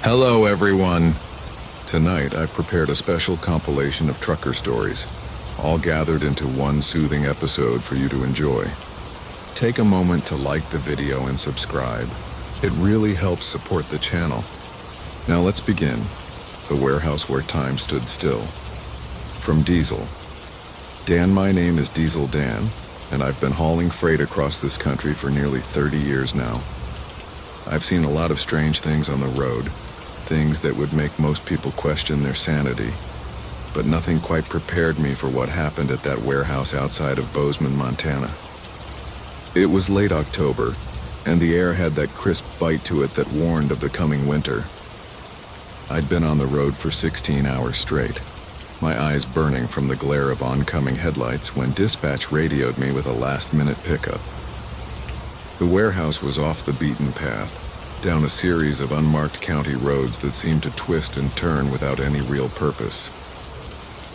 Hello, everyone. Tonight, I've prepared a special compilation of trucker stories, all gathered into one soothing episode for you to enjoy. Take a moment to like the video and subscribe. It really helps support the channel. Now let's begin. The warehouse where time stood still. From Diesel. Dan, my name is Diesel Dan, and I've been hauling freight across this country for nearly 30 years now. I've seen a lot of strange things on the road, things that would make most people question their sanity, but nothing quite prepared me for what happened at that warehouse outside of Bozeman, Montana. It was late October, and the air had that crisp bite to it that warned of the coming winter. I'd been on the road for 16 hours straight, my eyes burning from the glare of oncoming headlights when dispatch radioed me with a last-minute pickup. The warehouse was off the beaten path, down a series of unmarked county roads that seemed to twist and turn without any real purpose.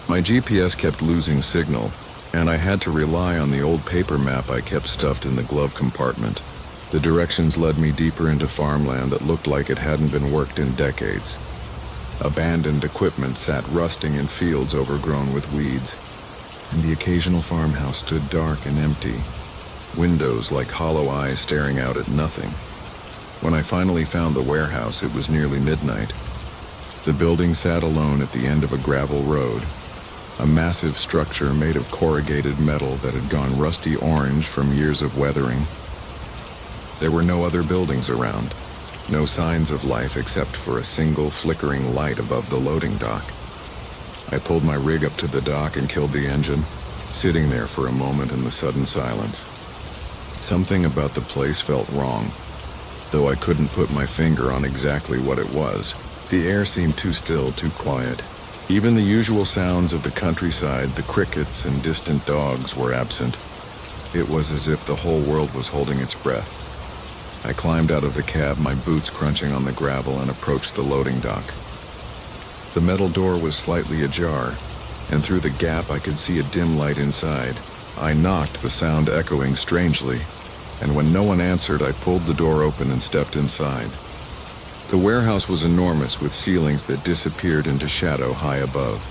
My GPS kept losing signal, and I had to rely on the old paper map I kept stuffed in the glove compartment. The directions led me deeper into farmland that looked like it hadn't been worked in decades. Abandoned equipment sat rusting in fields overgrown with weeds, and the occasional farmhouse stood dark and empty, windows like hollow eyes staring out at nothing. When I finally found the warehouse, it was nearly midnight. The building sat alone at the end of a gravel road, a massive structure made of corrugated metal that had gone rusty orange from years of weathering. There were no other buildings around, no signs of life except for a single flickering light above the loading dock. I pulled my rig up to the dock and killed the engine, sitting there for a moment in the sudden silence. Something about the place felt wrong. Though I couldn't put my finger on exactly what it was, the air seemed too still, too quiet. Even the usual sounds of the countryside, the crickets and distant dogs, were absent. It was as if the whole world was holding its breath. I climbed out of the cab, my boots crunching on the gravel, and approached the loading dock. The metal door was slightly ajar, and through the gap I could see a dim light inside. I knocked, the sound echoing strangely, and when no one answered, I pulled the door open and stepped inside. The warehouse was enormous, with ceilings that disappeared into shadow high above.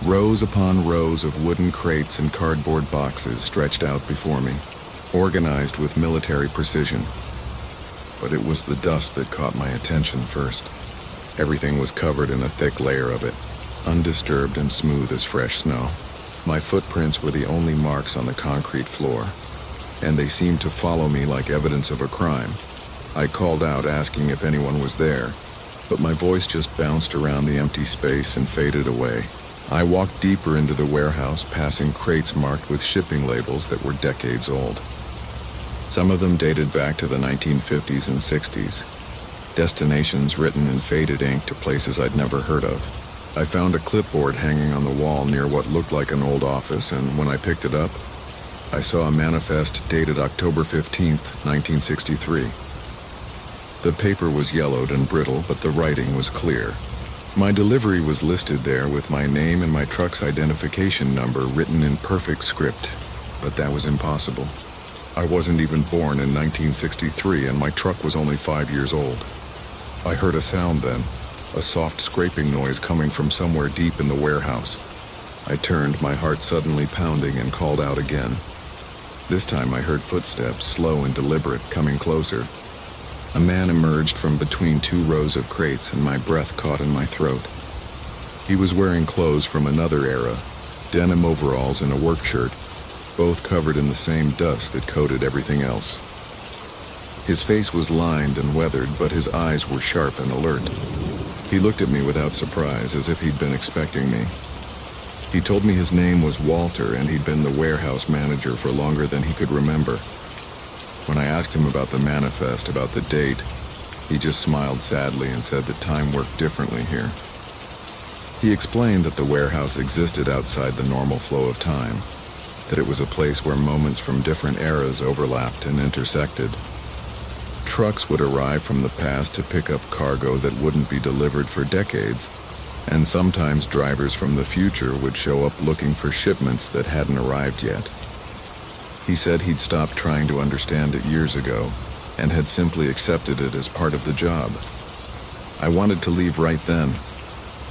Rows upon rows of wooden crates and cardboard boxes stretched out before me, organized with military precision. But it was the dust that caught my attention first. Everything was covered in a thick layer of it, undisturbed and smooth as fresh snow. My footprints were the only marks on the concrete floor, and they seemed to follow me like evidence of a crime. I called out, asking if anyone was there, but my voice just bounced around the empty space and faded away. I walked deeper into the warehouse, passing crates marked with shipping labels that were decades old. Some of them dated back to the 1950s and 60s, destinations written in faded ink to places I'd never heard of. I found a clipboard hanging on the wall near what looked like an old office, and when I picked it up, I saw a manifest dated October 15th, 1963. The paper was yellowed and brittle, but the writing was clear. My delivery was listed there with my name and my truck's identification number written in perfect script, but that was impossible. I wasn't even born in 1963, and my truck was only 5 years old. I heard a sound then, a soft scraping noise coming from somewhere deep in the warehouse. I turned, my heart suddenly pounding, and called out again. This time I heard footsteps, slow and deliberate, coming closer. A man emerged from between two rows of crates, and my breath caught in my throat. He was wearing clothes from another era, denim overalls and a work shirt, both covered in the same dust that coated everything else. His face was lined and weathered, but his eyes were sharp and alert. He looked at me without surprise, as if he'd been expecting me. He told me his name was Walter, and he'd been the warehouse manager for longer than he could remember. When I asked him about the manifest, about the date, he just smiled sadly and said that time worked differently here. He explained that the warehouse existed outside the normal flow of time, that it was a place where moments from different eras overlapped and intersected. Trucks would arrive from the past to pick up cargo that wouldn't be delivered for decades, and sometimes drivers from the future would show up looking for shipments that hadn't arrived yet. He said he'd stopped trying to understand it years ago and had simply accepted it as part of the job. I wanted to leave right then,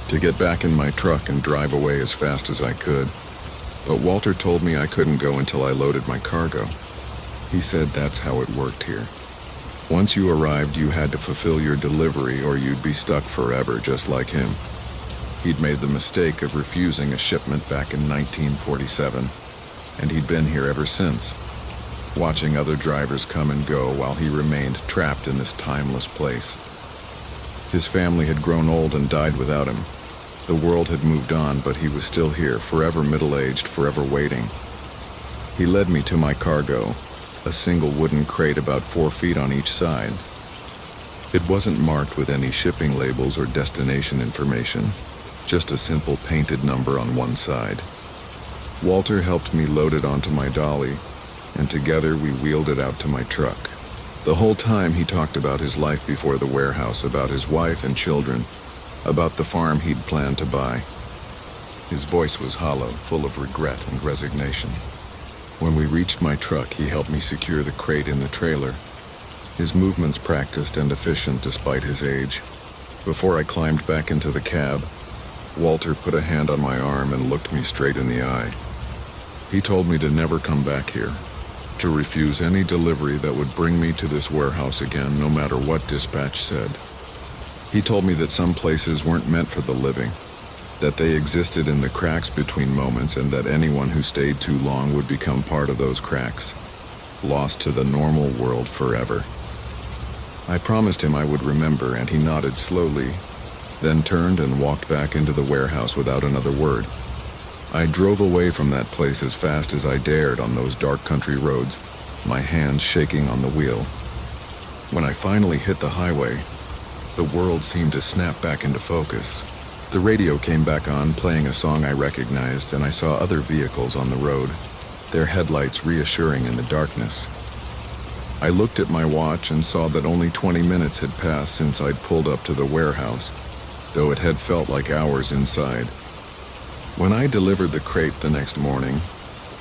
to get back in my truck and drive away as fast as I could. But Walter told me I couldn't go until I loaded my cargo. He said that's how it worked here. Once you arrived, you had to fulfill your delivery or you'd be stuck forever, just like him. He'd made the mistake of refusing a shipment back in 1947, and he'd been here ever since, watching other drivers come and go while he remained trapped in this timeless place. His family had grown old and died without him. The world had moved on, but he was still here, forever middle-aged, forever waiting. He led me to my cargo, a single wooden crate about 4 feet on each side. It wasn't marked with any shipping labels or destination information, just a simple painted number on one side. Walter helped me load it onto my dolly, and together we wheeled it out to my truck. The whole time he talked about his life before the warehouse, about his wife and children, about the farm he'd planned to buy. His voice was hollow, full of regret and resignation. When we reached my truck, he helped me secure the crate in the trailer, his movements practiced and efficient despite his age. Before I climbed back into the cab, Walter put a hand on my arm and looked me straight in the eye. He told me to never come back here, to refuse any delivery that would bring me to this warehouse again, no matter what dispatch said. He told me that some places weren't meant for the living, that they existed in the cracks between moments, and that anyone who stayed too long would become part of those cracks, lost to the normal world forever. I promised him I would remember, and he nodded slowly, then turned and walked back into the warehouse without another word. I drove away from that place as fast as I dared on those dark country roads, my hands shaking on the wheel. When I finally hit the highway, the world seemed to snap back into focus. The radio came back on, playing a song I recognized, and I saw other vehicles on the road, their headlights reassuring in the darkness. I looked at my watch and saw that only 20 minutes had passed since I'd pulled up to the warehouse, though it had felt like hours inside. When I delivered the crate the next morning,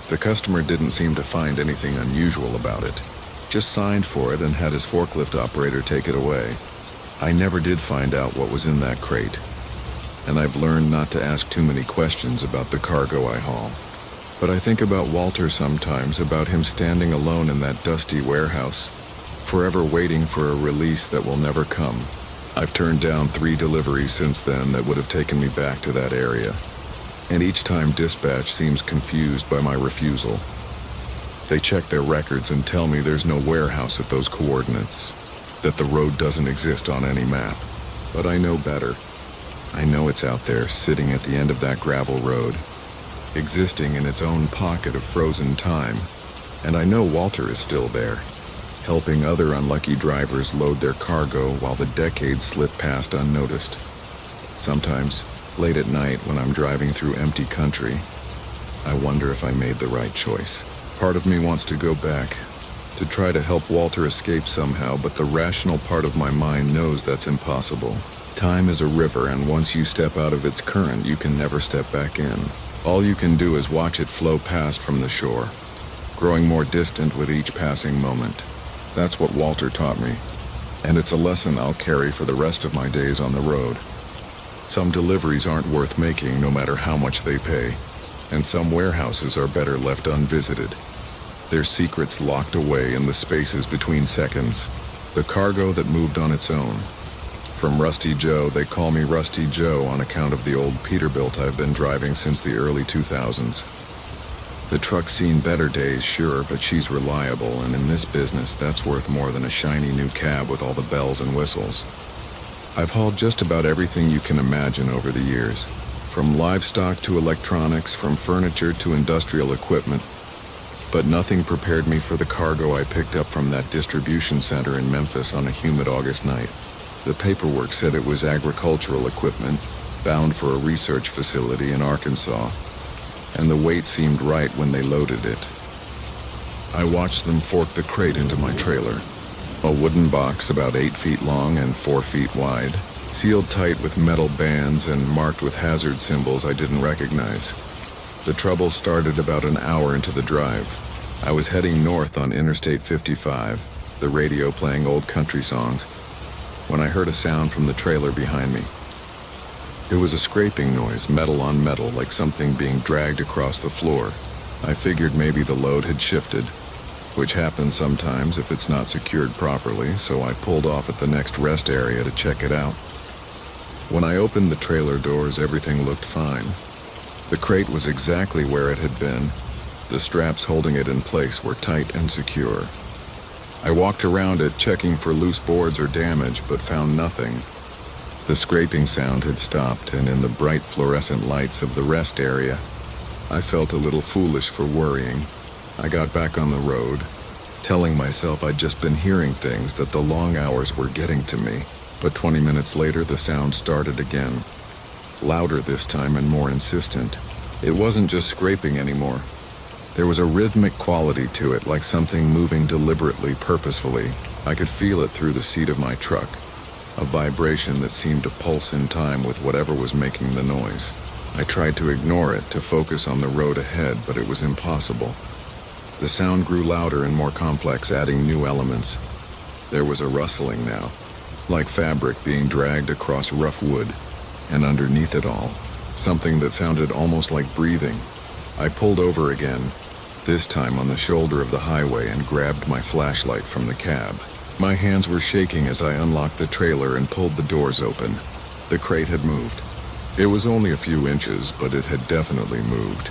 the customer didn't seem to find anything unusual about it, just signed for it and had his forklift operator take it away. I never did find out what was in that crate, and I've learned not to ask too many questions about the cargo I haul. But I think about Walter sometimes, about him standing alone in that dusty warehouse, forever waiting for a release that will never come. I've turned down 3 deliveries since then that would have taken me back to that area, and each time dispatch seems confused by my refusal. They check their records and tell me there's no warehouse at those coordinates, that the road doesn't exist on any map. But I know better. I know it's out there, sitting at the end of that gravel road, existing in its own pocket of frozen time. And I know Walter is still there, helping other unlucky drivers load their cargo while the decades slip past unnoticed. Sometimes, late at night when I'm driving through empty country, I wonder if I made the right choice. Part of me wants to go back, to try to help Walter escape somehow, but the rational part of my mind knows that's impossible. Time is a river, and once you step out of its current, you can never step back in. All you can do is watch it flow past from the shore, growing more distant with each passing moment. That's what Walter taught me, and it's a lesson I'll carry for the rest of my days on the road. Some deliveries aren't worth making, no matter how much they pay, and some warehouses are better left unvisited, their secrets locked away in the spaces between seconds, the cargo that moved on its own. From Rusty Joe, they call me Rusty Joe on account of the old Peterbilt I've been driving since the early 2000s. The truck's seen better days, sure, but she's reliable, and in this business, that's worth more than a shiny new cab with all the bells and whistles. I've hauled just about everything you can imagine over the years, from livestock to electronics, from furniture to industrial equipment, but nothing prepared me for the cargo I picked up from that distribution center in Memphis on a humid August night. The paperwork said it was agricultural equipment, bound for a research facility in Arkansas, and the weight seemed right when they loaded it. I watched them fork the crate into my trailer, a wooden box about 8 feet long and 4 feet wide, sealed tight with metal bands and marked with hazard symbols I didn't recognize. The trouble started about an hour into the drive. I was heading north on Interstate 55, the radio playing old country songs, when I heard a sound from the trailer behind me. It was a scraping noise, metal on metal, like something being dragged across the floor. I figured maybe the load had shifted, which happens sometimes if it's not secured properly, so I pulled off at the next rest area to check it out. When I opened the trailer doors, everything looked fine. The crate was exactly where it had been. The straps holding it in place were tight and secure. I walked around it, checking for loose boards or damage, but found nothing. The scraping sound had stopped, and in the bright fluorescent lights of the rest area, I felt a little foolish for worrying. I got back on the road, telling myself I'd just been hearing things, that the long hours were getting to me. But 20 minutes later, the sound started again. Louder this time and more insistent. It wasn't just scraping anymore. There was a rhythmic quality to it, like something moving deliberately, purposefully. I could feel it through the seat of my truck, a vibration that seemed to pulse in time with whatever was making the noise. I tried to ignore it, to focus on the road ahead, but it was impossible. The sound grew louder and more complex, adding new elements. There was a rustling now, like fabric being dragged across rough wood, and underneath it all, something that sounded almost like breathing. I pulled over again, this time on the shoulder of the highway, and grabbed my flashlight from the cab. My hands were shaking as I unlocked the trailer and pulled the doors open. The crate had moved. It was only a few inches, but it had definitely moved.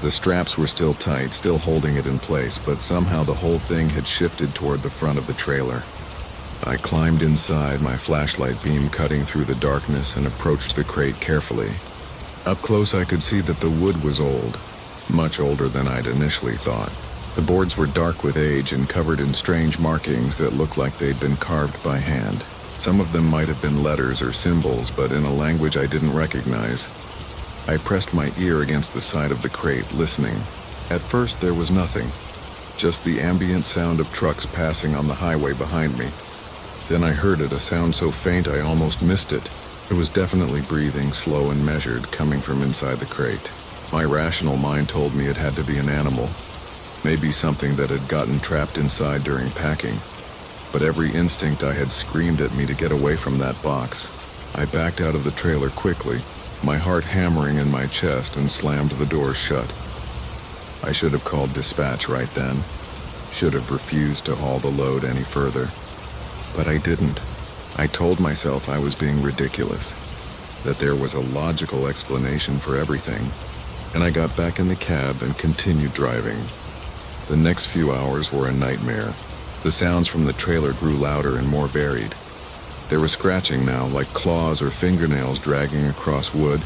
The straps were still tight, still holding it in place, but somehow the whole thing had shifted toward the front of the trailer. I climbed inside, my flashlight beam cutting through the darkness, and approached the crate carefully. Up close I could see that the wood was old, much older than I'd initially thought. The boards were dark with age and covered in strange markings that looked like they'd been carved by hand. Some of them might have been letters or symbols, but in a language I didn't recognize. I pressed my ear against the side of the crate, listening. At first there was nothing, just the ambient sound of trucks passing on the highway behind me. Then I heard it, a sound so faint I almost missed it. It was definitely breathing, slow and measured, coming from inside the crate. My rational mind told me it had to be an animal, maybe something that had gotten trapped inside during packing. But every instinct I had screamed at me to get away from that box. I backed out of the trailer quickly, my heart hammering in my chest, and slammed the doors shut. I should have called dispatch right then, should have refused to haul the load any further. But I didn't. I told myself I was being ridiculous, that there was a logical explanation for everything, and I got back in the cab and continued driving. The next few hours were a nightmare. The sounds from the trailer grew louder and more varied. There was scratching now, like claws or fingernails dragging across wood,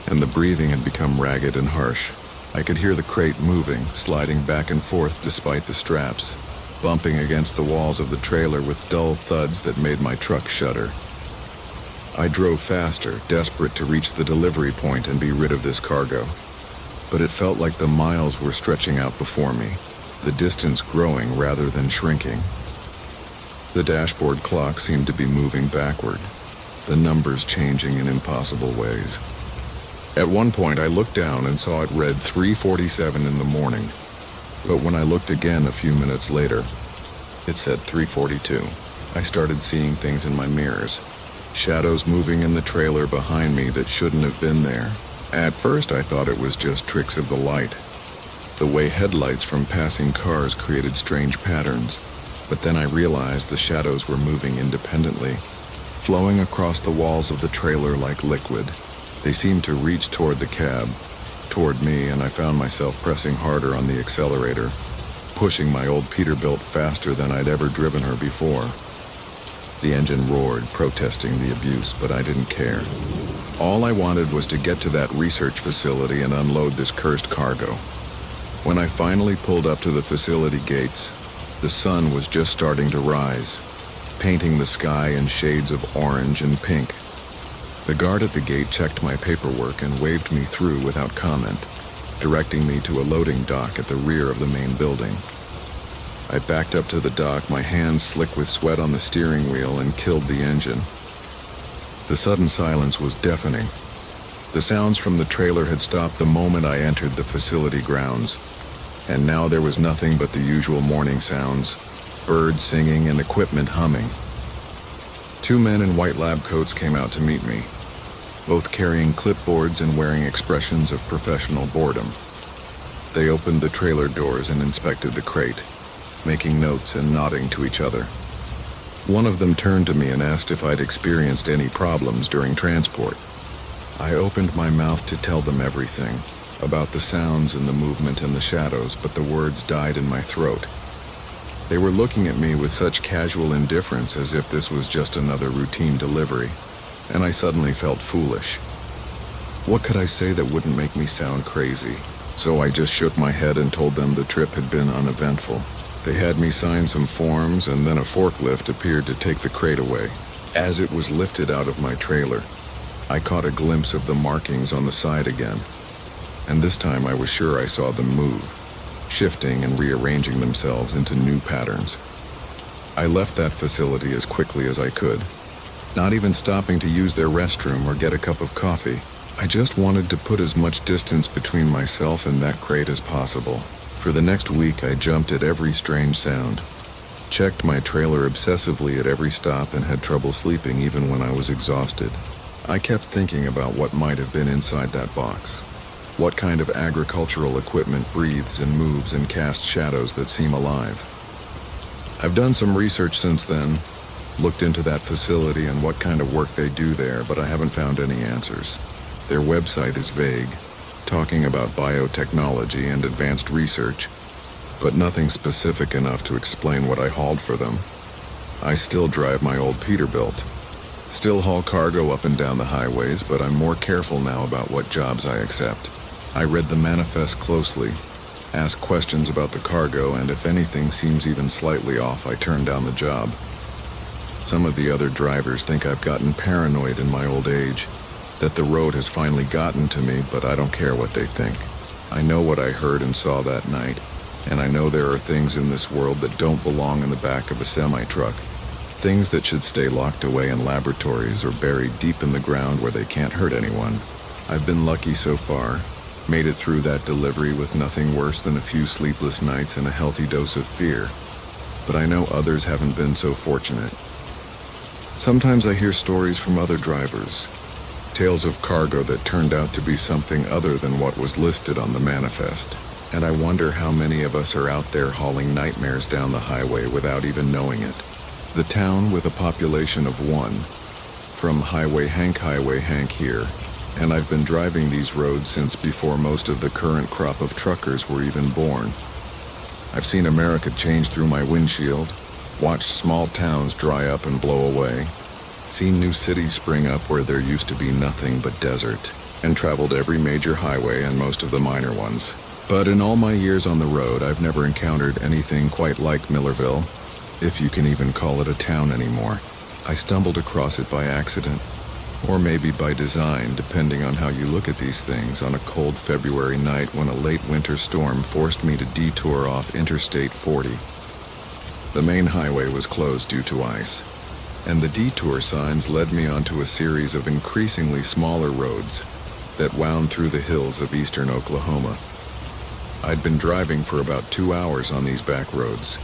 and the breathing had become ragged and harsh. I could hear the crate moving, sliding back and forth despite the straps, bumping against the walls of the trailer with dull thuds that made my truck shudder. I drove faster, desperate to reach the delivery point and be rid of this cargo. But it felt like the miles were stretching out before me, the distance growing rather than shrinking. The dashboard clock seemed to be moving backward, the numbers changing in impossible ways. At one point I looked down and saw it read 3:47 in the morning. But when I looked again a few minutes later, it said 3:42. I started seeing things in my mirrors, shadows moving in the trailer behind me that shouldn't have been there. At first I thought it was just tricks of the light, the way headlights from passing cars created strange patterns. But then I realized the shadows were moving independently, flowing across the walls of the trailer like liquid. They seemed to reach toward the cab, toward me, and I found myself pressing harder on the accelerator, pushing my old Peterbilt faster than I'd ever driven her before. The engine roared, protesting the abuse, but I didn't care. All I wanted was to get to that research facility and unload this cursed cargo. When I finally pulled up to the facility gates, the sun was just starting to rise, painting the sky in shades of orange and pink. The guard at the gate checked my paperwork and waved me through without comment, directing me to a loading dock at the rear of the main building. I backed up to the dock, my hands slick with sweat on the steering wheel, and killed the engine. The sudden silence was deafening. The sounds from the trailer had stopped the moment I entered the facility grounds, and now there was nothing but the usual morning sounds, birds singing and equipment humming. Two men in white lab coats came out to meet me, both carrying clipboards and wearing expressions of professional boredom. They opened the trailer doors and inspected the crate, making notes and nodding to each other. One of them turned to me and asked if I'd experienced any problems during transport. I opened my mouth to tell them everything, about the sounds and the movement and the shadows, but the words died in my throat. They were looking at me with such casual indifference as if this was just another routine delivery, and I suddenly felt foolish. What could I say that wouldn't make me sound crazy? So I just shook my head and told them the trip had been uneventful. They had me sign some forms, and then a forklift appeared to take the crate away. As it was lifted out of my trailer, I caught a glimpse of the markings on the side again, and this time I was sure I saw them move, shifting and rearranging themselves into new patterns. I left that facility as quickly as I could, not even stopping to use their restroom or get a cup of coffee. I just wanted to put as much distance between myself and that crate as possible. For the next week, I jumped at every strange sound, checked my trailer obsessively at every stop, and had trouble sleeping even when I was exhausted. I kept thinking about what might have been inside that box. What kind of agricultural equipment breathes and moves and casts shadows that seem alive? I've done some research since then, looked into that facility and what kind of work they do there, but I haven't found any answers. Their website is vague, talking about biotechnology and advanced research, but nothing specific enough to explain what I hauled for them. I still drive my old Peterbilt, still haul cargo up and down the highways, but I'm more careful now about what jobs I accept. I read the manifest closely, ask questions about the cargo, and if anything seems even slightly off, I turn down the job. Some of the other drivers think I've gotten paranoid in my old age, that the road has finally gotten to me, but I don't care what they think. I know what I heard and saw that night, and I know there are things in this world that don't belong in the back of a semi-truck, things that should stay locked away in laboratories or buried deep in the ground where they can't hurt anyone. I've been lucky so far, made it through that delivery with nothing worse than a few sleepless nights and a healthy dose of fear, but I know others haven't been so fortunate. Sometimes I hear stories from other drivers, tales of cargo that turned out to be something other than what was listed on the manifest, and I wonder how many of us are out there hauling nightmares down the highway without even knowing it. The town with a population of 1, from Highway Hank here, and I've been driving these roads since before most of the current crop of truckers were even born. I've seen America change through my windshield, watched small towns dry up and blow away, seen new cities spring up where there used to be nothing but desert, and traveled every major highway and most of the minor ones. But in all my years on the road, I've never encountered anything quite like Millerville, if you can even call it a town anymore. I stumbled across it by accident, or maybe by design, depending on how you look at these things, on a cold February night when a late winter storm forced me to detour off Interstate 40. The main highway was closed due to ice, and the detour signs led me onto a series of increasingly smaller roads that wound through the hills of eastern Oklahoma. I'd been driving for about 2 hours on these back roads,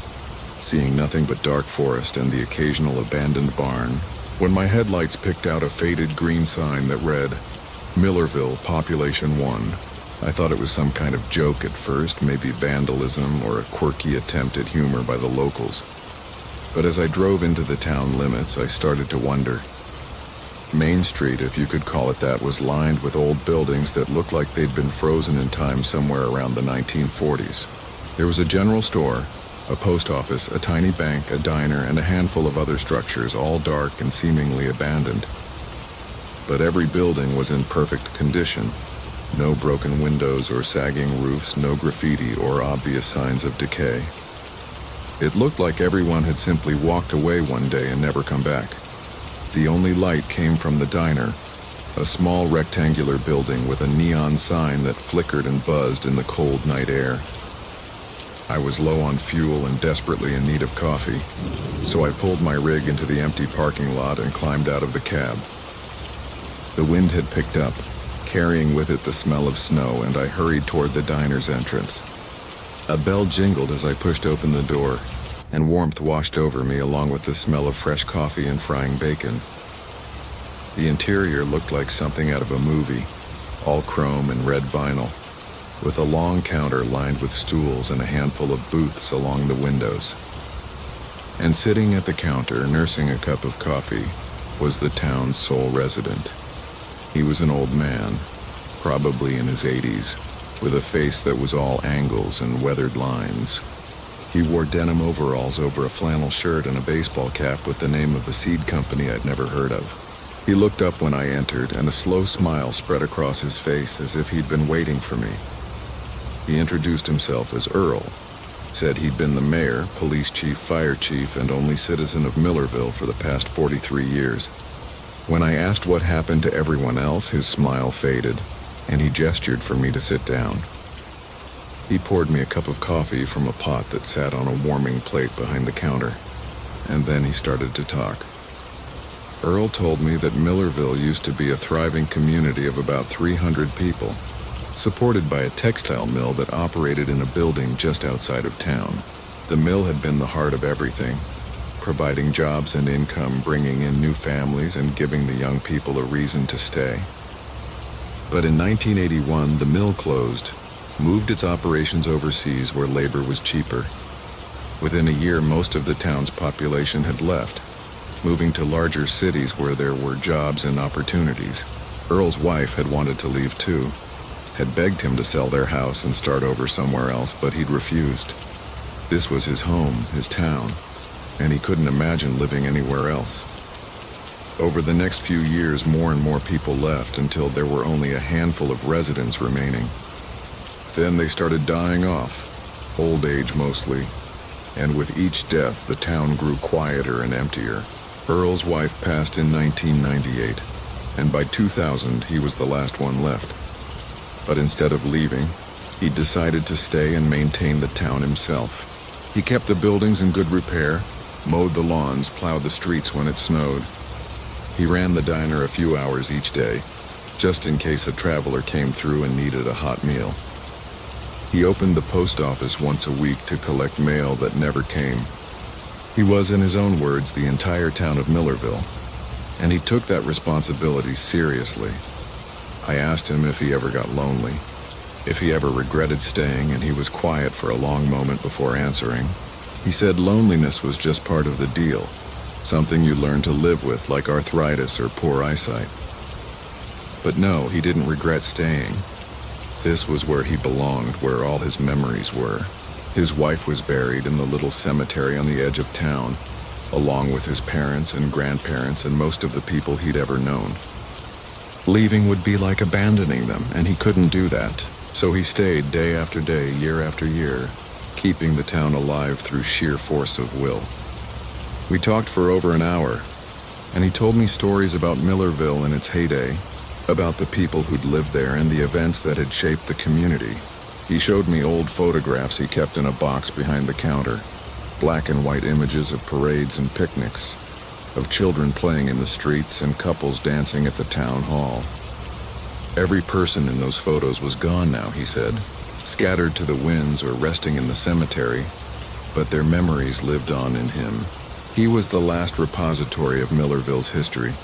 seeing nothing but dark forest and the occasional abandoned barn, when my headlights picked out a faded green sign that read, Millerville, Population 1. I thought it was some kind of joke at first, maybe vandalism or a quirky attempt at humor by the locals. But as I drove into the town limits, I started to wonder. Main Street, if you could call it that, was lined with old buildings that looked like they'd been frozen in time somewhere around the 1940s. There was a general store, a post office, a tiny bank, a diner, and a handful of other structures, all dark and seemingly abandoned. But every building was in perfect condition. No broken windows or sagging roofs, no graffiti or obvious signs of decay. It looked like everyone had simply walked away one day and never come back. The only light came from the diner, a small rectangular building with a neon sign that flickered and buzzed in the cold night air. I was low on fuel and desperately in need of coffee, so I pulled my rig into the empty parking lot and climbed out of the cab. The wind had picked up, carrying with it the smell of snow, and I hurried toward the diner's entrance. A bell jingled as I pushed open the door, and warmth washed over me along with the smell of fresh coffee and frying bacon. The interior looked like something out of a movie, all chrome and red vinyl, with a long counter lined with stools and a handful of booths along the windows. And sitting at the counter, nursing a cup of coffee, was the town's sole resident. He was an old man, probably in his 80s, with a face that was all angles and weathered lines. He wore denim overalls over a flannel shirt and a baseball cap with the name of a seed company I'd never heard of. He looked up when I entered, and a slow smile spread across his face as if he'd been waiting for me. He introduced himself as Earl, said he'd been the mayor, police chief, fire chief, and only citizen of Millerville for the past 43 years. When I asked what happened to everyone else, his smile faded, and he gestured for me to sit down. He poured me a cup of coffee from a pot that sat on a warming plate behind the counter, and then he started to talk. Earl told me that Millerville used to be a thriving community of about 300 people, supported by a textile mill that operated in a building just outside of town. The mill had been the heart of everything, providing jobs and income, bringing in new families, and giving the young people a reason to stay. But in 1981, the mill closed, moved its operations overseas where labor was cheaper. Within a year, most of the town's population had left, moving to larger cities where there were jobs and opportunities. Earl's wife had wanted to leave too, had begged him to sell their house and start over somewhere else, but he'd refused. This was his home, his town, and he couldn't imagine living anywhere else. Over the next few years, more and more people left until there were only a handful of residents remaining. Then they started dying off, old age mostly, and with each death, the town grew quieter and emptier. Earl's wife passed in 1998, and by 2000, he was the last one left. But instead of leaving, he decided to stay and maintain the town himself. He kept the buildings in good repair, mowed the lawns, plowed the streets when it snowed. He ran the diner a few hours each day, just in case a traveler came through and needed a hot meal. He opened the post office once a week to collect mail that never came. He was, in his own words, the entire town of Millerville, and he took that responsibility seriously. I asked him if he ever got lonely, if he ever regretted staying, and he was quiet for a long moment before answering. He said loneliness was just part of the deal, something you learn to live with, like arthritis or poor eyesight. But no, he didn't regret staying. This was where he belonged, where all his memories were. His wife was buried in the little cemetery on the edge of town, along with his parents and grandparents and most of the people he'd ever known. Leaving would be like abandoning them, and he couldn't do that. So he stayed day after day, year after year, keeping the town alive through sheer force of will. We talked for over an hour, and he told me stories about Millerville in its heyday, about the people who'd lived there and the events that had shaped the community. He showed me old photographs he kept in a box behind the counter, black and white images of parades and picnics, of children playing in the streets and couples dancing at the town hall. Every person in those photos was gone now, he said, scattered to the winds or resting in the cemetery, but their memories lived on in him. He was the last repository of Millerville's history,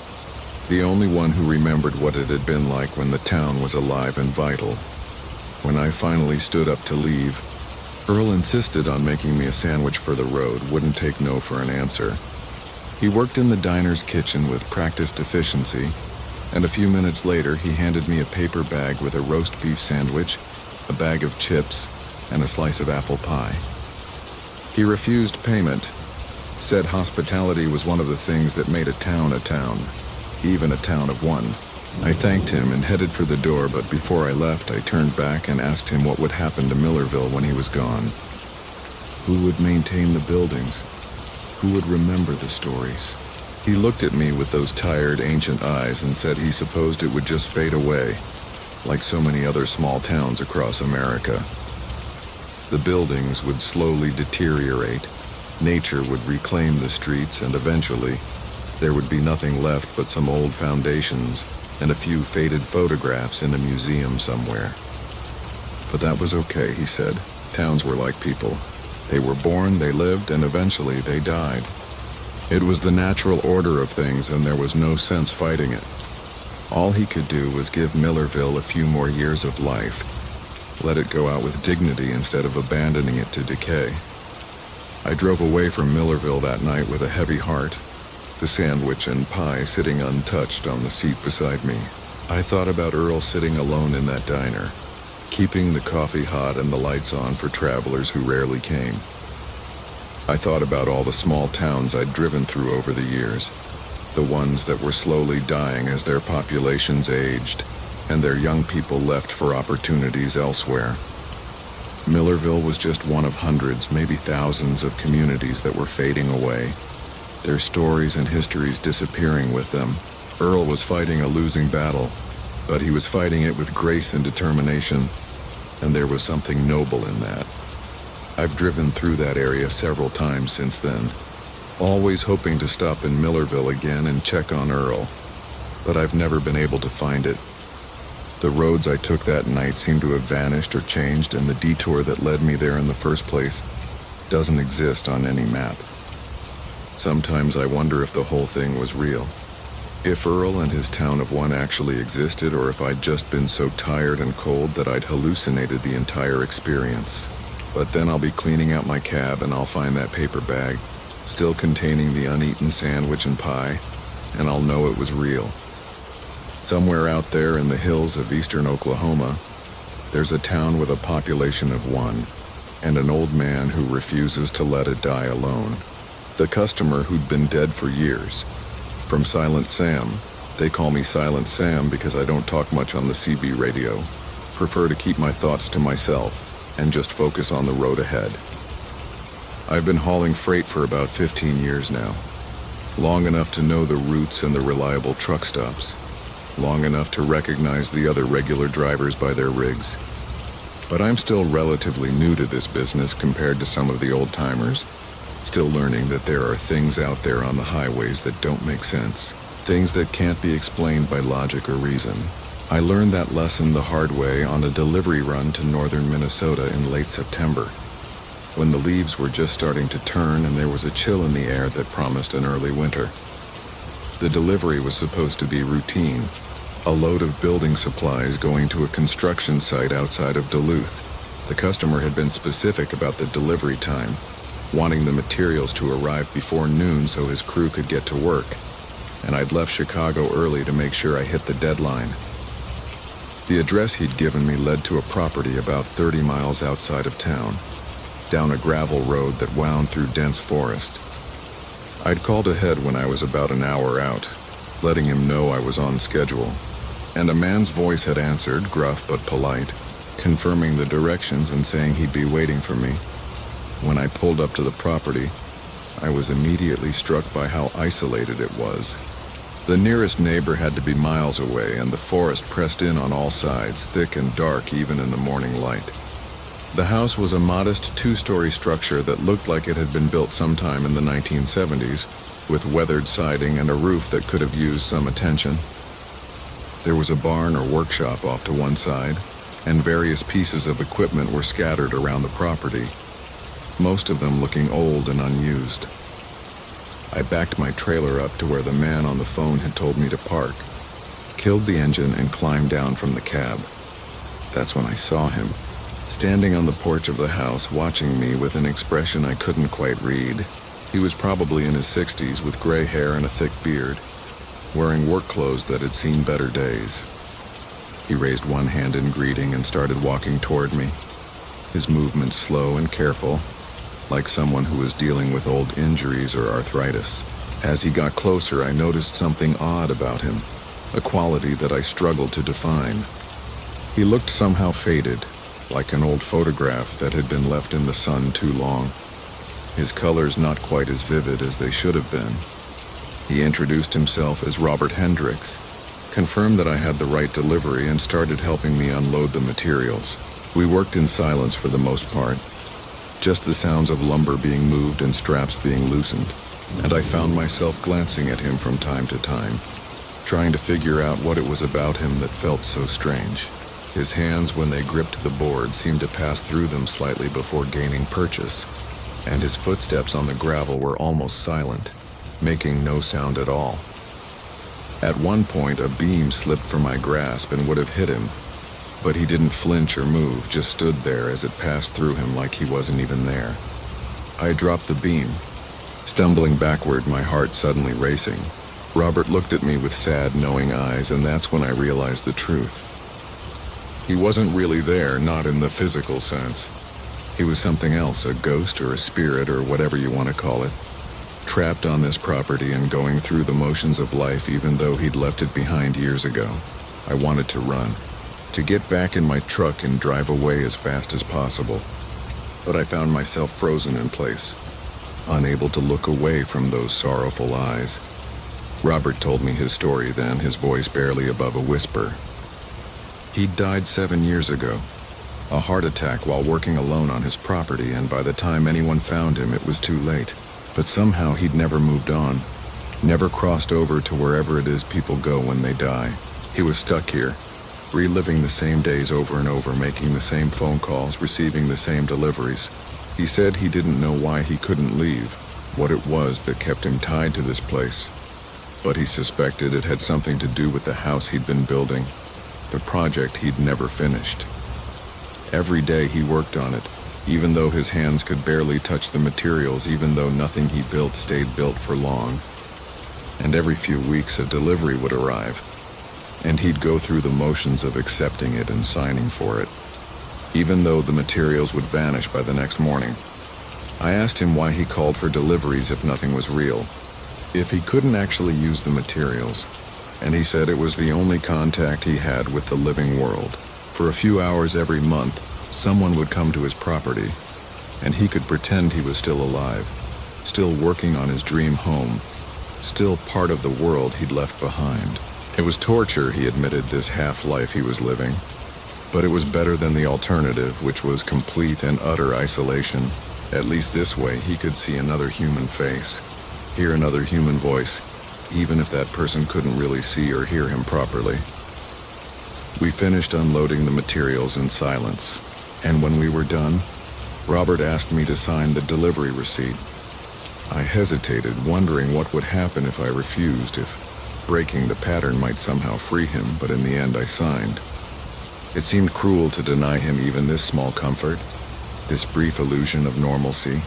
the only one who remembered what it had been like when the town was alive and vital. When I finally stood up to leave, Earl insisted on making me a sandwich for the road, wouldn't take no for an answer. He worked in the diner's kitchen with practiced efficiency, and a few minutes later he handed me a paper bag with a roast beef sandwich, a bag of chips, and a slice of apple pie. He refused payment, said hospitality was one of the things that made a town, even a town of one. I thanked him and headed for the door, but before I left, I turned back and asked him what would happen to Millerville when he was gone. Who would maintain the buildings? Who would remember the stories? He looked at me with those tired, ancient eyes and said he supposed it would just fade away, like so many other small towns across America. The buildings would slowly deteriorate, nature would reclaim the streets, and eventually, there would be nothing left but some old foundations and a few faded photographs in a museum somewhere. But that was okay, he said. Towns were like people. They were born, they lived, and eventually they died. It was the natural order of things, and there was no sense fighting it. All he could do was give Millerville a few more years of life, let it go out with dignity instead of abandoning it to decay. I drove away from Millerville that night with a heavy heart, the sandwich and pie sitting untouched on the seat beside me. I thought about Earl sitting alone in that diner, keeping the coffee hot and the lights on for travelers who rarely came. I thought about all the small towns I'd driven through over the years, the ones that were slowly dying as their populations aged and their young people left for opportunities elsewhere. Millerville was just one of hundreds, maybe thousands of communities that were fading away, their stories and histories disappearing with them. Earl was fighting a losing battle, but he was fighting it with grace and determination, and there was something noble in that. I've driven through that area several times since then, always hoping to stop in Millerville again and check on Earl, but I've never been able to find it. The roads I took that night seem to have vanished or changed, and the detour that led me there in the first place doesn't exist on any map. Sometimes I wonder if the whole thing was real. If Earl and his town of one actually existed, or if I'd just been so tired and cold that I'd hallucinated the entire experience. But then I'll be cleaning out my cab and I'll find that paper bag, still containing the uneaten sandwich and pie, and I'll know it was real. Somewhere out there in the hills of eastern Oklahoma, there's a town with a population of one, and an old man who refuses to let it die alone. The customer who'd been dead for years. From Silent Sam. They call me Silent Sam because I don't talk much on the CB radio. Prefer to keep my thoughts to myself and just focus on the road ahead. I've been hauling freight for about 15 years now. Long enough to know the routes and the reliable truck stops. Long enough to recognize the other regular drivers by their rigs. But I'm still relatively new to this business compared to some of the old-timers. Still learning that there are things out there on the highways that don't make sense. Things that can't be explained by logic or reason. I learned that lesson the hard way on a delivery run to northern Minnesota in late September, when the leaves were just starting to turn and there was a chill in the air that promised an early winter. The delivery was supposed to be routine, a load of building supplies going to a construction site outside of Duluth. The customer had been specific about the delivery time, wanting the materials to arrive before noon so his crew could get to work, and I'd left Chicago early to make sure I hit the deadline. The address he'd given me led to a property about 30 miles outside of town, down a gravel road that wound through dense forest. I'd called ahead when I was about an hour out, letting him know I was on schedule, and a man's voice had answered, gruff but polite, confirming the directions and saying he'd be waiting for me. When I pulled up to the property, I was immediately struck by how isolated it was. The nearest neighbor had to be miles away, and the forest pressed in on all sides, thick and dark even in the morning light. The house was a modest two-story structure that looked like it had been built sometime in the 1970s, with weathered siding and a roof that could have used some attention. There was a barn or workshop off to one side, and various pieces of equipment were scattered around the property, most of them looking old and unused. I backed my trailer up to where the man on the phone had told me to park, killed the engine, and climbed down from the cab. That's when I saw him, standing on the porch of the house, watching me with an expression I couldn't quite read. He was probably in his 60s with gray hair and a thick beard, wearing work clothes that had seen better days. He raised one hand in greeting and started walking toward me, his movements slow and careful, like someone who was dealing with old injuries or arthritis. As he got closer, I noticed something odd about him, a quality that I struggled to define. He looked somehow faded, like an old photograph that had been left in the sun too long. His colors not quite as vivid as they should have been. He introduced himself as Robert Hendricks, confirmed that I had the right delivery, and started helping me unload the materials. We worked in silence for the most part, just the sounds of lumber being moved and straps being loosened, and I found myself glancing at him from time to time, trying to figure out what it was about him that felt so strange. His hands, when they gripped the board, seemed to pass through them slightly before gaining purchase, and his footsteps on the gravel were almost silent, making no sound at all. At one point, a beam slipped from my grasp and would have hit him, but he didn't flinch or move, just stood there as it passed through him like he wasn't even there. I dropped the beam, stumbling backward, my heart suddenly racing. Robert looked at me with sad, knowing eyes, and that's when I realized the truth. He wasn't really there, not in the physical sense. He was something else, a ghost or a spirit or whatever you want to call it, trapped on this property and going through the motions of life even though he'd left it behind years ago. I wanted to run, to get back in my truck and drive away as fast as possible. But I found myself frozen in place, unable to look away from those sorrowful eyes. Robert told me his story then, his voice barely above a whisper. He'd died 7 years ago, a heart attack while working alone on his property, and by the time anyone found him, it was too late. But somehow he'd never moved on, never crossed over to wherever it is people go when they die. He was stuck here, reliving the same days over and over, making the same phone calls, receiving the same deliveries. He said he didn't know why he couldn't leave, what it was that kept him tied to this place. But he suspected it had something to do with the house he'd been building, the project he'd never finished. Every day he worked on it, even though his hands could barely touch the materials, even though nothing he built stayed built for long. And every few weeks a delivery would arrive, and he'd go through the motions of accepting it and signing for it, even though the materials would vanish by the next morning. I asked him why he called for deliveries if nothing was real, if he couldn't actually use the materials, and he said it was the only contact he had with the living world. For a few hours every month, someone would come to his property, and he could pretend he was still alive, still working on his dream home, still part of the world he'd left behind. It was torture, he admitted, this half-life he was living, but it was better than the alternative, which was complete and utter isolation. At least this way he could see another human face, hear another human voice, even if that person couldn't really see or hear him properly. We finished unloading the materials in silence, and when we were done, Robert asked me to sign the delivery receipt. I hesitated, wondering what would happen if I refused, if breaking the pattern might somehow free him, but in the end I signed. It seemed cruel to deny him even this small comfort, this brief illusion of normalcy.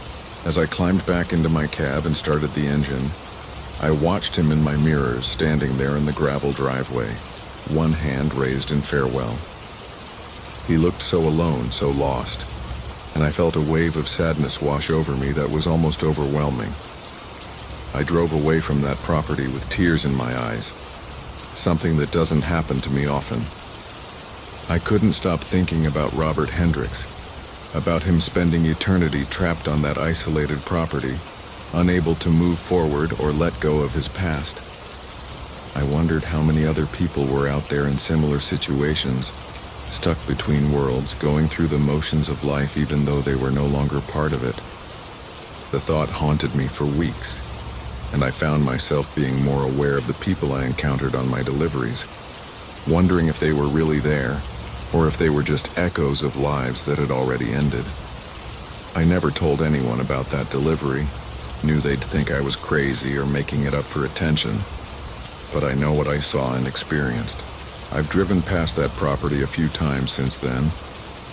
As I climbed back into my cab and started the engine, I watched him in my mirrors, standing there in the gravel driveway, one hand raised in farewell. He looked so alone, so lost, and I felt a wave of sadness wash over me that was almost overwhelming. I drove away from that property with tears in my eyes, something that doesn't happen to me often. I couldn't stop thinking about Robert Hendricks, about him spending eternity trapped on that isolated property, unable to move forward or let go of his past. I wondered how many other people were out there in similar situations, stuck between worlds, going through the motions of life even though they were no longer part of it. The thought haunted me for weeks, and I found myself being more aware of the people I encountered on my deliveries, wondering if they were really there, or if they were just echoes of lives that had already ended. I never told anyone about that delivery, knew they'd think I was crazy or making it up for attention, but I know what I saw and experienced. I've driven past that property a few times since then,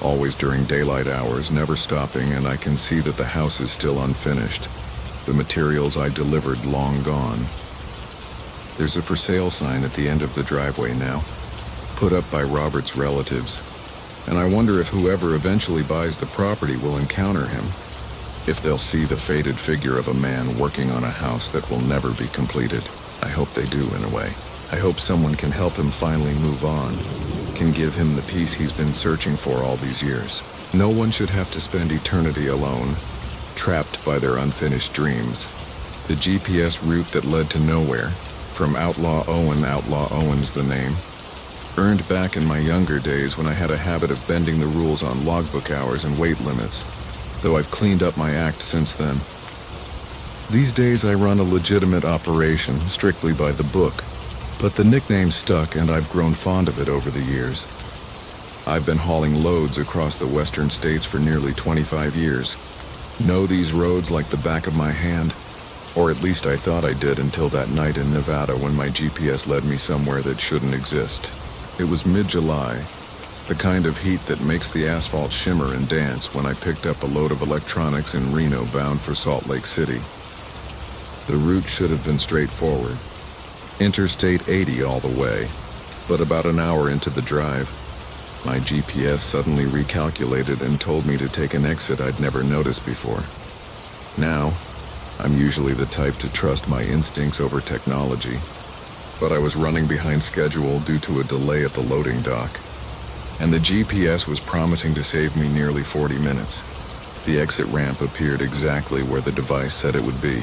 always during daylight hours, never stopping, and I can see that the house is still unfinished, the materials I delivered long gone. There's a for sale sign at the end of the driveway now, put up by Robert's relatives, and I wonder if whoever eventually buys the property will encounter him, if they'll see the faded figure of a man working on a house that will never be completed. I hope they do, in a way. I hope someone can help him finally move on, can give him the peace he's been searching for all these years. No one should have to spend eternity alone, trapped by their unfinished dreams. The GPS route that led to nowhere, from Outlaw Owen's the name, earned back in my younger days when I had a habit of bending the rules on logbook hours and weight limits, though I've cleaned up my act since then. These days I run a legitimate operation, strictly by the book, but the nickname stuck and I've grown fond of it over the years. I've been hauling loads across the western states for nearly 25 years, Know these roads like the back of my hand, or at least I thought I did until that night in Nevada when my GPS led me somewhere that shouldn't exist. It was mid-July, the kind of heat that makes the asphalt shimmer and dance when I picked up a load of electronics in Reno bound for Salt Lake City. The route should have been straightforward. Interstate 80 all the way, but about an hour into the drive, my GPS suddenly recalculated and told me to take an exit I'd never noticed before. Now, I'm usually the type to trust my instincts over technology, but I was running behind schedule due to a delay at the loading dock, and the GPS was promising to save me nearly 40 minutes. The exit ramp appeared exactly where the device said it would be,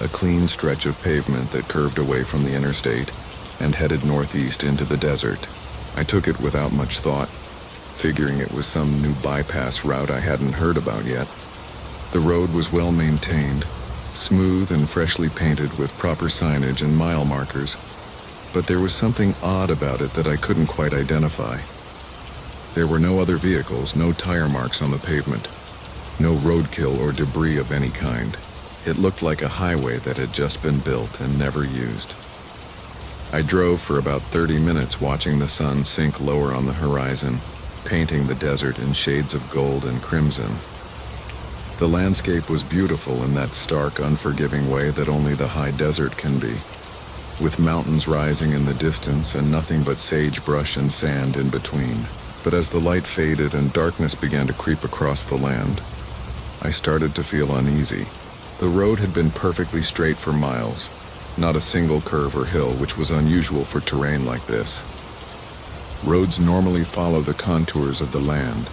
a clean stretch of pavement that curved away from the interstate and headed northeast into the desert. I took it without much thought, figuring it was some new bypass route I hadn't heard about yet. The road was well maintained, smooth and freshly painted with proper signage and mile markers, but there was something odd about it that I couldn't quite identify. There were no other vehicles, no tire marks on the pavement, no roadkill or debris of any kind. It looked like a highway that had just been built and never used. I drove for about 30 minutes watching the sun sink lower on the horizon, painting the desert in shades of gold and crimson. The landscape was beautiful in that stark, unforgiving way that only the high desert can be, with mountains rising in the distance and nothing but sagebrush and sand in between. But as the light faded and darkness began to creep across the land, I started to feel uneasy. The road had been perfectly straight for miles, not a single curve or hill, which was unusual for terrain like this. Roads normally follow the contours of the land,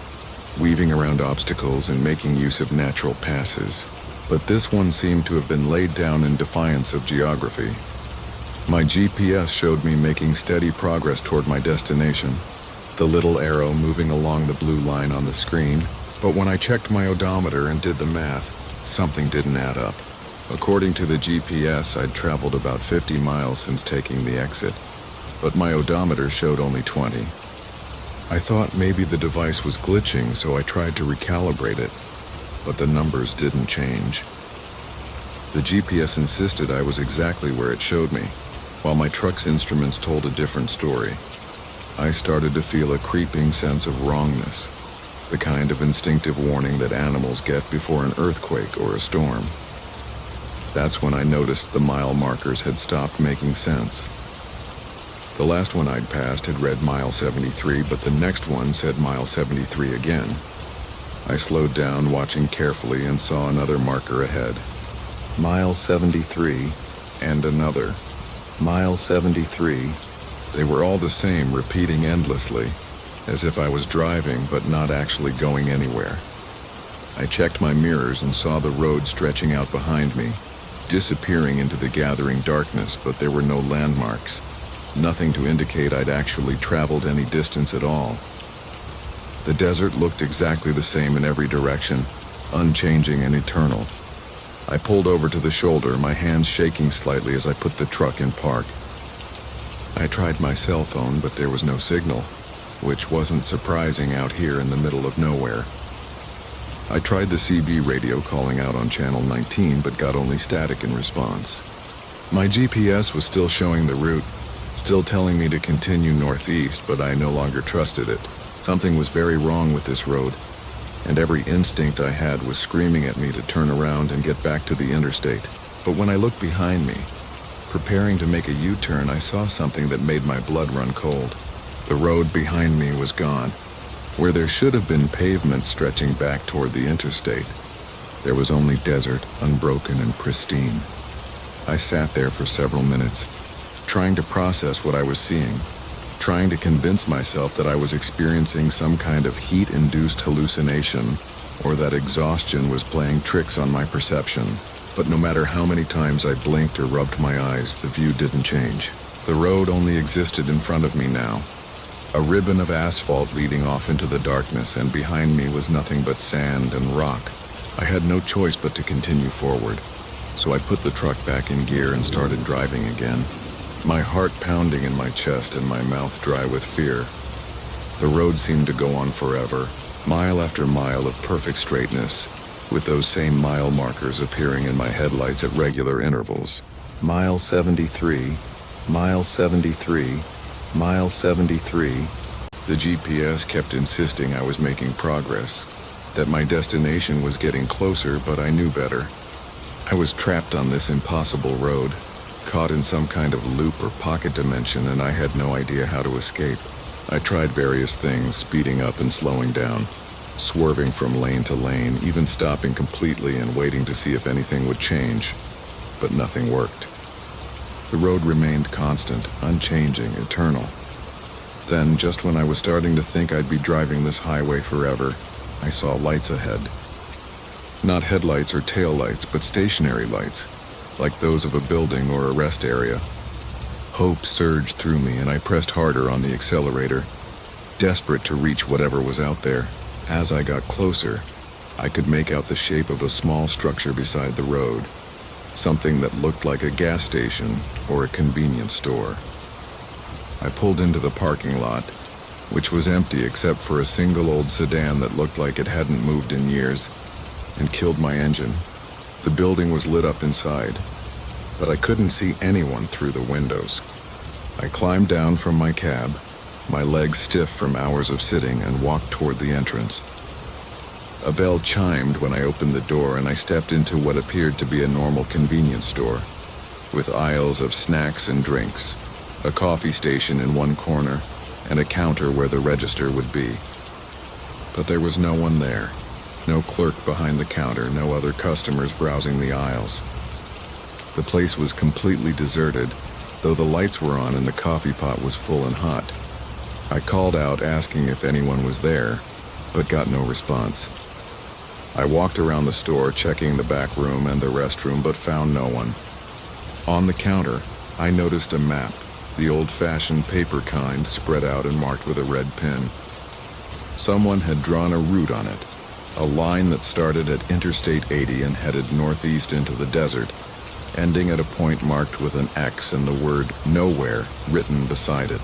weaving around obstacles and making use of natural passes, but this one seemed to have been laid down in defiance of geography. My GPS showed me making steady progress toward my destination, the little arrow moving along the blue line on the screen, but when I checked my odometer and did the math, something didn't add up. According to the GPS, I'd traveled about 50 miles since taking the exit, but my odometer showed only 20. I thought maybe the device was glitching, so I tried to recalibrate it, but the numbers didn't change. The GPS insisted I was exactly where it showed me, while my truck's instruments told a different story. I started to feel a creeping sense of wrongness, the kind of instinctive warning that animals get before an earthquake or a storm. That's when I noticed the mile markers had stopped making sense. The last one I'd passed had read mile 73, but the next one said mile 73 again. I slowed down, watching carefully, and saw another marker ahead. Mile 73, and another. Mile 73. They were all the same, repeating endlessly, as if I was driving but not actually going anywhere. I checked my mirrors and saw the road stretching out behind me, disappearing into the gathering darkness, but there were no landmarks, nothing to indicate I'd actually traveled any distance at all. The desert looked exactly the same in every direction, unchanging and eternal. I pulled over to the shoulder, my hands shaking slightly as I put the truck in park. I tried my cell phone, but there was no signal, which wasn't surprising out here in the middle of nowhere. I tried the CB radio calling out on channel 19, but got only static in response. My GPS was still showing the route, still telling me to continue northeast, but I no longer trusted it. Something was very wrong with this road, and every instinct I had was screaming at me to turn around and get back to the interstate. But when I looked behind me, preparing to make a U-turn, I saw something that made my blood run cold. The road behind me was gone. Where there should have been pavement stretching back toward the interstate, there was only desert, unbroken and pristine. I sat there for several minutes, trying to process what I was seeing, trying to convince myself that I was experiencing some kind of heat-induced hallucination, or that exhaustion was playing tricks on my perception. But no matter how many times I blinked or rubbed my eyes, the view didn't change. The road only existed in front of me now, a ribbon of asphalt leading off into the darkness, and behind me was nothing but sand and rock. I had no choice but to continue forward, so I put the truck back in gear and started driving again, my heart pounding in my chest and my mouth dry with fear. The road seemed to go on forever, mile after mile of perfect straightness, with those same mile markers appearing in my headlights at regular intervals. Mile 73, mile 73, mile 73. The GPS kept insisting I was making progress, that my destination was getting closer, but I knew better. I was trapped on this impossible road, caught in some kind of loop or pocket dimension, and I had no idea how to escape. I tried various things, speeding up and slowing down, swerving from lane to lane, even stopping completely and waiting to see if anything would change, but nothing worked. The road remained constant, unchanging, eternal. Then, just when I was starting to think I'd be driving this highway forever, I saw lights ahead. Not headlights or taillights, but stationary lights, like those of a building or a rest area. Hope surged through me, and I pressed harder on the accelerator, desperate to reach whatever was out there. As I got closer, I could make out the shape of a small structure beside the road, something that looked like a gas station or a convenience store. I pulled into the parking lot, which was empty except for a single old sedan that looked like it hadn't moved in years, and killed my engine. The building was lit up inside, but I couldn't see anyone through the windows. I climbed down from my cab, my legs stiff from hours of sitting, and walked toward the entrance. A bell chimed when I opened the door, and I stepped into what appeared to be a normal convenience store, with aisles of snacks and drinks, a coffee station in one corner, and a counter where the register would be. But there was no one there. No clerk behind the counter, no other customers browsing the aisles. The place was completely deserted, though the lights were on and the coffee pot was full and hot. I called out asking if anyone was there, but got no response. I walked around the store checking the back room and the restroom, but found no one. On the counter, I noticed a map, the old-fashioned paper kind, spread out and marked with a red pin. Someone had drawn a route on it, a line that started at Interstate 80 and headed northeast into the desert, ending at a point marked with an X and the word "nowhere" written beside it.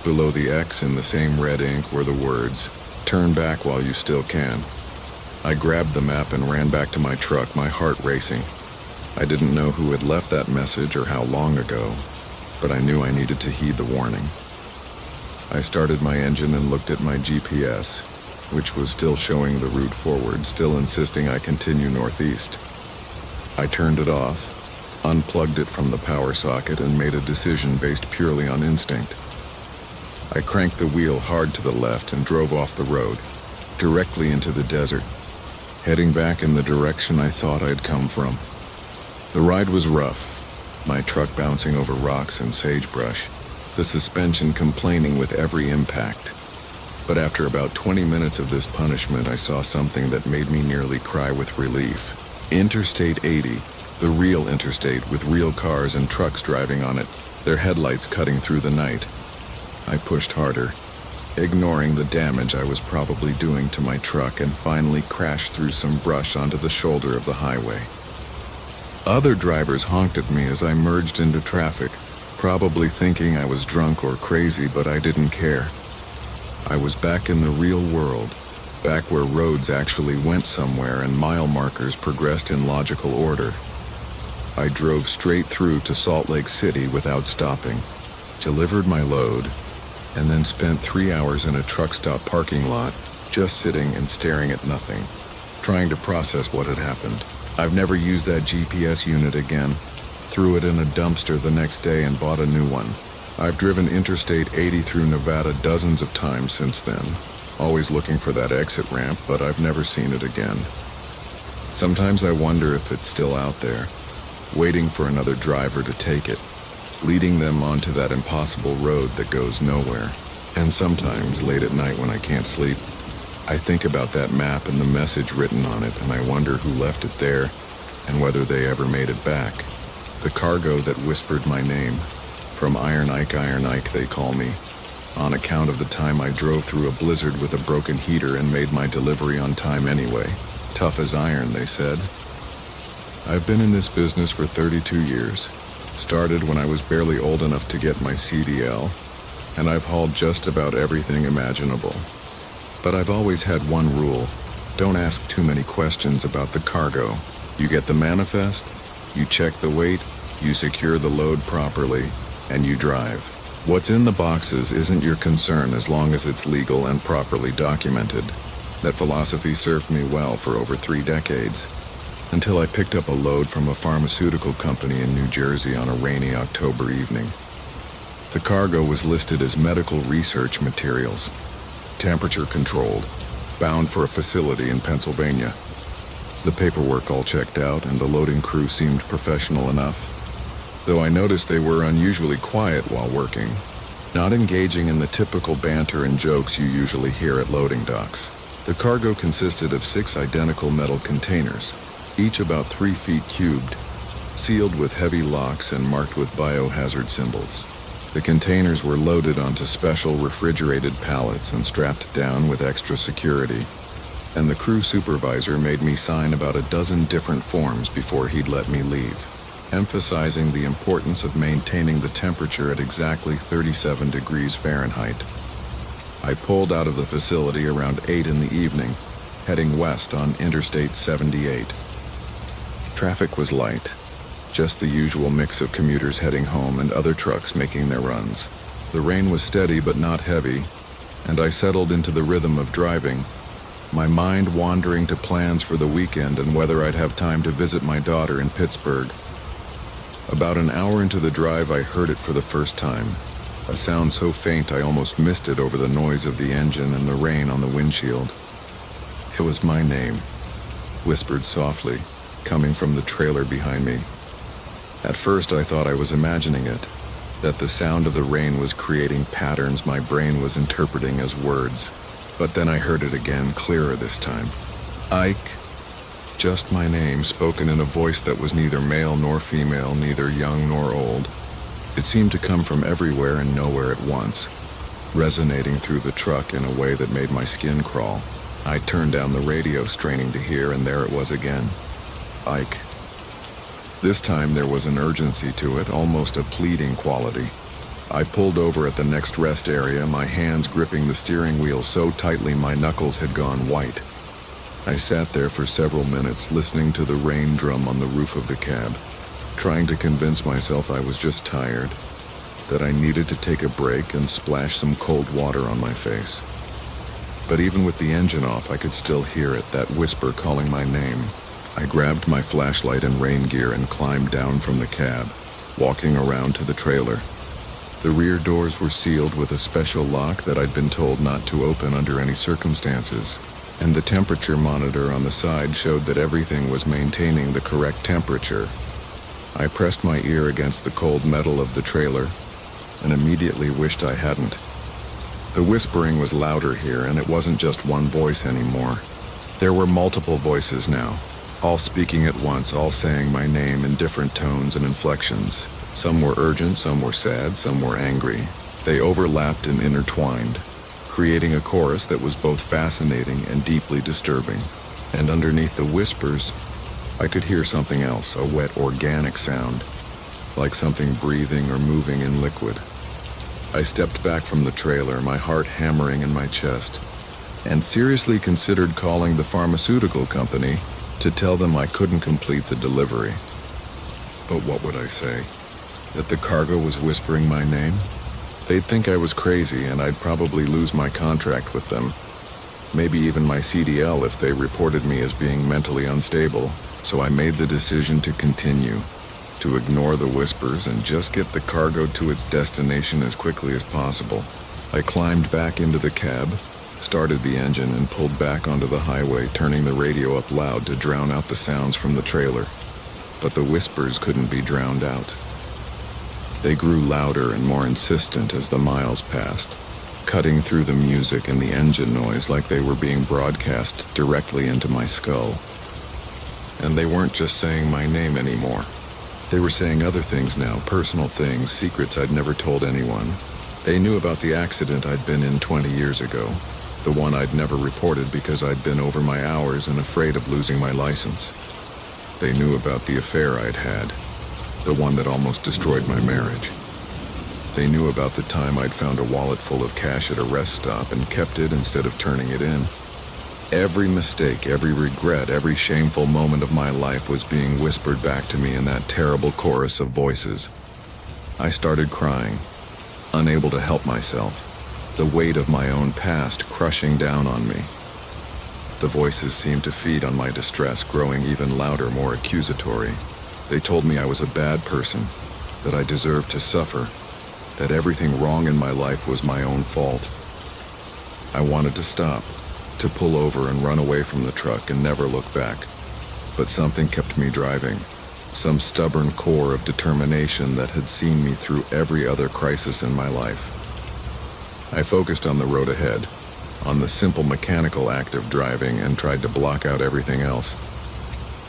Below the X in the same red ink were the words, "Turn back while you still can." I grabbed the map and ran back to my truck, my heart racing. I didn't know who had left that message or how long ago, but I knew I needed to heed the warning. I started my engine and looked at my GPS, which was still showing the route forward, still insisting I continue northeast. I turned it off, unplugged it from the power socket, and made a decision based purely on instinct. I cranked the wheel hard to the left and drove off the road, directly into the desert, heading back in the direction I thought I'd come from. The ride was rough, my truck bouncing over rocks and sagebrush, the suspension complaining with every impact. But after about 20 minutes of this punishment, I saw something that made me nearly cry with relief. Interstate 80, the real interstate with real cars and trucks driving on it, their headlights cutting through the night. I pushed harder, ignoring the damage I was probably doing to my truck, and finally crashed through some brush onto the shoulder of the highway. Other drivers honked at me as I merged into traffic, probably thinking I was drunk or crazy, but I didn't care. I was back in the real world, back where roads actually went somewhere and mile markers progressed in logical order. I drove straight through to Salt Lake City without stopping, delivered my load, and then spent 3 hours in a truck stop parking lot, just sitting and staring at nothing, trying to process what had happened. I've never used that GPS unit again, threw it in a dumpster the next day and bought a new one. I've driven Interstate 80 through Nevada dozens of times since then, always looking for that exit ramp, but I've never seen it again. Sometimes I wonder if it's still out there, waiting for another driver to take it, leading them onto that impossible road that goes nowhere. And sometimes, late at night when I can't sleep, I think about that map and the message written on it, and I wonder who left it there and whether they ever made it back. The cargo that whispered my name. From Iron Ike they call me, on account of the time I drove through a blizzard with a broken heater and made my delivery on time anyway. Tough as iron, they said. I've been in this business for 32 years. Started when I was barely old enough to get my CDL, and I've hauled just about everything imaginable. But I've always had one rule: Don't ask too many questions about the cargo. You get the manifest, you check the weight, you secure the load properly, and you drive. What's in the boxes isn't your concern as long as it's legal and properly documented. That philosophy served me well for over 3 decades, until I picked up a load from a pharmaceutical company in New Jersey on a rainy October evening. The cargo was listed as medical research materials, temperature controlled, bound for a facility in Pennsylvania. The paperwork all checked out and the loading crew seemed professional enough, though I noticed they were unusually quiet while working, not engaging in the typical banter and jokes you usually hear at loading docks. The cargo consisted of 6 identical metal containers, each about 3 feet cubed, sealed with heavy locks and marked with biohazard symbols. The containers were loaded onto special refrigerated pallets and strapped down with extra security, and the crew supervisor made me sign about a dozen different forms before he'd let me leave, emphasizing the importance of maintaining the temperature at exactly 37 degrees Fahrenheit. I pulled out of the facility around 8 in the evening, heading west on Interstate 78. Traffic was light, just the usual mix of commuters heading home and other trucks making their runs. The rain was steady but not heavy, and I settled into the rhythm of driving, my mind wandering to plans for the weekend and whether I'd have time to visit my daughter in Pittsburgh. About an hour into the drive, I heard it for the first time, a sound so faint I almost missed it over the noise of the engine and the rain on the windshield. It was my name, whispered softly, coming from the trailer behind me. At first I thought I was imagining it, that the sound of the rain was creating patterns my brain was interpreting as words. But then I heard it again, clearer this time. Ike. Just my name, spoken in a voice that was neither male nor female, neither young nor old. It seemed to come from everywhere and nowhere at once, resonating through the truck in a way that made my skin crawl. I turned down the radio, straining to hear, and there it was again. Ike. This time there was an urgency to it, almost a pleading quality. I pulled over at the next rest area, my hands gripping the steering wheel so tightly my knuckles had gone white. I sat there for several minutes, listening to the rain drum on the roof of the cab, trying to convince myself I was just tired, that I needed to take a break and splash some cold water on my face. But even with the engine off, I could still hear it, that whisper calling my name. I grabbed my flashlight and rain gear and climbed down from the cab, walking around to the trailer. The rear doors were sealed with a special lock that I'd been told not to open under any circumstances, and the temperature monitor on the side showed that everything was maintaining the correct temperature. I pressed my ear against the cold metal of the trailer and immediately wished I hadn't. The whispering was louder here, and it wasn't just one voice anymore. There were multiple voices now, all speaking at once, all saying my name in different tones and inflections. Some were urgent, some were sad, some were angry. They overlapped and intertwined, creating a chorus that was both fascinating and deeply disturbing. And underneath the whispers, I could hear something else, a wet, organic sound, like something breathing or moving in liquid. I stepped back from the trailer, my heart hammering in my chest, and seriously considered calling the pharmaceutical company to tell them I couldn't complete the delivery. But what would I say? That the cargo was whispering my name? They'd think I was crazy and I'd probably lose my contract with them. Maybe even my CDL if they reported me as being mentally unstable. So I made the decision to continue, to ignore the whispers and just get the cargo to its destination as quickly as possible. I climbed back into the cab, started the engine, and pulled back onto the highway, turning the radio up loud to drown out the sounds from the trailer. But the whispers couldn't be drowned out. They grew louder and more insistent as the miles passed, cutting through the music and the engine noise like they were being broadcast directly into my skull. And they weren't just saying my name anymore. They were saying other things now, personal things, secrets I'd never told anyone. They knew about the accident I'd been in 20 years ago, the one I'd never reported because I'd been over my hours and afraid of losing my license. They knew about the affair I'd had, the one that almost destroyed my marriage. They knew about the time I'd found a wallet full of cash at a rest stop and kept it instead of turning it in. Every mistake, every regret, every shameful moment of my life was being whispered back to me in that terrible chorus of voices. I started crying, unable to help myself, the weight of my own past crushing down on me. The voices seemed to feed on my distress, growing even louder, more accusatory. They told me I was a bad person, that I deserved to suffer, that everything wrong in my life was my own fault. I wanted to stop, to pull over and run away from the truck and never look back. But something kept me driving, some stubborn core of determination that had seen me through every other crisis in my life. I focused on the road ahead, on the simple mechanical act of driving, and tried to block out everything else.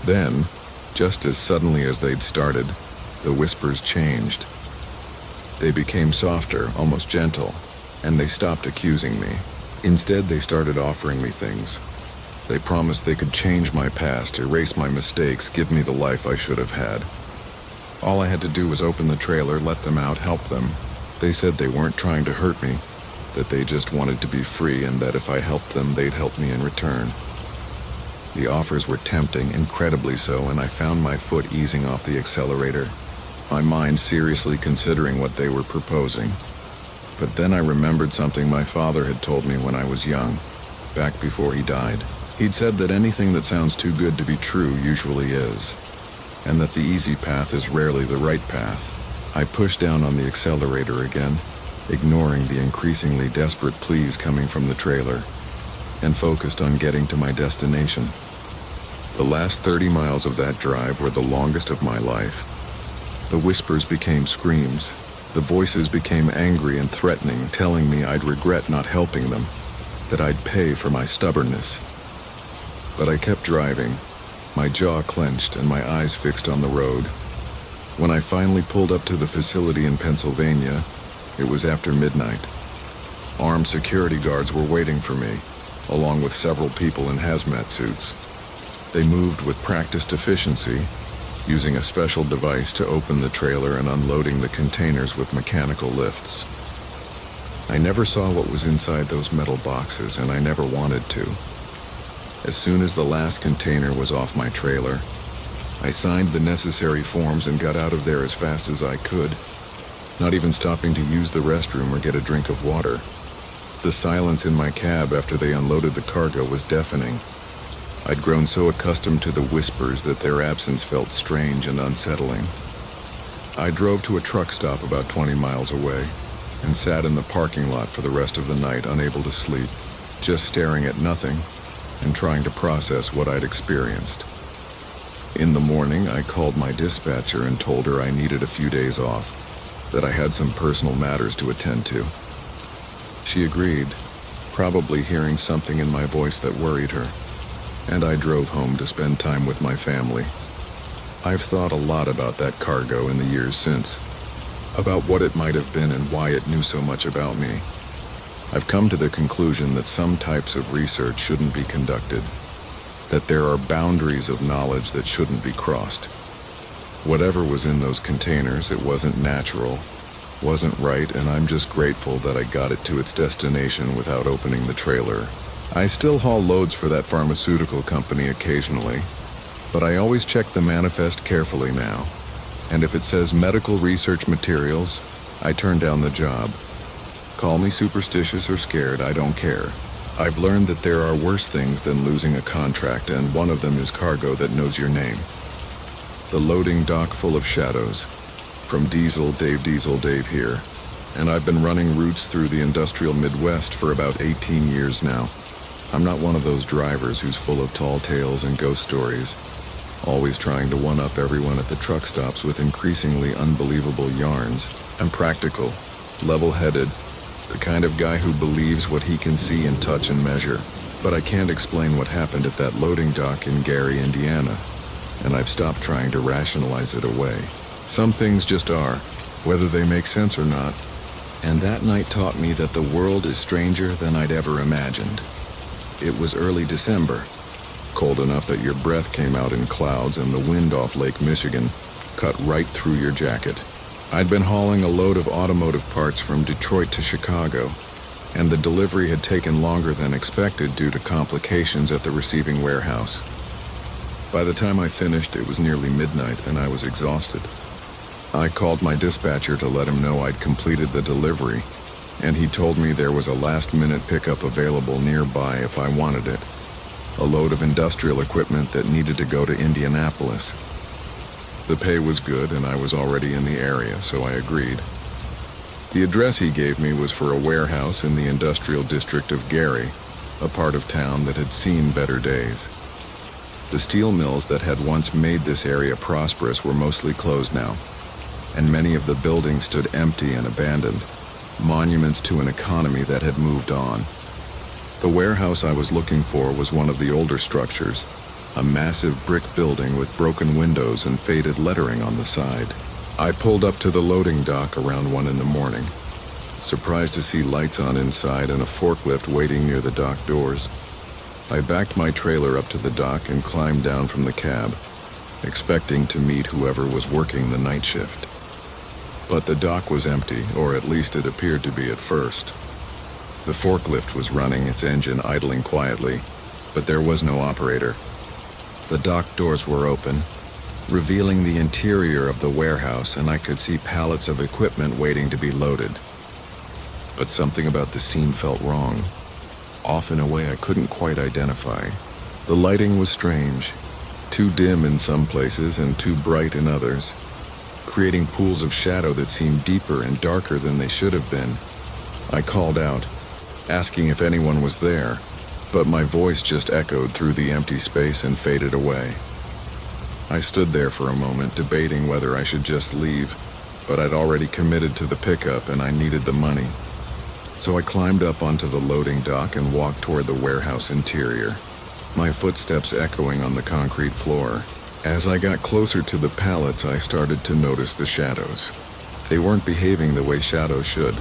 Then, just as suddenly as they'd started, the whispers changed. They became softer, almost gentle, and they stopped accusing me. Instead, they started offering me things. They promised they could change my past, erase my mistakes, give me the life I should have had. All I had to do was open the trailer, let them out, help them. They said they weren't trying to hurt me, that they just wanted to be free, and that if I helped them, they'd help me in return. The offers were tempting, incredibly so, and I found my foot easing off the accelerator, my mind seriously considering what they were proposing. But then I remembered something my father had told me when I was young, back before he died. He'd said that anything that sounds too good to be true usually is, and that the easy path is rarely the right path. I pushed down on the accelerator again, ignoring the increasingly desperate pleas coming from the trailer, and focused on getting to my destination. The last 30 miles of that drive were the longest of my life. The whispers became screams. The voices became angry and threatening, telling me I'd regret not helping them, that I'd pay for my stubbornness. But I kept driving, my jaw clenched and my eyes fixed on the road. When I finally pulled up to the facility in Pennsylvania, it was after midnight. Armed security guards were waiting for me, along with several people in hazmat suits. They moved with practiced efficiency, using a special device to open the trailer and unloading the containers with mechanical lifts. I never saw what was inside those metal boxes, and I never wanted to. As soon as the last container was off my trailer, I signed the necessary forms and got out of there as fast as I could, not even stopping to use the restroom or get a drink of water. The silence in my cab after they unloaded the cargo was deafening. I'd grown so accustomed to the whispers that their absence felt strange and unsettling. I drove to a truck stop about 20 miles away and sat in the parking lot for the rest of the night, unable to sleep, just staring at nothing and trying to process what I'd experienced. In the morning, I called my dispatcher and told her I needed a few days off, that I had some personal matters to attend to. She agreed, probably hearing something in my voice that worried her, and I drove home to spend time with my family. I've thought a lot about that cargo in the years since, about what it might have been and why it knew so much about me. I've come to the conclusion that some types of research shouldn't be conducted, that there are boundaries of knowledge that shouldn't be crossed. Whatever was in those containers, it wasn't natural, wasn't right, and I'm just grateful that I got it to its destination without opening the trailer. I still haul loads for that pharmaceutical company occasionally, but I always check the manifest carefully now, and if it says medical research materials, I turn down the job. Call me superstitious or scared, I don't care. I've learned that there are worse things than losing a contract, and one of them is cargo that knows your name. The loading dock full of shadows. From Diesel Dave here, and I've been running routes through the industrial Midwest for about 18 years now. I'm not one of those drivers who's full of tall tales and ghost stories, always trying to one-up everyone at the truck stops with increasingly unbelievable yarns. I'm practical, level-headed, the kind of guy who believes what he can see and touch and measure. But I can't explain what happened at that loading dock in Gary, Indiana, and I've stopped trying to rationalize it away. Some things just are, whether they make sense or not. And that night taught me that the world is stranger than I'd ever imagined. It was early December, cold enough that your breath came out in clouds and the wind off Lake Michigan cut right through your jacket. I'd been hauling a load of automotive parts from Detroit to Chicago, and the delivery had taken longer than expected due to complications at the receiving warehouse. By the time I finished, it was nearly midnight and I was exhausted. I called my dispatcher to let him know I'd completed the delivery, and he told me there was a last-minute pickup available nearby if I wanted it, a load of industrial equipment that needed to go to Indianapolis. The pay was good and I was already in the area, so I agreed. The address he gave me was for a warehouse in the industrial district of Gary, a part of town that had seen better days. The steel mills that had once made this area prosperous were mostly closed now, and many of the buildings stood empty and abandoned, monuments to an economy that had moved on. The warehouse I was looking for was one of the older structures, a massive brick building with broken windows and faded lettering on the side. I pulled up to the loading dock around 1 a.m, surprised to see lights on inside and a forklift waiting near the dock doors. I backed my trailer up to the dock and climbed down from the cab, expecting to meet whoever was working the night shift. But the dock was empty, or at least it appeared to be at first. The forklift was running, its engine idling quietly, but there was no operator. The dock doors were open, revealing the interior of the warehouse, and I could see pallets of equipment waiting to be loaded. But something about the scene felt wrong, off in a way I couldn't quite identify. The lighting was strange, too dim in some places and too bright in others, creating pools of shadow that seemed deeper and darker than they should have been. I called out, asking if anyone was there, but my voice just echoed through the empty space and faded away. I stood there for a moment, debating whether I should just leave, but I'd already committed to the pickup and I needed the money. So I climbed up onto the loading dock and walked toward the warehouse interior, my footsteps echoing on the concrete floor. As I got closer to the pallets, I started to notice the shadows. They weren't behaving the way shadows should,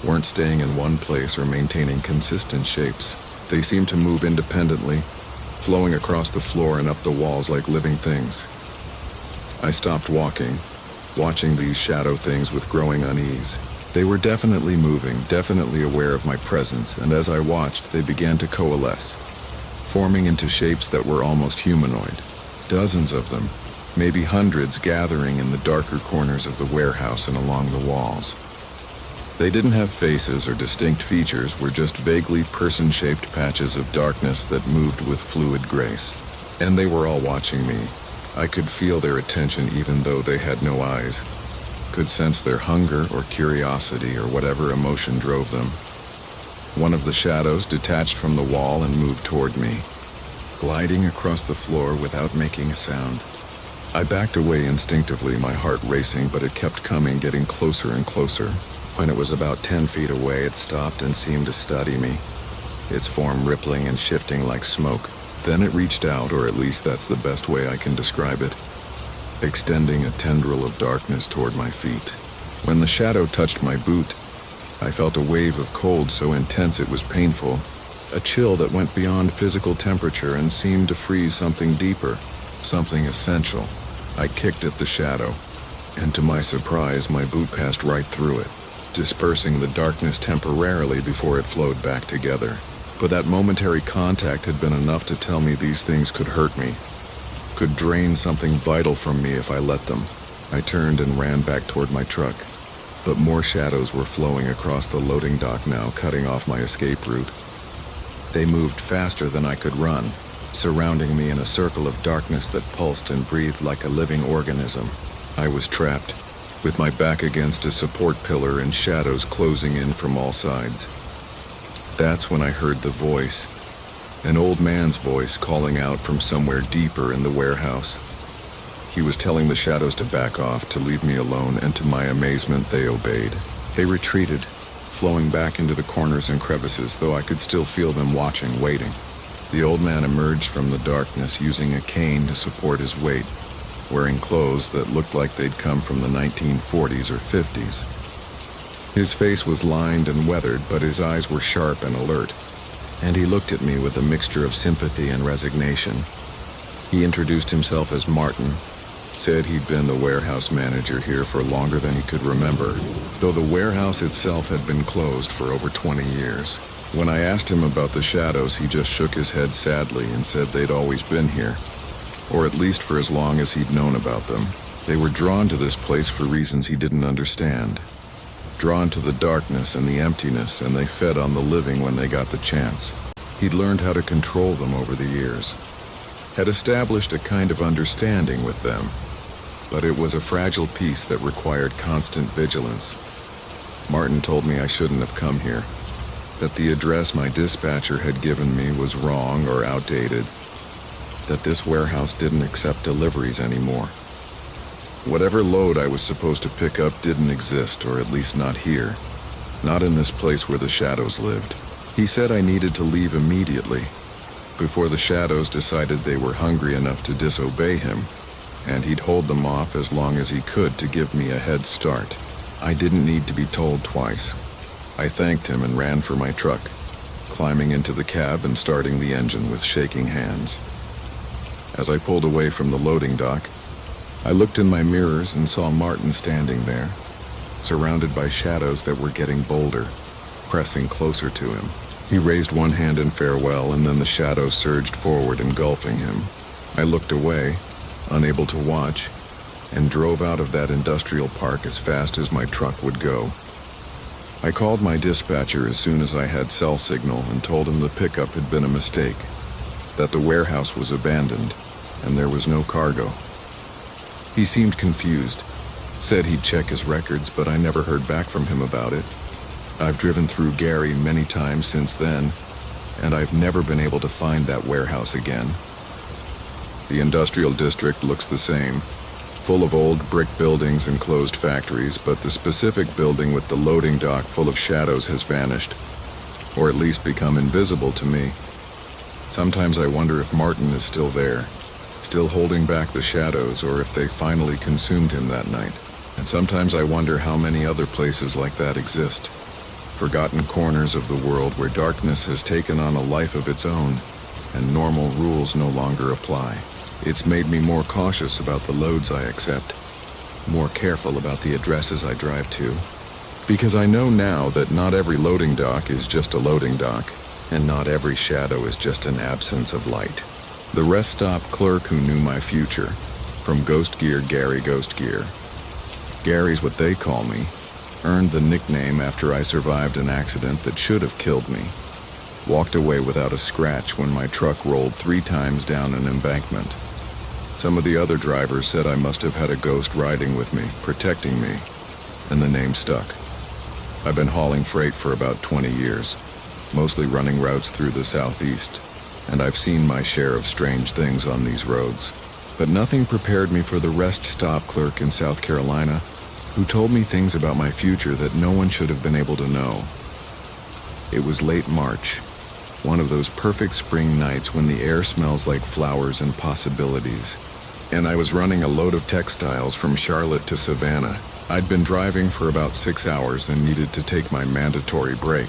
weren't staying in one place or maintaining consistent shapes. They seemed to move independently, flowing across the floor and up the walls like living things. I stopped walking, watching these shadow things with growing unease. They were definitely moving, definitely aware of my presence, and as I watched, they began to coalesce, forming into shapes that were almost humanoid. Dozens of them, maybe hundreds, gathering in the darker corners of the warehouse and along the walls. They didn't have faces or distinct features, were just vaguely person-shaped patches of darkness that moved with fluid grace. And they were all watching me. I could feel their attention even though they had no eyes. Could sense their hunger or curiosity or whatever emotion drove them. One of the shadows detached from the wall and moved toward me, gliding across the floor without making a sound. I backed away instinctively, my heart racing, but it kept coming, getting closer and closer. When it was about 10 feet away, it stopped and seemed to study me, its form rippling and shifting like smoke. Then it reached out, or at least that's the best way I can describe it, extending a tendril of darkness toward my feet. When the shadow touched my boot, I felt a wave of cold so intense it was painful, a chill that went beyond physical temperature and seemed to freeze something deeper, something essential. I kicked at the shadow, and to my surprise, my boot passed right through it, dispersing the darkness temporarily before it flowed back together. But that momentary contact had been enough to tell me these things could hurt me, could drain something vital from me if I let them. I turned and ran back toward my truck, but more shadows were flowing across the loading dock now, cutting off my escape route. They moved faster than I could run, surrounding me in a circle of darkness that pulsed and breathed like a living organism. I was trapped, with my back against a support pillar and shadows closing in from all sides. That's when I heard the voice, an old man's voice calling out from somewhere deeper in the warehouse. He was telling the shadows to back off, to leave me alone, and to my amazement, they obeyed. They retreated, flowing back into the corners and crevices, though I could still feel them watching, waiting. The old man emerged from the darkness using a cane to support his weight, wearing clothes that looked like they'd come from the 1940s or 50s. His face was lined and weathered, but his eyes were sharp and alert, and he looked at me with a mixture of sympathy and resignation. He introduced himself as Martin, Said he'd been the warehouse manager here for longer than he could remember, though the warehouse itself had been closed for over 20 years. When I asked him about the shadows, he just shook his head sadly and said they'd always been here, or at least for as long as he'd known about them. They were drawn to this place for reasons he didn't understand. Drawn to the darkness and the emptiness, and they fed on the living when they got the chance. He'd learned how to control them over the years, had established a kind of understanding with them, but it was a fragile piece that required constant vigilance. Martin told me I shouldn't have come here, that the address my dispatcher had given me was wrong or outdated, that this warehouse didn't accept deliveries anymore. Whatever load I was supposed to pick up didn't exist, or at least not here, not in this place where the shadows lived. He said I needed to leave immediately, before the shadows decided they were hungry enough to disobey him, and he'd hold them off as long as he could to give me a head start. I didn't need to be told twice. I thanked him and ran for my truck, climbing into the cab and starting the engine with shaking hands. As I pulled away from the loading dock, I looked in my mirrors and saw Martin standing there, surrounded by shadows that were getting bolder, pressing closer to him. He raised one hand in farewell, and then the shadows surged forward, engulfing him. I looked away, unable to watch, and drove out of that industrial park as fast as my truck would go. I called my dispatcher as soon as I had cell signal and told him the pickup had been a mistake, that the warehouse was abandoned, and there was no cargo. He seemed confused, said he'd check his records, but I never heard back from him about it. I've driven through Gary many times since then, and I've never been able to find that warehouse again. The industrial district looks the same, full of old brick buildings and closed factories, but the specific building with the loading dock full of shadows has vanished, or at least become invisible to me. Sometimes I wonder if Martin is still there, still holding back the shadows, or if they finally consumed him that night. And sometimes I wonder how many other places like that exist, forgotten corners of the world where darkness has taken on a life of its own, and normal rules no longer apply. It's made me more cautious about the loads I accept, more careful about the addresses I drive to, because I know now that not every loading dock is just a loading dock, and not every shadow is just an absence of light. The rest stop clerk who knew my future, from Ghost Gear Gary Ghost Gear, Gary's what they call me, earned the nickname after I survived an accident that should have killed me. Walked away without a scratch when my truck rolled 3 times down an embankment. Some of the other drivers said I must have had a ghost riding with me, protecting me, and the name stuck. I've been hauling freight for about 20 years, mostly running routes through the southeast, and I've seen my share of strange things on these roads. But nothing prepared me for the rest stop clerk in South Carolina, who told me things about my future that no one should have been able to know. It was late March, one of those perfect spring nights when the air smells like flowers and possibilities, and I was running a load of textiles from Charlotte to Savannah. I'd been driving for about 6 hours and needed to take my mandatory break,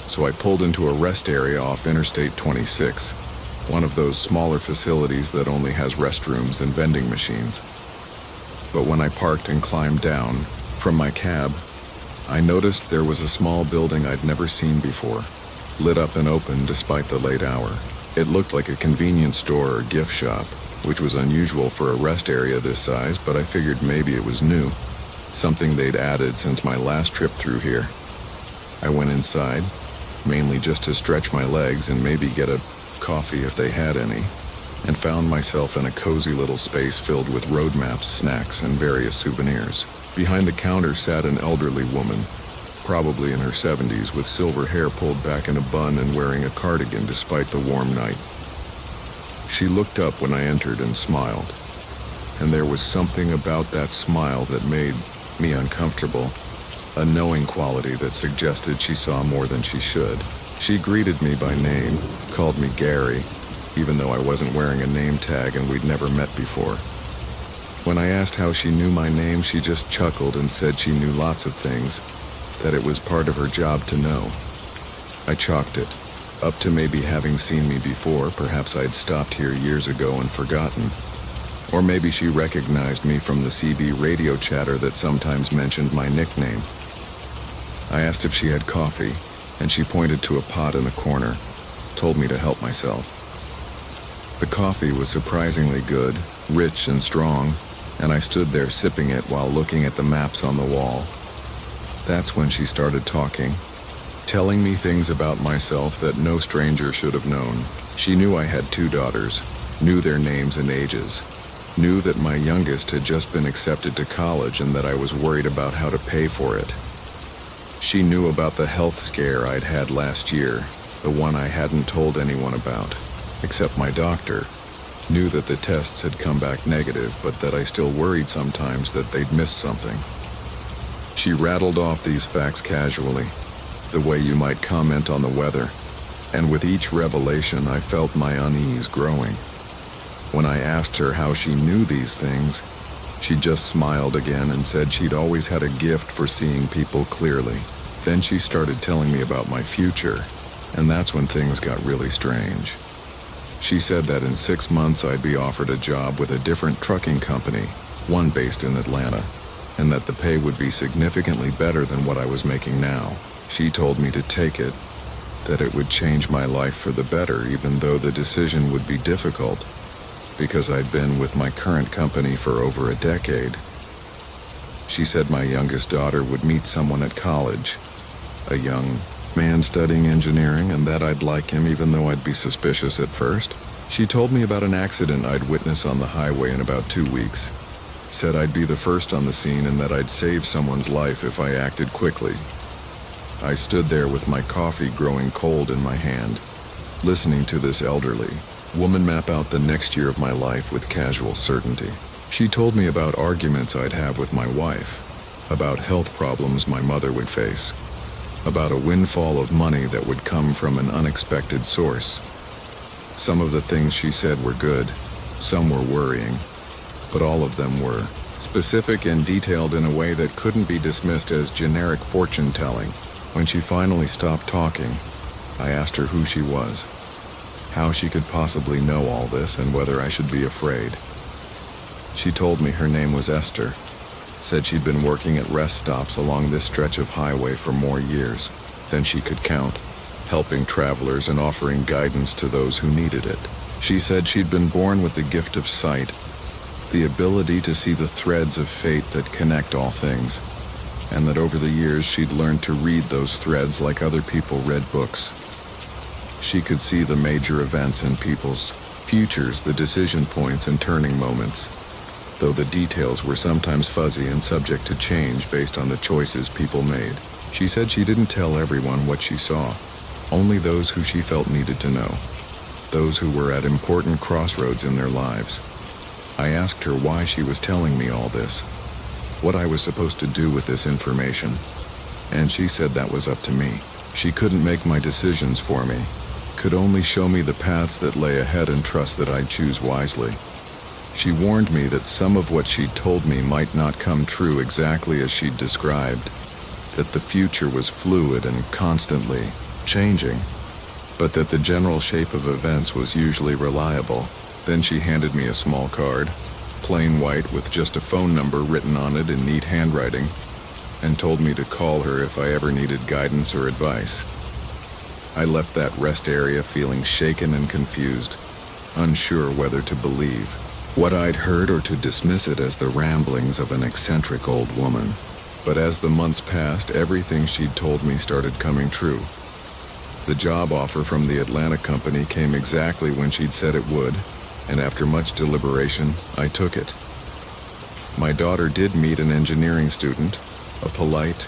so I pulled into a rest area off Interstate 26, one of those smaller facilities that only has restrooms and vending machines. But when I parked and climbed down from my cab, I noticed there was a small building I'd never seen before, lit up and open despite the late hour. It looked like a convenience store or gift shop, which was unusual for a rest area this size, but I figured maybe it was new, something they'd added since my last trip through here. I went inside, mainly just to stretch my legs and maybe get a coffee if they had any, and found myself in a cozy little space filled with road maps, snacks, and various souvenirs. Behind the counter sat an elderly woman, probably in her 70s, with silver hair pulled back in a bun and wearing a cardigan despite the warm night. She looked up when I entered and smiled, and there was something about that smile that made me uncomfortable, a knowing quality that suggested she saw more than she should. She greeted me by name, called me Gary, even though I wasn't wearing a name tag and we'd never met before. When I asked how she knew my name, she just chuckled and said she knew lots of things, that it was part of her job to know. I chalked it up to maybe having seen me before. Perhaps I'd stopped here years ago and forgotten. Or maybe she recognized me from the CB radio chatter that sometimes mentioned my nickname. I asked if she had coffee, and she pointed to a pot in the corner, told me to help myself. The coffee was surprisingly good, rich and strong, and I stood there sipping it while looking at the maps on the wall. That's when she started talking, telling me things about myself that no stranger should have known. She knew I had 2 daughters, knew their names and ages, knew that my youngest had just been accepted to college and that I was worried about how to pay for it. She knew about the health scare I'd had last year, the one I hadn't told anyone about, except my doctor. Knew that the tests had come back negative, but that I still worried sometimes that they'd missed something. She rattled off these facts casually, the way you might comment on the weather, and with each revelation I felt my unease growing. When I asked her how she knew these things, she just smiled again and said she'd always had a gift for seeing people clearly. Then she started telling me about my future, and that's when things got really strange. She said that in 6 months I'd be offered a job with a different trucking company, one based in Atlanta, and that the pay would be significantly better than what I was making now. She told me to take it, that it would change my life for the better, even though the decision would be difficult, because I'd been with my current company for over a decade. She said my youngest daughter would meet someone at college, a young man studying engineering, and that I'd like him even though I'd be suspicious at first. She told me about an accident I'd witnessed on the highway in about 2 weeks. Said I'd be the first on the scene and that I'd save someone's life if I acted quickly. I stood there with my coffee growing cold in my hand, listening to this elderly woman map out the next year of my life with casual certainty. She told me about arguments I'd have with my wife, about health problems my mother would face, about a windfall of money that would come from an unexpected source. Some of the things she said were good, some were worrying, but all of them were specific and detailed in a way that couldn't be dismissed as generic fortune-telling. When she finally stopped talking, I asked her who she was, how she could possibly know all this, and whether I should be afraid. She told me her name was Esther, said she'd been working at rest stops along this stretch of highway for more years than she could count, helping travelers and offering guidance to those who needed it. She said she'd been born with the gift of sight, the ability to see the threads of fate that connect all things, and that over the years she'd learned to read those threads like other people read books. She could see the major events in people's futures, the decision points and turning moments, though the details were sometimes fuzzy and subject to change based on the choices people made. She said she didn't tell everyone what she saw, only those who she felt needed to know, those who were at important crossroads in their lives. I asked her why she was telling me all this, what I was supposed to do with this information, and she said that was up to me. She couldn't make my decisions for me, could only show me the paths that lay ahead and trust that I'd choose wisely. She warned me that some of what she'd told me might not come true exactly as she'd described, that the future was fluid and constantly changing, but that the general shape of events was usually reliable. Then she handed me a small card, plain white with just a phone number written on it in neat handwriting, and told me to call her if I ever needed guidance or advice. I left that rest area feeling shaken and confused, unsure whether to believe what I'd heard or to dismiss it as the ramblings of an eccentric old woman. But as the months passed, everything she'd told me started coming true. The job offer from the Atlanta company came exactly when she'd said it would, and after much deliberation, I took it. My daughter did meet an engineering student, a polite,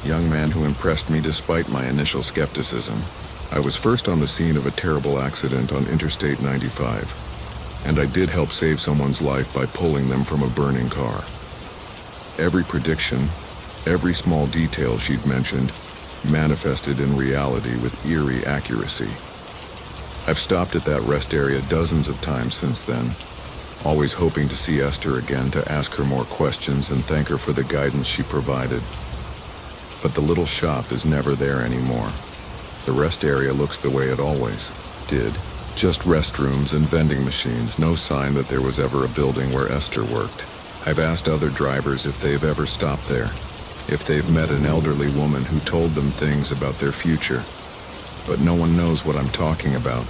young man who impressed me despite my initial skepticism. I was first on the scene of a terrible accident on Interstate 95, and I did help save someone's life by pulling them from a burning car. Every prediction, every small detail she'd mentioned, manifested in reality with eerie accuracy. I've stopped at that rest area dozens of times since then, always hoping to see Esther again to ask her more questions and thank her for the guidance she provided. But the little shop is never there anymore. The rest area looks the way it always did, Just restrooms and vending machines, no sign that there was ever a building where Esther worked. I've asked other drivers if they've ever stopped there, if they've met an elderly woman who told them things about their future, but no one knows what I'm talking about.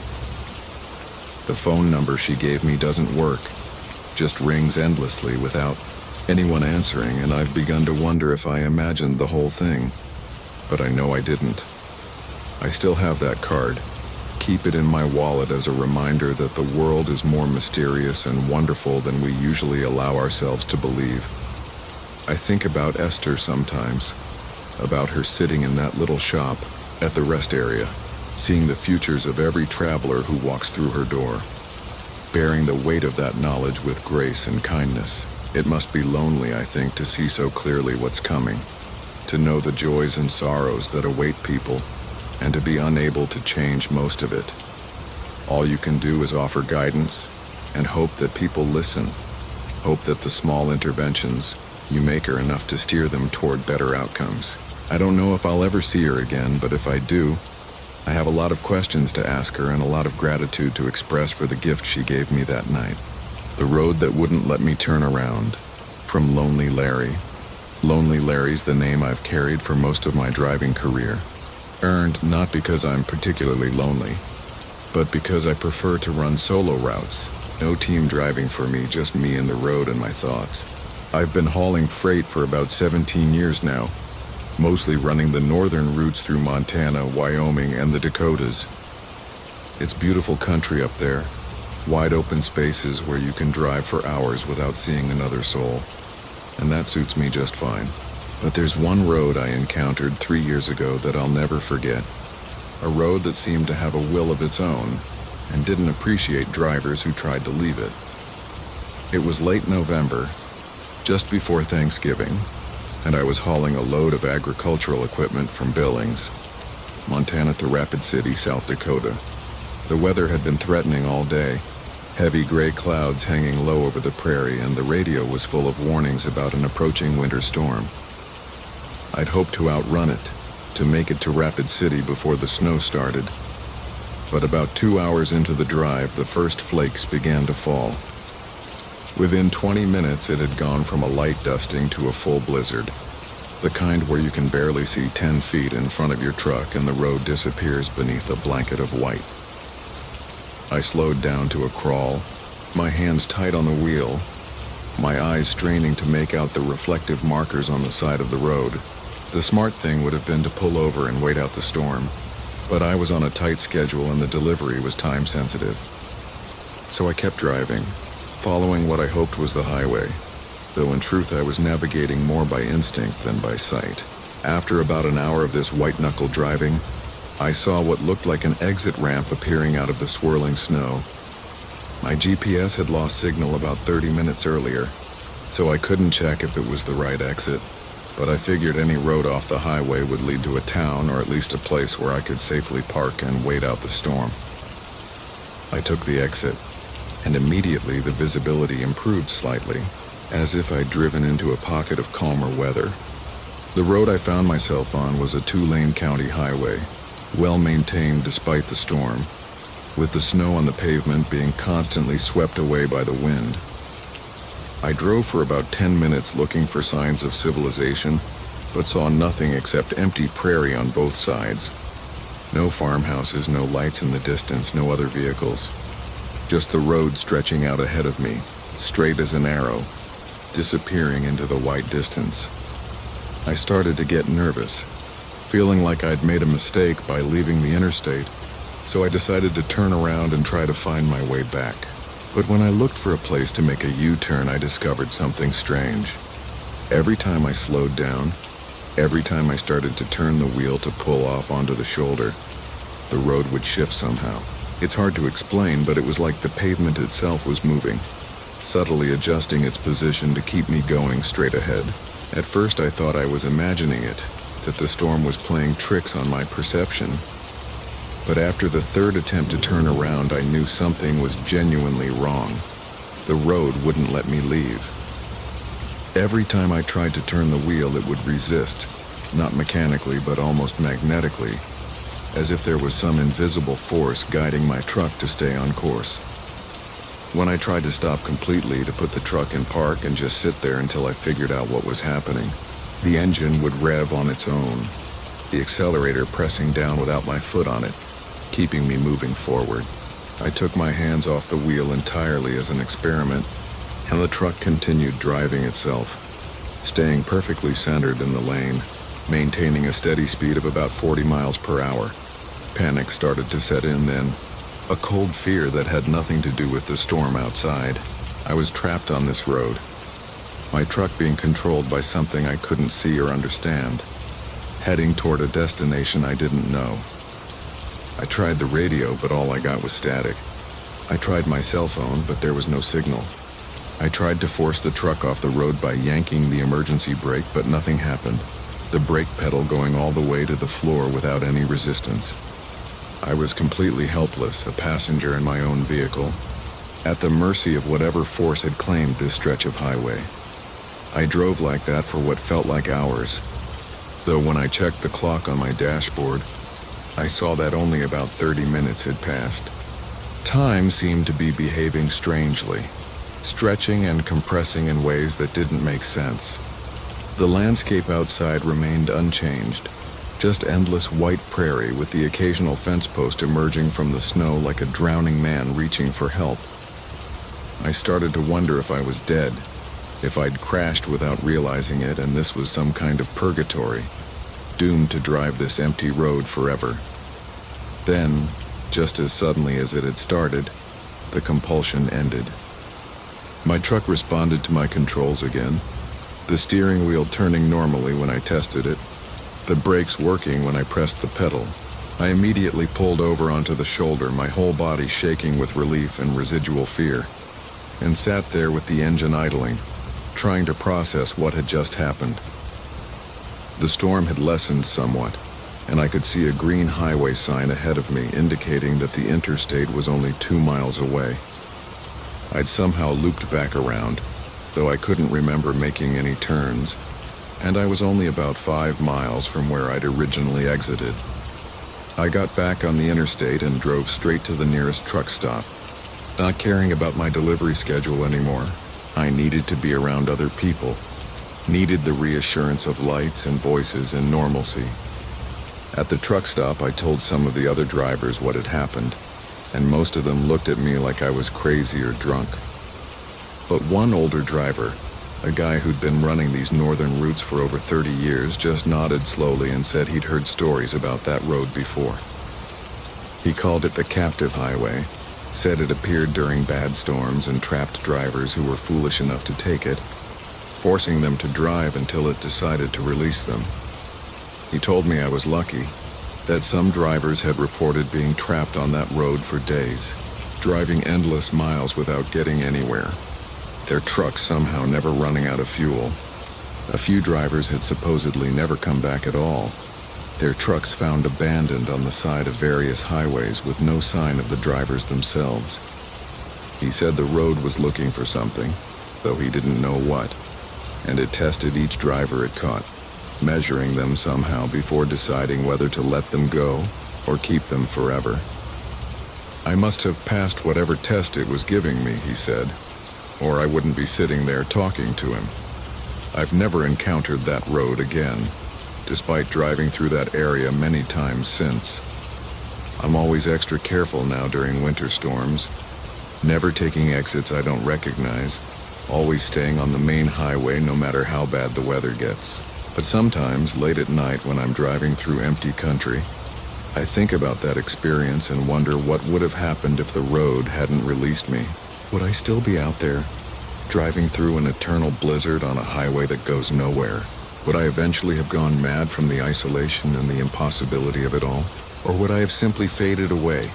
The phone number she gave me doesn't work, just rings endlessly without anyone answering, and I've begun to wonder if I imagined the whole thing, but I know I didn't. I still have that card. Keep it in my wallet as a reminder that the world is more mysterious and wonderful than we usually allow ourselves to believe. I think about Esther sometimes, about her sitting in that little shop at the rest area, seeing the futures of every traveler who walks through her door, bearing the weight of that knowledge with grace and kindness. It must be lonely, I think, to see so clearly what's coming, to know the joys and sorrows that await people, and to be unable to change most of it. All you can do is offer guidance and hope that people listen, hope that the small interventions you make are enough to steer them toward better outcomes. I don't know if I'll ever see her again, but if I do, I have a lot of questions to ask her and a lot of gratitude to express for the gift she gave me that night. The road that wouldn't let me turn around, from Lonely Larry. Lonely Larry's the name I've carried for most of my driving career. Earned not because I'm particularly lonely, but because I prefer to run solo routes. No team driving for me, just me and the road and my thoughts. I've been hauling freight for about 17 years now, mostly running the northern routes through Montana, Wyoming, and the Dakotas. It's beautiful country up there, wide open spaces where you can drive for hours without seeing another soul, and that suits me just fine. But there's one road I encountered 3 years ago that I'll never forget. A road that seemed to have a will of its own and didn't appreciate drivers who tried to leave it. It was late November, just before Thanksgiving, and I was hauling a load of agricultural equipment from Billings, Montana to Rapid City, South Dakota. The weather had been threatening all day, heavy gray clouds hanging low over the prairie, and the radio was full of warnings about an approaching winter storm. I'd hoped to outrun it, to make it to Rapid City before the snow started. But about 2 hours into the drive, the first flakes began to fall. Within 20 minutes, it had gone from a light dusting to a full blizzard, the kind where you can barely see 10 feet in front of your truck and the road disappears beneath a blanket of white. I slowed down to a crawl, my hands tight on the wheel, my eyes straining to make out the reflective markers on the side of the road. The smart thing would have been to pull over and wait out the storm, but I was on a tight schedule and the delivery was time sensitive. So I kept driving, following what I hoped was the highway, though in truth I was navigating more by instinct than by sight. After about an hour of this white-knuckle driving, I saw what looked like an exit ramp appearing out of the swirling snow. My GPS had lost signal about 30 minutes earlier, so I couldn't check if it was the right exit, but I figured any road off the highway would lead to a town or at least a place where I could safely park and wait out the storm. I took the exit, and immediately the visibility improved slightly, as if I'd driven into a pocket of calmer weather. The road I found myself on was a 2-lane county highway, well-maintained despite the storm, with the snow on the pavement being constantly swept away by the wind. I drove for about 10 minutes looking for signs of civilization, but saw nothing except empty prairie on both sides. No farmhouses, no lights in the distance, no other vehicles. Just the road stretching out ahead of me, straight as an arrow, disappearing into the white distance. I started to get nervous, feeling like I'd made a mistake by leaving the interstate, so I decided to turn around and try to find my way back. But when I looked for a place to make a U-turn, I discovered something strange. Every time I slowed down, every time I started to turn the wheel to pull off onto the shoulder, the road would shift somehow. It's hard to explain, but it was like the pavement itself was moving, subtly adjusting its position to keep me going straight ahead. At first I thought I was imagining it, that the storm was playing tricks on my perception. But after the third attempt to turn around, I knew something was genuinely wrong. The road wouldn't let me leave. Every time I tried to turn the wheel, it would resist, not mechanically, but almost magnetically. as if there was some invisible force guiding my truck to stay on course. When I tried to stop completely to put the truck in park and just sit there until I figured out what was happening, the engine would rev on its own, the accelerator pressing down without my foot on it, keeping me moving forward. I took my hands off the wheel entirely as an experiment, and the truck continued driving itself, staying perfectly centered in the lane, maintaining a steady speed of about 40 miles per hour. Panic started to set in then, a cold fear that had nothing to do with the storm outside. I was trapped on this road, my truck being controlled by something I couldn't see or understand, heading toward a destination I didn't know. I tried the radio, but all I got was static. I tried my cell phone, but there was no signal. I tried to force the truck off the road by yanking the emergency brake, but nothing happened, the brake pedal going all the way to the floor without any resistance. I was completely helpless, a passenger in my own vehicle, at the mercy of whatever force had claimed this stretch of highway. I drove like that for what felt like hours, though when I checked the clock on my dashboard, I saw that only about 30 minutes had passed. Time seemed to be behaving strangely, stretching and compressing in ways that didn't make sense. The landscape outside remained unchanged, just endless white prairie with the occasional fence post emerging from the snow like a drowning man reaching for help. I started to wonder if I was dead, if I'd crashed without realizing it and this was some kind of purgatory, doomed to drive this empty road forever. Then, just as suddenly as it had started, the compulsion ended. My truck responded to my controls again, the steering wheel turning normally when I tested it, the brakes working when I pressed the pedal. I immediately pulled over onto the shoulder, my whole body shaking with relief and residual fear, and sat there with the engine idling, trying to process what had just happened. The storm had lessened somewhat, and I could see a green highway sign ahead of me indicating that the interstate was only 2 miles away. I'd somehow looped back around, though I couldn't remember making any turns, and I was only about 5 miles from where I'd originally exited. I got back on the interstate and drove straight to the nearest truck stop, not caring about my delivery schedule anymore. I needed to be around other people, needed the reassurance of lights and voices and normalcy. At the truck stop, I told some of the other drivers what had happened, and most of them looked at me like I was crazy or drunk. But one older driver, a guy who'd been running these northern routes for over 30 years, just nodded slowly and said he'd heard stories about that road before. He called it the captive highway, said it appeared during bad storms and trapped drivers who were foolish enough to take it, forcing them to drive until it decided to release them. He told me I was lucky, that some drivers had reported being trapped on that road for days, driving endless miles without getting anywhere, their trucks somehow never running out of fuel. A few drivers had supposedly never come back at all, their trucks found abandoned on the side of various highways with no sign of the drivers themselves. He said the road was looking for something, though he didn't know what, and it tested each driver it caught, measuring them somehow before deciding whether to let them go or keep them forever. I must have passed whatever test it was giving me, he said, or I wouldn't be sitting there talking to him. I've never encountered that road again, despite driving through that area many times since. I'm always extra careful now during winter storms, never taking exits I don't recognize, always staying on the main highway no matter how bad the weather gets. But sometimes, late at night when I'm driving through empty country, I think about that experience and wonder what would have happened if the road hadn't released me. Would I still be out there, driving through an eternal blizzard on a highway that goes nowhere? Would I eventually have gone mad from the isolation and the impossibility of it all? Or would I have simply faded away,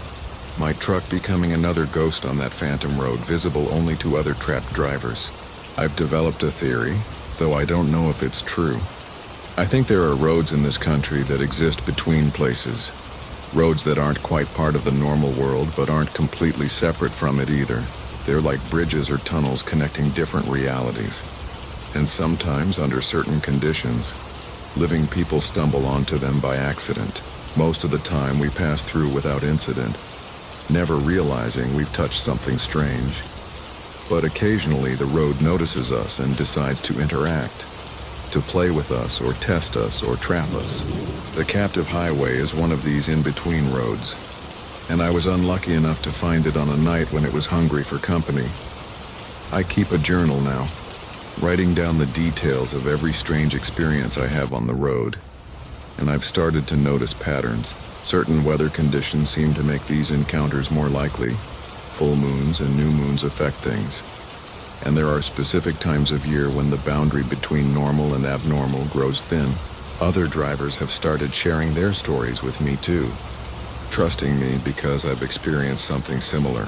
my truck becoming another ghost on that phantom road, visible only to other trapped drivers? I've developed a theory, though I don't know if it's true. I think there are roads in this country that exist between places, roads that aren't quite part of the normal world but aren't completely separate from it either. They're like bridges or tunnels connecting different realities. And sometimes, under certain conditions, living people stumble onto them by accident. Most of the time we pass through without incident, never realizing we've touched something strange. But occasionally the road notices us and decides to interact, to play with us or test us or trap us. The captive highway is one of these in-between roads, and I was unlucky enough to find it on a night when it was hungry for company. I keep a journal now, writing down the details of every strange experience I have on the road, and I've started to notice patterns. Certain weather conditions seem to make these encounters more likely. Full moons and new moons affect things, and there are specific times of year when the boundary between normal and abnormal grows thin. Other drivers have started sharing their stories with me too, trusting me because I've experienced something similar.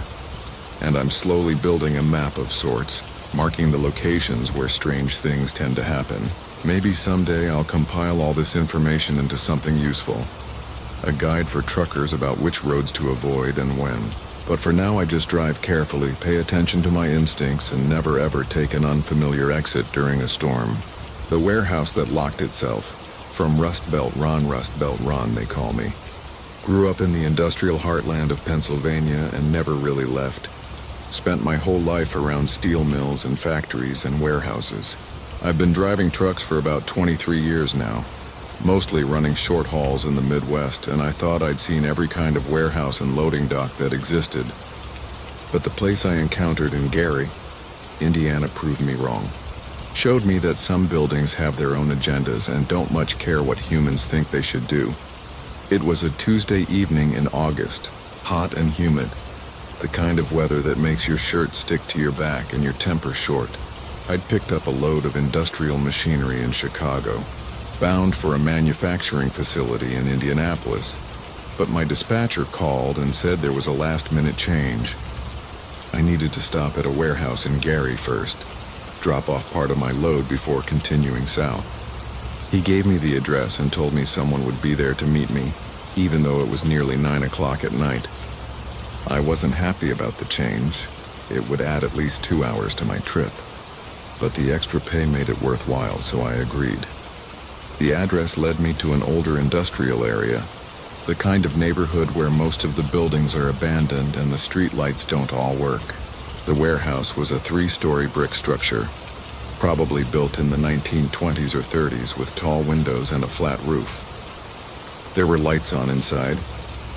And I'm slowly building a map of sorts, marking the locations where strange things tend to happen. Maybe someday I'll compile all this information into something useful. A guide for truckers about which roads to avoid and when. But for now I just drive carefully, pay attention to my instincts, and never ever take an unfamiliar exit during a storm. The warehouse that locked itself, from Rust Belt Ron they call me. Grew up in the industrial heartland of Pennsylvania and never really left. Spent my whole life around steel mills and factories and warehouses. I've been driving trucks for about 23 years now, mostly running short hauls in the Midwest, and I thought I'd seen every kind of warehouse and loading dock that existed. But the place I encountered in Gary, Indiana, proved me wrong. Showed me that some buildings have their own agendas and don't much care what humans think they should do. It was a Tuesday evening in August, hot and humid, the kind of weather that makes your shirt stick to your back and your temper short. I'd picked up a load of industrial machinery in Chicago, bound for a manufacturing facility in Indianapolis, but my dispatcher called and said there was a last-minute change. I needed to stop at a warehouse in Gary first, drop off part of my load before continuing south. He gave me the address and told me someone would be there to meet me, even though it was nearly 9 o'clock at night. I wasn't happy about the change. It would add at least 2 hours to my trip, but the extra pay made it worthwhile, so I agreed. The address led me to an older industrial area, the kind of neighborhood where most of the buildings are abandoned and the street lights don't all work. The warehouse was a 3-story brick structure, probably built in the 1920s or 30s with tall windows and a flat roof. There were lights on inside,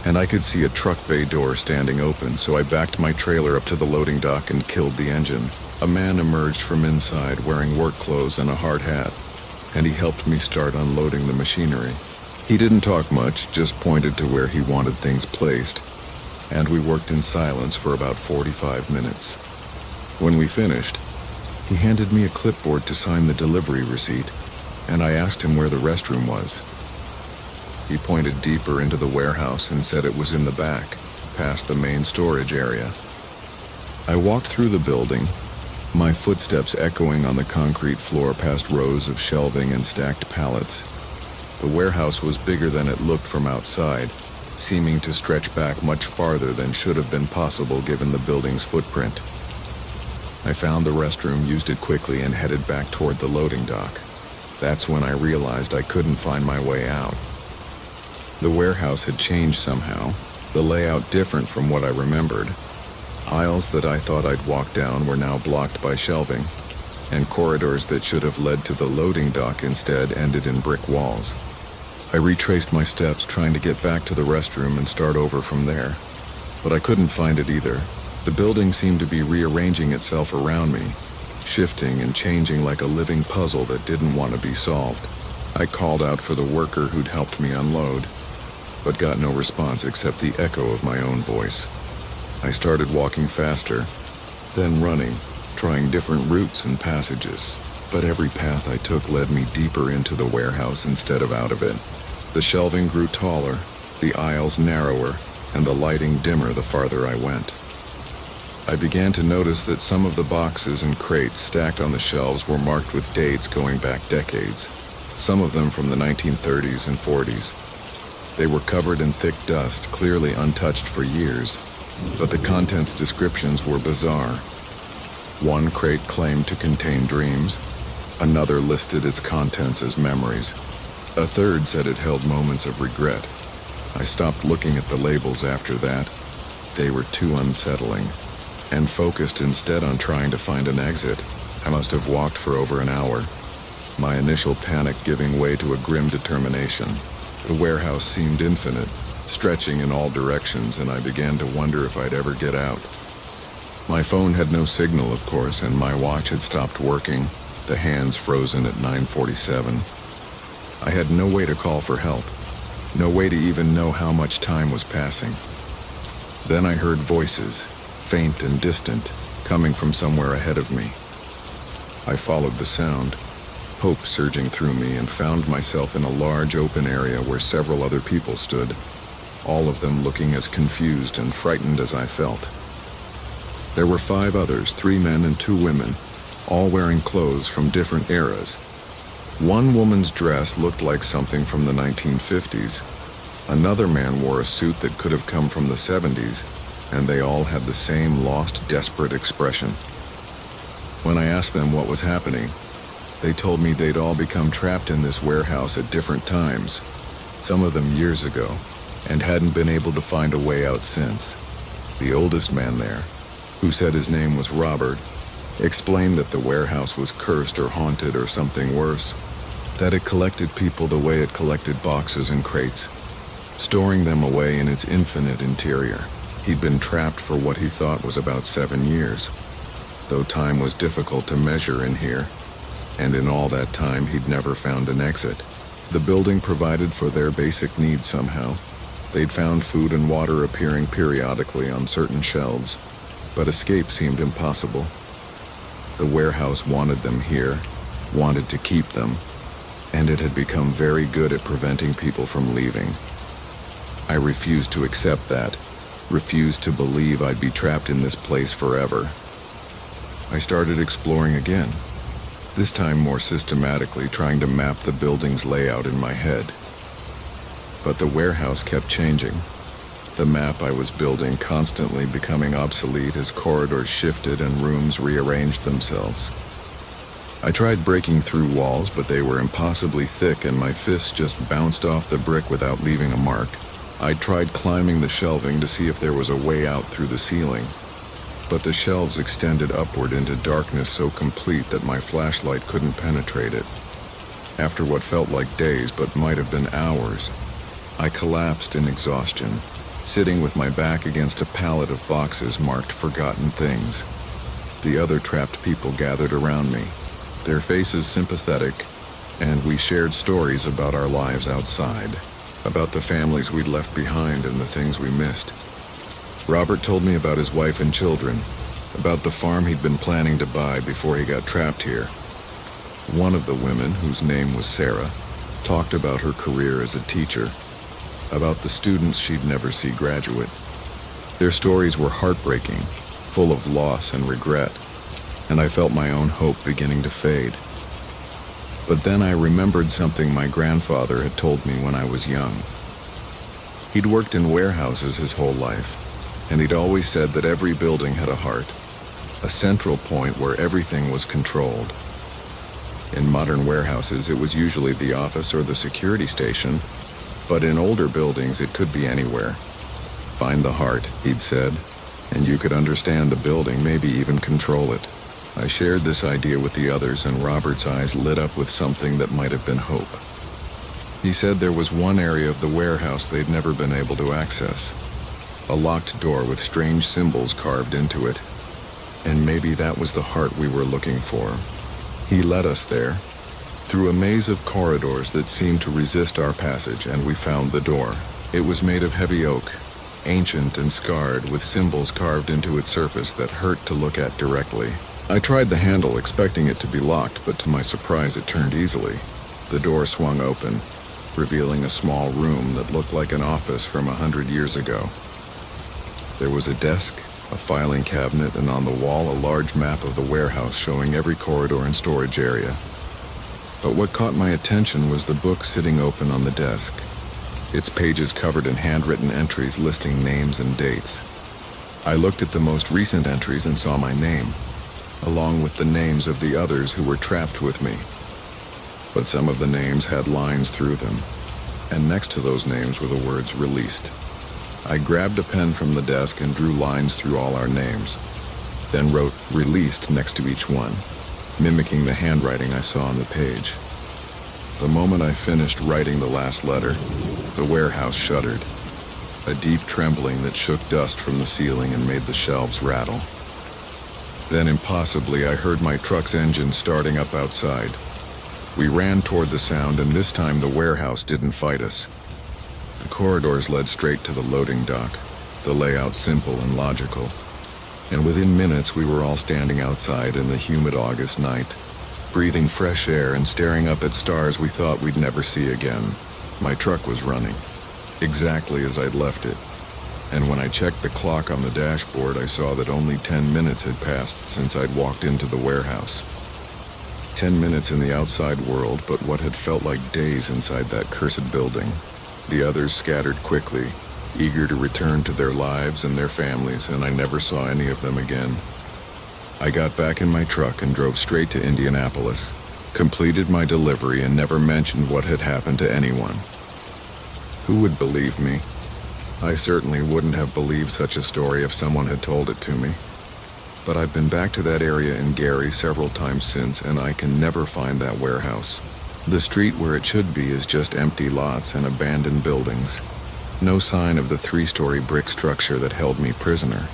and I could see a truck bay door standing open, so I backed my trailer up to the loading dock and killed the engine. A man emerged from inside wearing work clothes and a hard hat, and he helped me start unloading the machinery. He didn't talk much, just pointed to where he wanted things placed, and we worked in silence for about 45 minutes. When we finished, he handed me a clipboard to sign the delivery receipt, and I asked him where the restroom was. He pointed deeper into the warehouse and said it was in the back, past the main storage area. I walked through the building, my footsteps echoing on the concrete floor past rows of shelving and stacked pallets. The warehouse was bigger than it looked from outside, seeming to stretch back much farther than should have been possible given the building's footprint. I found the restroom, used it quickly, and headed back toward the loading dock. That's when I realized I couldn't find my way out. The warehouse had changed somehow, the layout different from what I remembered. Aisles that I thought I'd walk down were now blocked by shelving, and corridors that should have led to the loading dock instead ended in brick walls. I retraced my steps, trying to get back to the restroom and start over from there, but I couldn't find it either. The building seemed to be rearranging itself around me, shifting and changing like a living puzzle that didn't want to be solved. I called out for the worker who'd helped me unload, but got no response except the echo of my own voice. I started walking faster, then running, trying different routes and passages, but every path I took led me deeper into the warehouse instead of out of it. The shelving grew taller, the aisles narrower, and the lighting dimmer the farther I went. I began to notice that some of the boxes and crates stacked on the shelves were marked with dates going back decades, some of them from the 1930s and 40s. They were covered in thick dust, clearly untouched for years, but the contents descriptions were bizarre. One crate claimed to contain dreams, another listed its contents as memories, a third said it held moments of regret, I stopped looking at the labels after that. They were too unsettling, and focused instead on trying to find an exit. I must have walked for over an hour, my initial panic giving way to a grim determination. The warehouse seemed infinite, stretching in all directions, and I began to wonder if I'd ever get out. My phone had no signal, of course, and my watch had stopped working, the hands frozen at 9:47. I had no way to call for help, no way to even know how much time was passing. Then I heard voices, faint and distant, coming from somewhere ahead of me. I followed the sound, hope surging through me, and found myself in a large open area where several other people stood, all of them looking as confused and frightened as I felt. There were 5 others, 3 men and 2 women, all wearing clothes from different eras. One woman's dress looked like something from the 1950s. Another man wore a suit that could have come from the 70s, and they all had the same lost, desperate expression. When I asked them what was happening, they told me they'd all become trapped in this warehouse at different times, some of them years ago, and hadn't been able to find a way out since. The oldest man there, who said his name was Robert, explained that the warehouse was cursed or haunted or something worse, that it collected people the way it collected boxes and crates, storing them away in its infinite interior. He'd been trapped for what he thought was about 7 years, though time was difficult to measure in here, and in all that time he'd never found an exit. The building provided for their basic needs somehow. They'd found food and water appearing periodically on certain shelves, but escape seemed impossible. The warehouse wanted them here, wanted to keep them, and it had become very good at preventing people from leaving. I refused to accept that, refused to believe I'd be trapped in this place forever. I started exploring again, this time more systematically, trying to map the building's layout in my head. But the warehouse kept changing, the map I was building constantly becoming obsolete as corridors shifted and rooms rearranged themselves. I tried breaking through walls, but they were impossibly thick and my fists just bounced off the brick without leaving a mark. I tried climbing the shelving to see if there was a way out through the ceiling, but the shelves extended upward into darkness so complete that my flashlight couldn't penetrate it. After what felt like days but might have been hours, I collapsed in exhaustion, sitting with my back against a pallet of boxes marked Forgotten Things. The other trapped people gathered around me, their faces sympathetic, and we shared stories about our lives outside, about the families we'd left behind and the things we missed. Robert told me about his wife and children, about the farm he'd been planning to buy before he got trapped here. One of the women, whose name was Sarah, talked about her career as a teacher, about the students she'd never see graduate. Their stories were heartbreaking, full of loss and regret, and I felt my own hope beginning to fade. But then I remembered something my grandfather had told me when I was young. He'd worked in warehouses his whole life, and he'd always said that every building had a heart, a central point where everything was controlled. In modern warehouses, it was usually the office or the security station, but in older buildings, it could be anywhere. Find the heart, he'd said, and you could understand the building, maybe even control it. I shared this idea with the others, and Robert's eyes lit up with something that might have been hope. He said there was one area of the warehouse they'd never been able to access, a locked door with strange symbols carved into it, and maybe that was the heart we were looking for. He led us there, through a maze of corridors that seemed to resist our passage, and we found the door. It was made of heavy oak, ancient and scarred, with symbols carved into its surface that hurt to look at directly. I tried the handle, expecting it to be locked, but to my surprise it turned easily. The door swung open, revealing a small room that looked like an office from 100 years ago. There was a desk, a filing cabinet, and on the wall a large map of the warehouse showing every corridor and storage area. But what caught my attention was the book sitting open on the desk, its pages covered in handwritten entries listing names and dates. I looked at the most recent entries and saw my name, along with the names of the others who were trapped with me. But some of the names had lines through them, and next to those names were the words released. I grabbed a pen from the desk and drew lines through all our names, then wrote released next to each one, mimicking the handwriting I saw on the page. The moment I finished writing the last letter, the warehouse shuddered, a deep trembling that shook dust from the ceiling and made the shelves rattle. Then impossibly, I heard my truck's engine starting up outside. We ran toward the sound, and this time the warehouse didn't fight us. The corridors led straight to the loading dock, the layout simple and logical. And within minutes, we were all standing outside in the humid August night, breathing fresh air and staring up at stars we thought we'd never see again. My truck was running, exactly as I'd left it. And when I checked the clock on the dashboard, I saw that only 10 minutes had passed since I'd walked into the warehouse. 10 minutes in the outside world, but what had felt like days inside that cursed building. The others scattered quickly, eager to return to their lives and their families, and I never saw any of them again. I got back in my truck and drove straight to Indianapolis, completed my delivery, and never mentioned what had happened to anyone. Who would believe me? I certainly wouldn't have believed such a story if someone had told it to me. But I've been back to that area in Gary several times since, and I can never find that warehouse. The street where it should be is just empty lots and abandoned buildings. No sign of the 3-story brick structure that held me prisoner.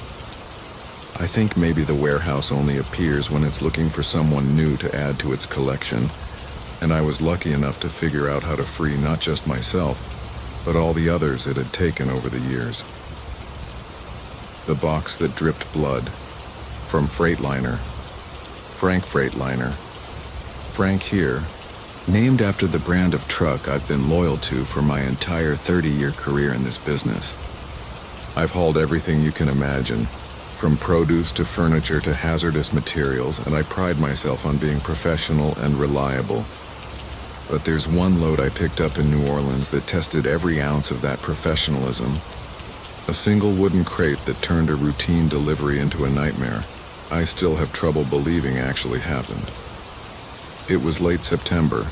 I think maybe the warehouse only appears when it's looking for someone new to add to its collection, and I was lucky enough to figure out how to free not just myself, but all the others it had taken over the years. The box that dripped blood. From Freightliner. Frank Freightliner. Frank here, named after the brand of truck I've been loyal to for my entire 30-year career in this business. I've hauled everything you can imagine, from produce to furniture to hazardous materials, and I pride myself on being professional and reliable. But there's one load I picked up in New Orleans that tested every ounce of that professionalism. A single wooden crate that turned a routine delivery into a nightmare. I still have trouble believing actually happened. It was late September,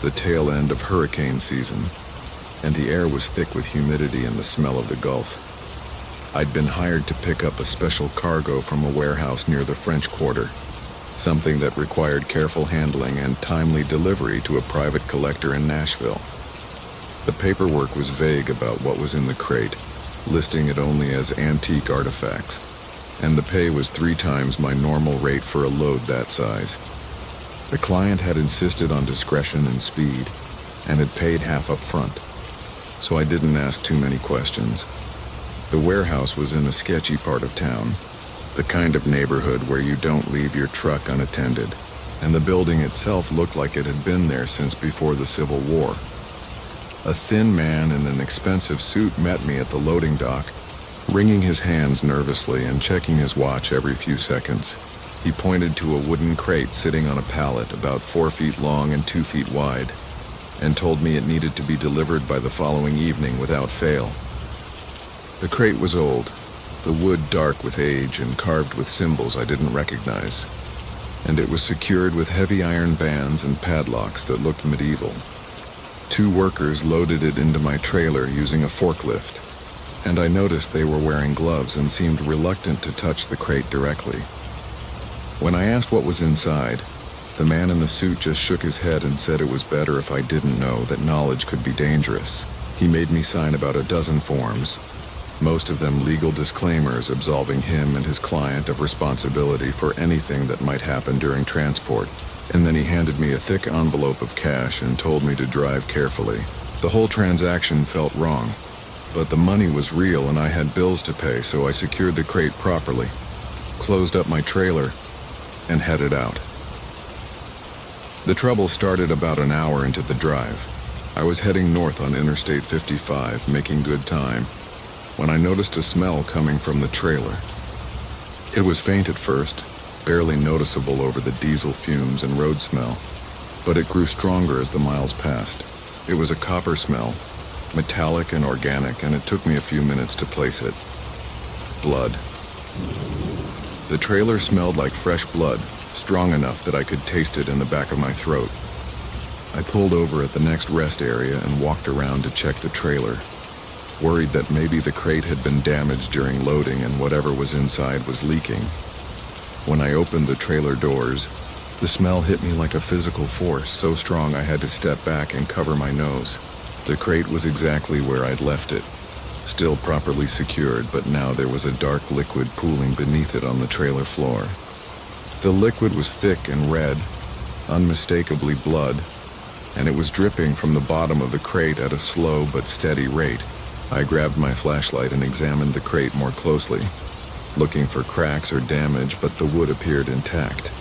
the tail end of hurricane season, and the air was thick with humidity and the smell of the Gulf. I'd been hired to pick up a special cargo from a warehouse near the French Quarter, something that required careful handling and timely delivery to a private collector in Nashville. The paperwork was vague about what was in the crate, listing it only as antique artifacts, and the pay was 3 times my normal rate for a load that size. The client had insisted on discretion and speed, and had paid half up front, so I didn't ask too many questions. The warehouse was in a sketchy part of town, the kind of neighborhood where you don't leave your truck unattended, and the building itself looked like it had been there since before the Civil War. A thin man in an expensive suit met me at the loading dock, wringing his hands nervously and checking his watch every few seconds. He pointed to a wooden crate sitting on a pallet about 4 feet long and 2 feet wide, and told me it needed to be delivered by the following evening without fail. The crate was old, the wood dark with age and carved with symbols I didn't recognize, and it was secured with heavy iron bands and padlocks that looked medieval. 2 workers loaded it into my trailer using a forklift, and I noticed they were wearing gloves and seemed reluctant to touch the crate directly. When I asked what was inside, the man in the suit just shook his head and said it was better if I didn't know, that knowledge could be dangerous. He made me sign about a dozen forms, most of them legal disclaimers absolving him and his client of responsibility for anything that might happen during transport, and then he handed me a thick envelope of cash and told me to drive carefully. The whole transaction felt wrong, but the money was real and I had bills to pay, so I secured the crate properly, closed up my trailer, and headed out. The trouble started about an hour into the drive. I was heading north on Interstate 55, making good time, when I noticed a smell coming from the trailer. It was faint at first, barely noticeable over the diesel fumes and road smell, but it grew stronger as the miles passed. It was a copper smell, metallic and organic, and it took me a few minutes to place it. Blood. The trailer smelled like fresh blood, strong enough that I could taste it in the back of my throat. I pulled over at the next rest area and walked around to check the trailer, worried that maybe the crate had been damaged during loading and whatever was inside was leaking. When I opened the trailer doors, the smell hit me like a physical force, so strong I had to step back and cover my nose. The crate was exactly where I'd left it, still properly secured, but now there was a dark liquid pooling beneath it on the trailer floor. The liquid was thick and red, unmistakably blood, and it was dripping from the bottom of the crate at a slow but steady rate. I grabbed my flashlight and examined the crate more closely, looking for cracks or damage, but the wood appeared intact.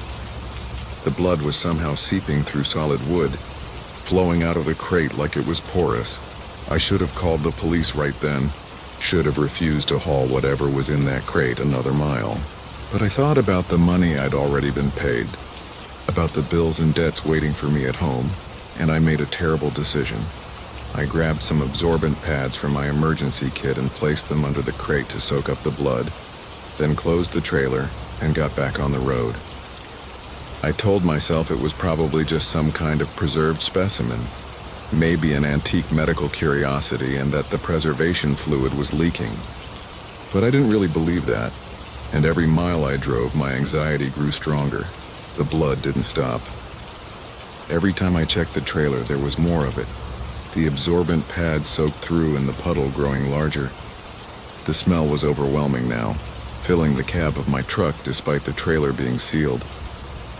The blood was somehow seeping through solid wood, flowing out of the crate like it was porous. I should have called the police right then, should have refused to haul whatever was in that crate another mile. But I thought about the money I'd already been paid, about the bills and debts waiting for me at home, and I made a terrible decision. I grabbed some absorbent pads from my emergency kit and placed them under the crate to soak up the blood, then closed the trailer and got back on the road. I told myself it was probably just some kind of preserved specimen, maybe an antique medical curiosity, and that the preservation fluid was leaking. But I didn't really believe that, and every mile I drove, my anxiety grew stronger. The blood didn't stop. Every time I checked the trailer, there was more of it. The absorbent pad soaked through and the puddle growing larger. The smell was overwhelming now, filling the cab of my truck despite the trailer being sealed,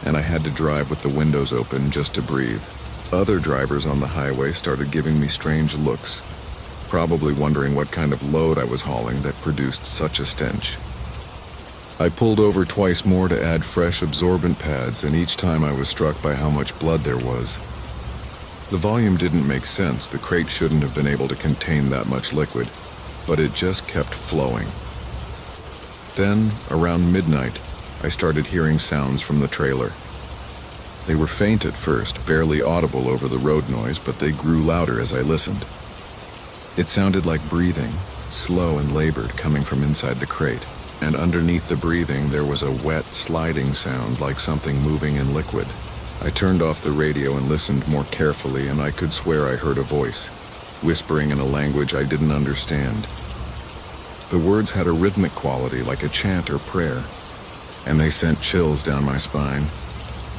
and I had to drive with the windows open just to breathe. Other drivers on the highway started giving me strange looks, probably wondering what kind of load I was hauling that produced such a stench. I pulled over twice more to add fresh absorbent pads, and each time I was struck by how much blood there was. The volume didn't make sense. The crate shouldn't have been able to contain that much liquid, but it just kept flowing. Then, around midnight, I started hearing sounds from the trailer. They were faint at first, barely audible over the road noise, but they grew louder as I listened. It sounded like breathing, slow and labored, coming from inside the crate. And underneath the breathing there was a wet, sliding sound like something moving in liquid. I turned off the radio and listened more carefully, and I could swear I heard a voice, whispering in a language I didn't understand. The words had a rhythmic quality like a chant or prayer, and they sent chills down my spine.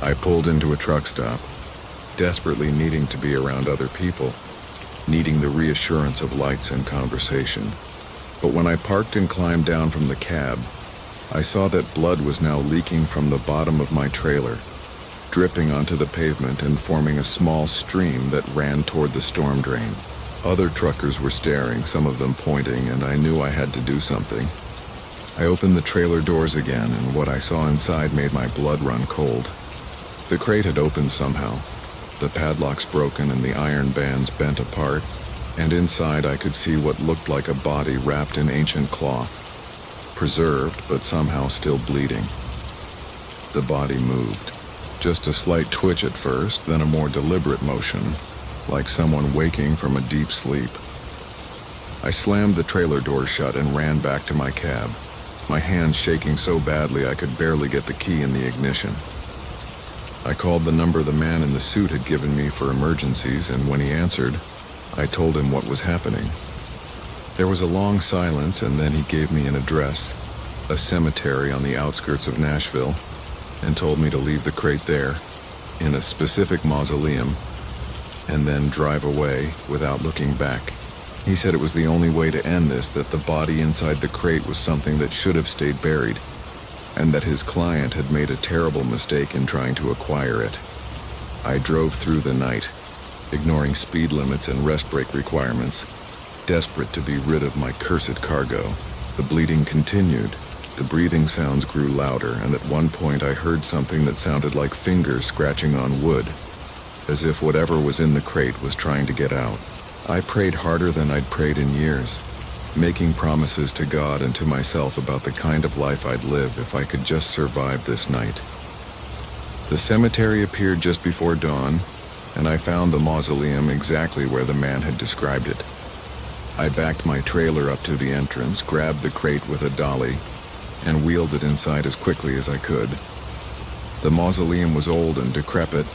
I pulled into a truck stop, desperately needing to be around other people, needing the reassurance of lights and conversation. But when I parked and climbed down from the cab, I saw that blood was now leaking from the bottom of my trailer, dripping onto the pavement and forming a small stream that ran toward the storm drain. Other truckers were staring, some of them pointing, and I knew I had to do something. I opened the trailer doors again, and what I saw inside made my blood run cold. The crate had opened somehow, the padlocks broken and the iron bands bent apart, and inside I could see what looked like a body wrapped in ancient cloth, preserved but somehow still bleeding. The body moved, just a slight twitch at first, then a more deliberate motion, like someone waking from a deep sleep. I slammed the trailer door shut and ran back to my cab, my hands shaking so badly I could barely get the key in the ignition. I called the number the man in the suit had given me for emergencies, and when he answered, I told him what was happening. There was a long silence, and then he gave me an address, a cemetery on the outskirts of Nashville, and told me to leave the crate there, in a specific mausoleum, and then drive away without looking back. He said it was the only way to end this, that the body inside the crate was something that should have stayed buried, and that his client had made a terrible mistake in trying to acquire it. I drove through the night, ignoring speed limits and rest break requirements, desperate to be rid of my cursed cargo. The bleeding continued, the breathing sounds grew louder, and at one point I heard something that sounded like fingers scratching on wood, as if whatever was in the crate was trying to get out. I prayed harder than I'd prayed in years, making promises to God and to myself about the kind of life I'd live if I could just survive this night. The cemetery appeared just before dawn, and I found the mausoleum exactly where the man had described it. I backed my trailer up to the entrance, grabbed the crate with a dolly, and wheeled it inside as quickly as I could. The mausoleum was old and decrepit,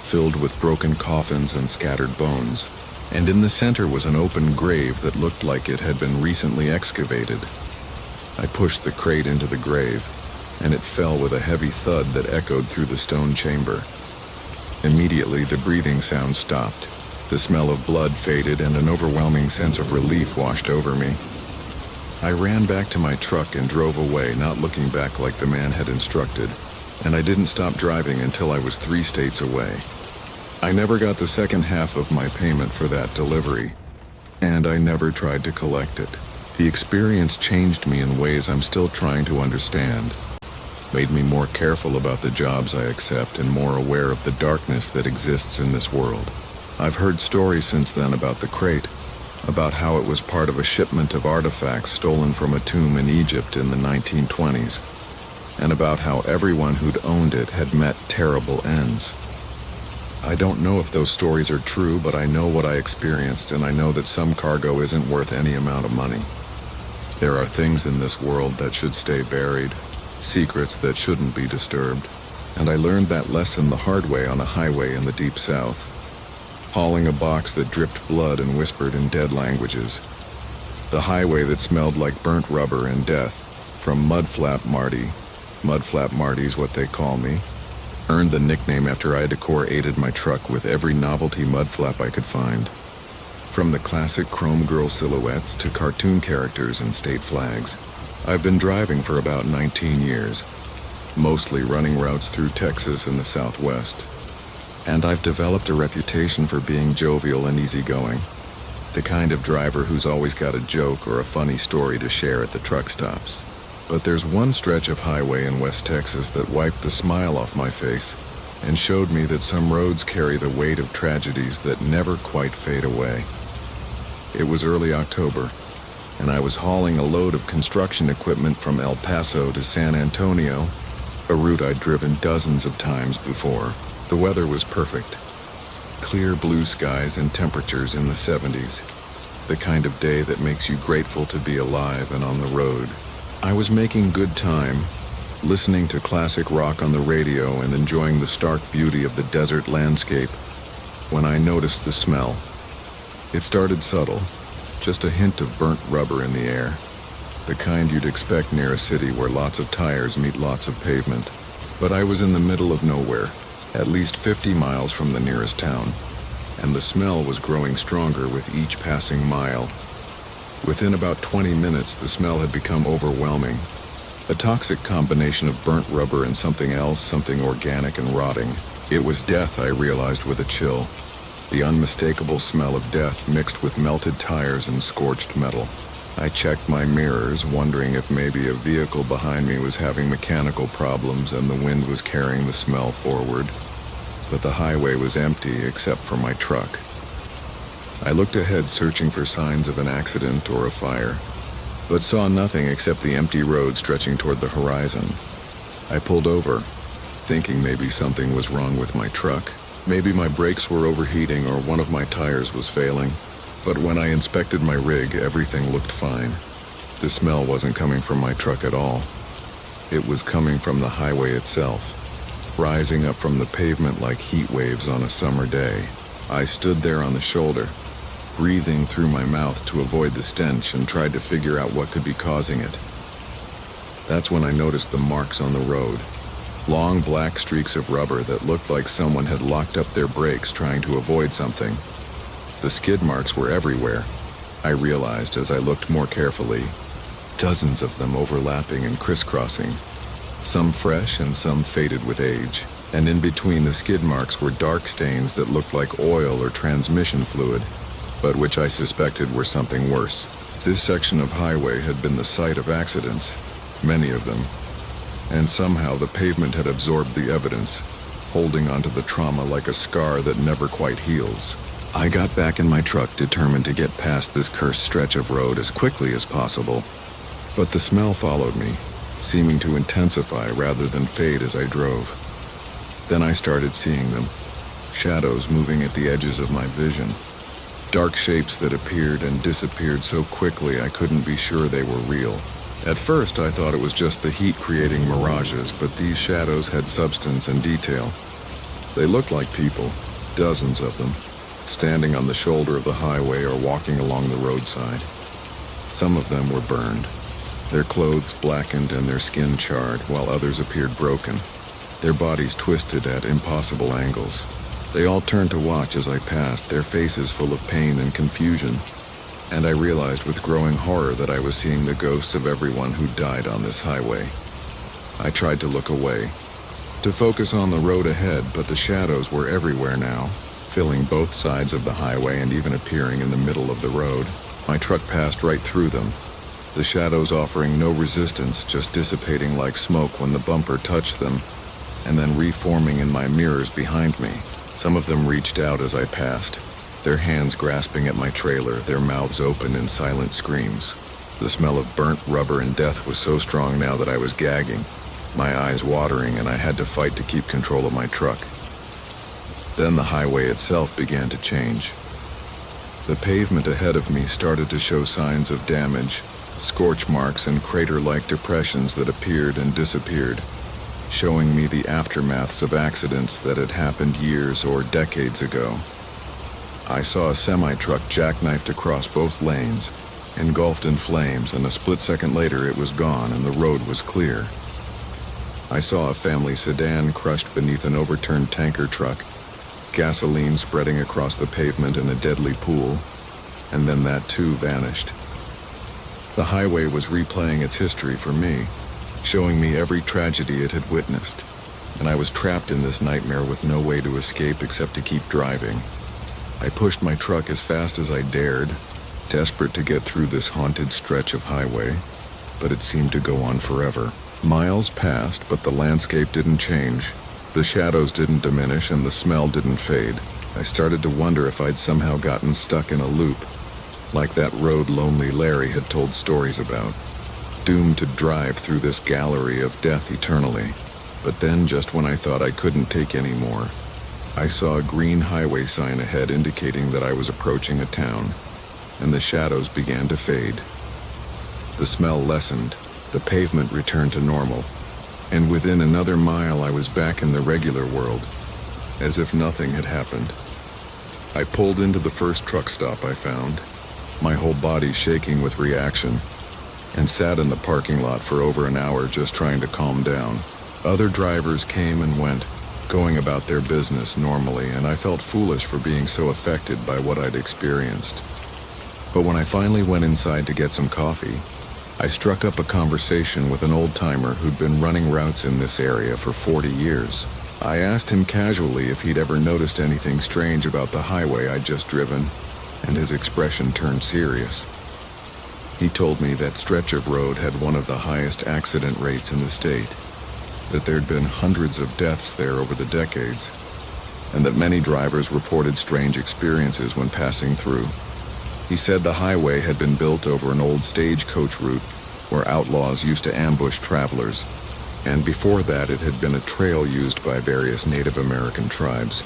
filled with broken coffins and scattered bones. And in the center was an open grave that looked like it had been recently excavated. I pushed the crate into the grave, and it fell with a heavy thud that echoed through the stone chamber. Immediately, the breathing sound stopped. The smell of blood faded, and an overwhelming sense of relief washed over me. I ran back to my truck and drove away, not looking back like the man had instructed, and I didn't stop driving until I was 3 states away. I never got the second half of my payment for that delivery, and I never tried to collect it. The experience changed me in ways I'm still trying to understand. Made me more careful about the jobs I accept and more aware of the darkness that exists in this world. I've heard stories since then about the crate, about how it was part of a shipment of artifacts stolen from a tomb in Egypt in the 1920s, and about how everyone who'd owned it had met terrible ends. I don't know if those stories are true, but I know what I experienced, and I know that some cargo isn't worth any amount of money. There are things in this world that should stay buried, secrets that shouldn't be disturbed, and I learned that lesson the hard way on a highway in the Deep South, hauling a box that dripped blood and whispered in dead languages. The highway that smelled like burnt rubber and death, from Mudflap Marty's what they call me, earned the nickname after I decorated my truck with every novelty mudflap I could find. From the classic chrome girl silhouettes to cartoon characters and state flags. I've been driving for about 19 years, mostly running routes through Texas and the Southwest. And I've developed a reputation for being jovial and easygoing, the kind of driver who's always got a joke or a funny story to share at the truck stops. But there's one stretch of highway in West Texas that wiped the smile off my face and showed me that some roads carry the weight of tragedies that never quite fade away. It was early October, and I was hauling a load of construction equipment from El Paso to San Antonio, a route I'd driven dozens of times before. The weather was perfect. Clear blue skies and temperatures in the 70s. The kind of day that makes you grateful to be alive and on the road. I was making good time, listening to classic rock on the radio and enjoying the stark beauty of the desert landscape, when I noticed the smell. It started subtle, just a hint of burnt rubber in the air, the kind you'd expect near a city where lots of tires meet lots of pavement. But I was in the middle of nowhere, at least 50 miles from the nearest town, and the smell was growing stronger with each passing mile. Within about 20 minutes, the smell had become overwhelming. A toxic combination of burnt rubber and something else, something organic and rotting. It was death, I realized with a chill. The unmistakable smell of death mixed with melted tires and scorched metal. I checked my mirrors, wondering if maybe a vehicle behind me was having mechanical problems and the wind was carrying the smell forward. But the highway was empty except for my truck. I looked ahead, searching for signs of an accident or a fire, but saw nothing except the empty road stretching toward the horizon. I pulled over, thinking maybe something was wrong with my truck. Maybe my brakes were overheating or one of my tires was failing. But when I inspected my rig, everything looked fine. The smell wasn't coming from my truck at all. It was coming from the highway itself, rising up from the pavement like heat waves on a summer day. I stood there on the shoulder, breathing through my mouth to avoid the stench, and tried to figure out what could be causing it. That's when I noticed the marks on the road. Long black streaks of rubber that looked like someone had locked up their brakes trying to avoid something. The skid marks were everywhere, I realized as I looked more carefully. Dozens of them overlapping and crisscrossing. Some fresh and some faded with age. And in between the skid marks were dark stains that looked like oil or transmission fluid, but which I suspected were something worse. This section of highway had been the site of accidents, many of them, and somehow the pavement had absorbed the evidence, holding onto the trauma like a scar that never quite heals. I got back in my truck, determined to get past this cursed stretch of road as quickly as possible, but the smell followed me, seeming to intensify rather than fade as I drove. Then I started seeing them, shadows moving at the edges of my vision. Dark shapes that appeared and disappeared so quickly I couldn't be sure they were real. At first I thought it was just the heat creating mirages, but these shadows had substance and detail. They looked like people, dozens of them, standing on the shoulder of the highway or walking along the roadside. Some of them were burned, their clothes blackened and their skin charred, while others appeared broken, their bodies twisted at impossible angles. They all turned to watch as I passed, their faces full of pain and confusion, and I realized with growing horror that I was seeing the ghosts of everyone who died on this highway. I tried to look away, to focus on the road ahead, but the shadows were everywhere now, filling both sides of the highway and even appearing in the middle of the road. My truck passed right through them, the shadows offering no resistance, just dissipating like smoke when the bumper touched them, and then reforming in my mirrors behind me. Some of them reached out as I passed, their hands grasping at my trailer, their mouths open in silent screams. The smell of burnt rubber and death was so strong now that I was gagging, my eyes watering, and I had to fight to keep control of my truck. Then the highway itself began to change. The pavement ahead of me started to show signs of damage, scorch marks and crater-like depressions that appeared and disappeared, showing me the aftermaths of accidents that had happened years or decades ago. I saw a semi-truck jackknifed across both lanes, engulfed in flames, and a split second later it was gone and the road was clear. I saw a family sedan crushed beneath an overturned tanker truck, gasoline spreading across the pavement in a deadly pool, and then that too vanished. The highway was replaying its history for me, showing me every tragedy it had witnessed, and I was trapped in this nightmare with no way to escape except to keep driving. I pushed my truck as fast as I dared, desperate to get through this haunted stretch of highway, but it seemed to go on forever. Miles passed, but the landscape didn't change. The shadows didn't diminish and the smell didn't fade. I started to wonder if I'd somehow gotten stuck in a loop, like that road Lonely Larry had told stories about, doomed to drive through this gallery of death eternally. But then, just when I thought I couldn't take any more, I saw a green highway sign ahead indicating that I was approaching a town, and the shadows began to fade. The smell lessened, the pavement returned to normal, and within another mile I was back in the regular world, as if nothing had happened. I pulled into the first truck stop I found, my whole body shaking with reaction, and sat in the parking lot for over an hour just trying to calm down. Other drivers came and went, going about their business normally, and I felt foolish for being so affected by what I'd experienced. But when I finally went inside to get some coffee, I struck up a conversation with an old-timer who'd been running routes in this area for 40 years. I asked him casually if he'd ever noticed anything strange about the highway I'd just driven, and his expression turned serious. He told me that stretch of road had one of the highest accident rates in the state, that there'd been hundreds of deaths there over the decades, and that many drivers reported strange experiences when passing through. He said the highway had been built over an old stagecoach route where outlaws used to ambush travelers, and before that it had been a trail used by various Native American tribes,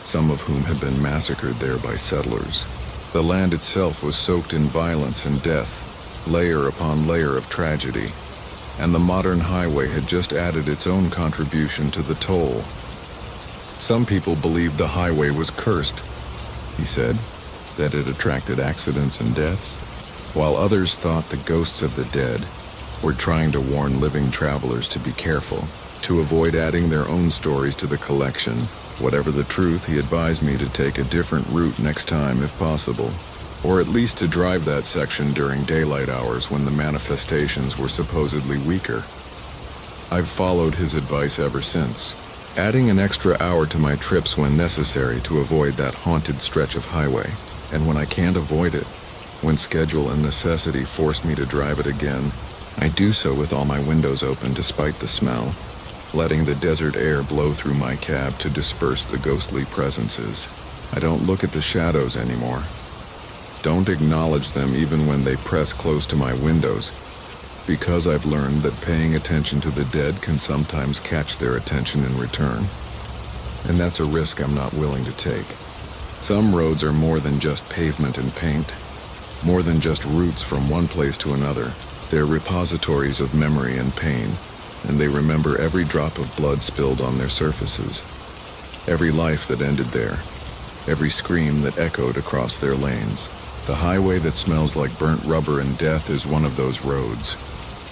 some of whom had been massacred there by settlers. The land itself was soaked in violence and death, layer upon layer of tragedy, and the modern highway had just added its own contribution to the toll. Some people believed the highway was cursed, he said, that it attracted accidents and deaths, while others thought the ghosts of the dead were trying to warn living travelers to be careful, to avoid adding their own stories to the collection. Whatever the truth, he advised me to take a different route next time if possible, or at least to drive that section during daylight hours when the manifestations were supposedly weaker. I've followed his advice ever since, adding an extra hour to my trips when necessary to avoid that haunted stretch of highway. And when I can't avoid it, when schedule and necessity force me to drive it again, I do so with all my windows open despite the smell, letting the desert air blow through my cab to disperse the ghostly presences. I don't look at the shadows anymore. Don't acknowledge them even when they press close to my windows, because I've learned that paying attention to the dead can sometimes catch their attention in return. And that's a risk I'm not willing to take. Some roads are more than just pavement and paint, more than just routes from one place to another. They're repositories of memory and pain, and they remember every drop of blood spilled on their surfaces. Every life that ended there, every scream that echoed across their lanes. The highway that smells like burnt rubber and death is one of those roads,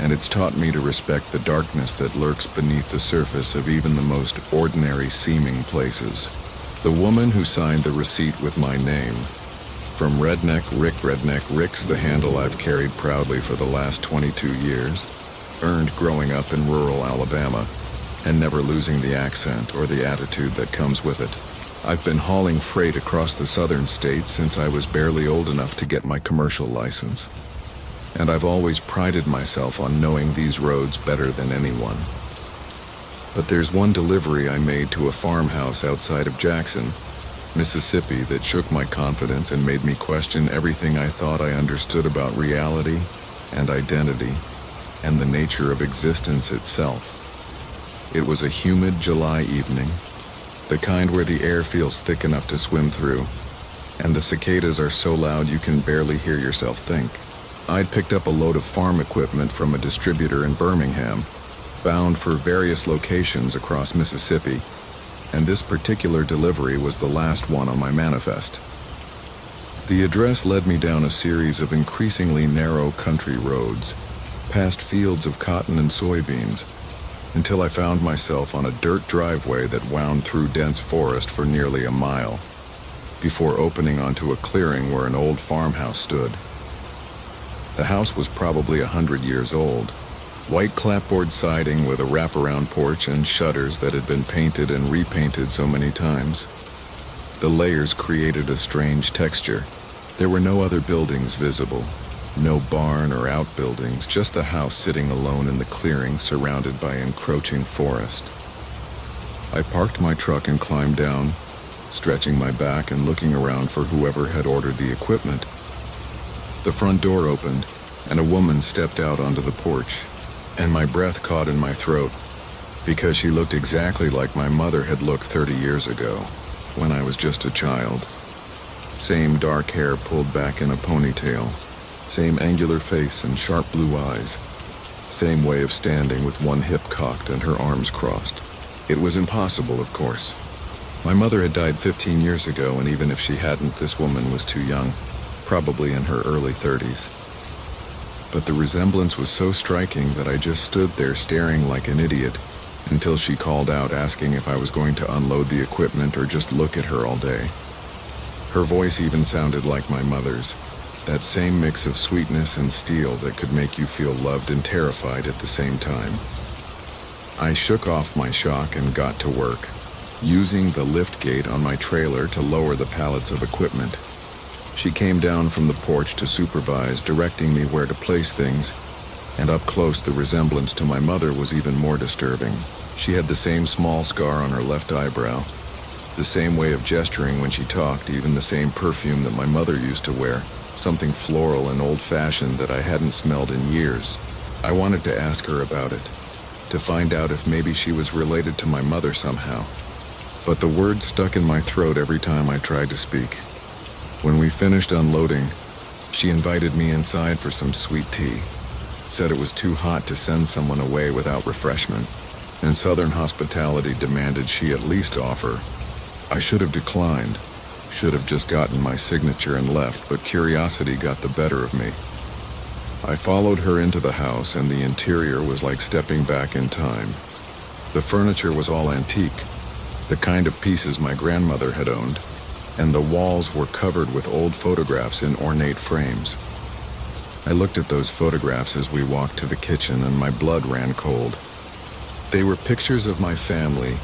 and it's taught me to respect the darkness that lurks beneath the surface of even the most ordinary-seeming places. The woman who signed the receipt with my name, from Redneck Rick's the handle I've carried proudly for the last 22 years, earned growing up in rural Alabama, and never losing the accent or the attitude that comes with it. I've been hauling freight across the southern states since I was barely old enough to get my commercial license. And I've always prided myself on knowing these roads better than anyone. But there's one delivery I made to a farmhouse outside of Jackson, Mississippi, that shook my confidence and made me question everything I thought I understood about reality and identity and the nature of existence itself. It was a humid July evening, the kind where the air feels thick enough to swim through, and the cicadas are so loud you can barely hear yourself think. I'd picked up a load of farm equipment from a distributor in Birmingham, bound for various locations across Mississippi, and this particular delivery was the last one on my manifest. The address led me down a series of increasingly narrow country roads, past fields of cotton and soybeans, until I found myself on a dirt driveway that wound through dense forest for nearly a mile, before opening onto a clearing where an old farmhouse stood. The house was probably 100 years old, white clapboard siding with a wraparound porch and shutters that had been painted and repainted so many times. The layers created a strange texture. There were no other buildings visible. No barn or outbuildings, just the house sitting alone in the clearing surrounded by encroaching forest. I parked my truck and climbed down, stretching my back and looking around for whoever had ordered the equipment. The front door opened, and a woman stepped out onto the porch, and my breath caught in my throat because she looked exactly like my mother had looked 30 years ago, when I was just a child. Same dark hair pulled back in a ponytail. Same angular face and sharp blue eyes. Same way of standing with one hip cocked and her arms crossed. It was impossible, of course. My mother had died 15 years ago, and even if she hadn't, this woman was too young, probably in her early 30s. But the resemblance was so striking that I just stood there staring like an idiot until she called out asking if I was going to unload the equipment or just look at her all day. Her voice even sounded like my mother's. That same mix of sweetness and steel that could make you feel loved and terrified at the same time. I shook off my shock and got to work, using the lift gate on my trailer to lower the pallets of equipment. She came down from the porch to supervise, directing me where to place things, and up close the resemblance to my mother was even more disturbing. She had the same small scar on her left eyebrow, the same way of gesturing when she talked, even the same perfume that my mother used to wear. Something floral and old-fashioned that I hadn't smelled in years. I wanted to ask her about it, to find out if maybe she was related to my mother somehow. But the words stuck in my throat every time I tried to speak. When we finished unloading, she invited me inside for some sweet tea, said it was too hot to send someone away without refreshment, and Southern hospitality demanded she at least offer. I should have declined. Should have just gotten my signature and left, but curiosity got the better of me. I followed her into the house, and the interior was like stepping back in time. The furniture was all antique, the kind of pieces my grandmother had owned, and the walls were covered with old photographs in ornate frames. I looked at those photographs as we walked to the kitchen, and my blood ran cold. They were pictures of my family,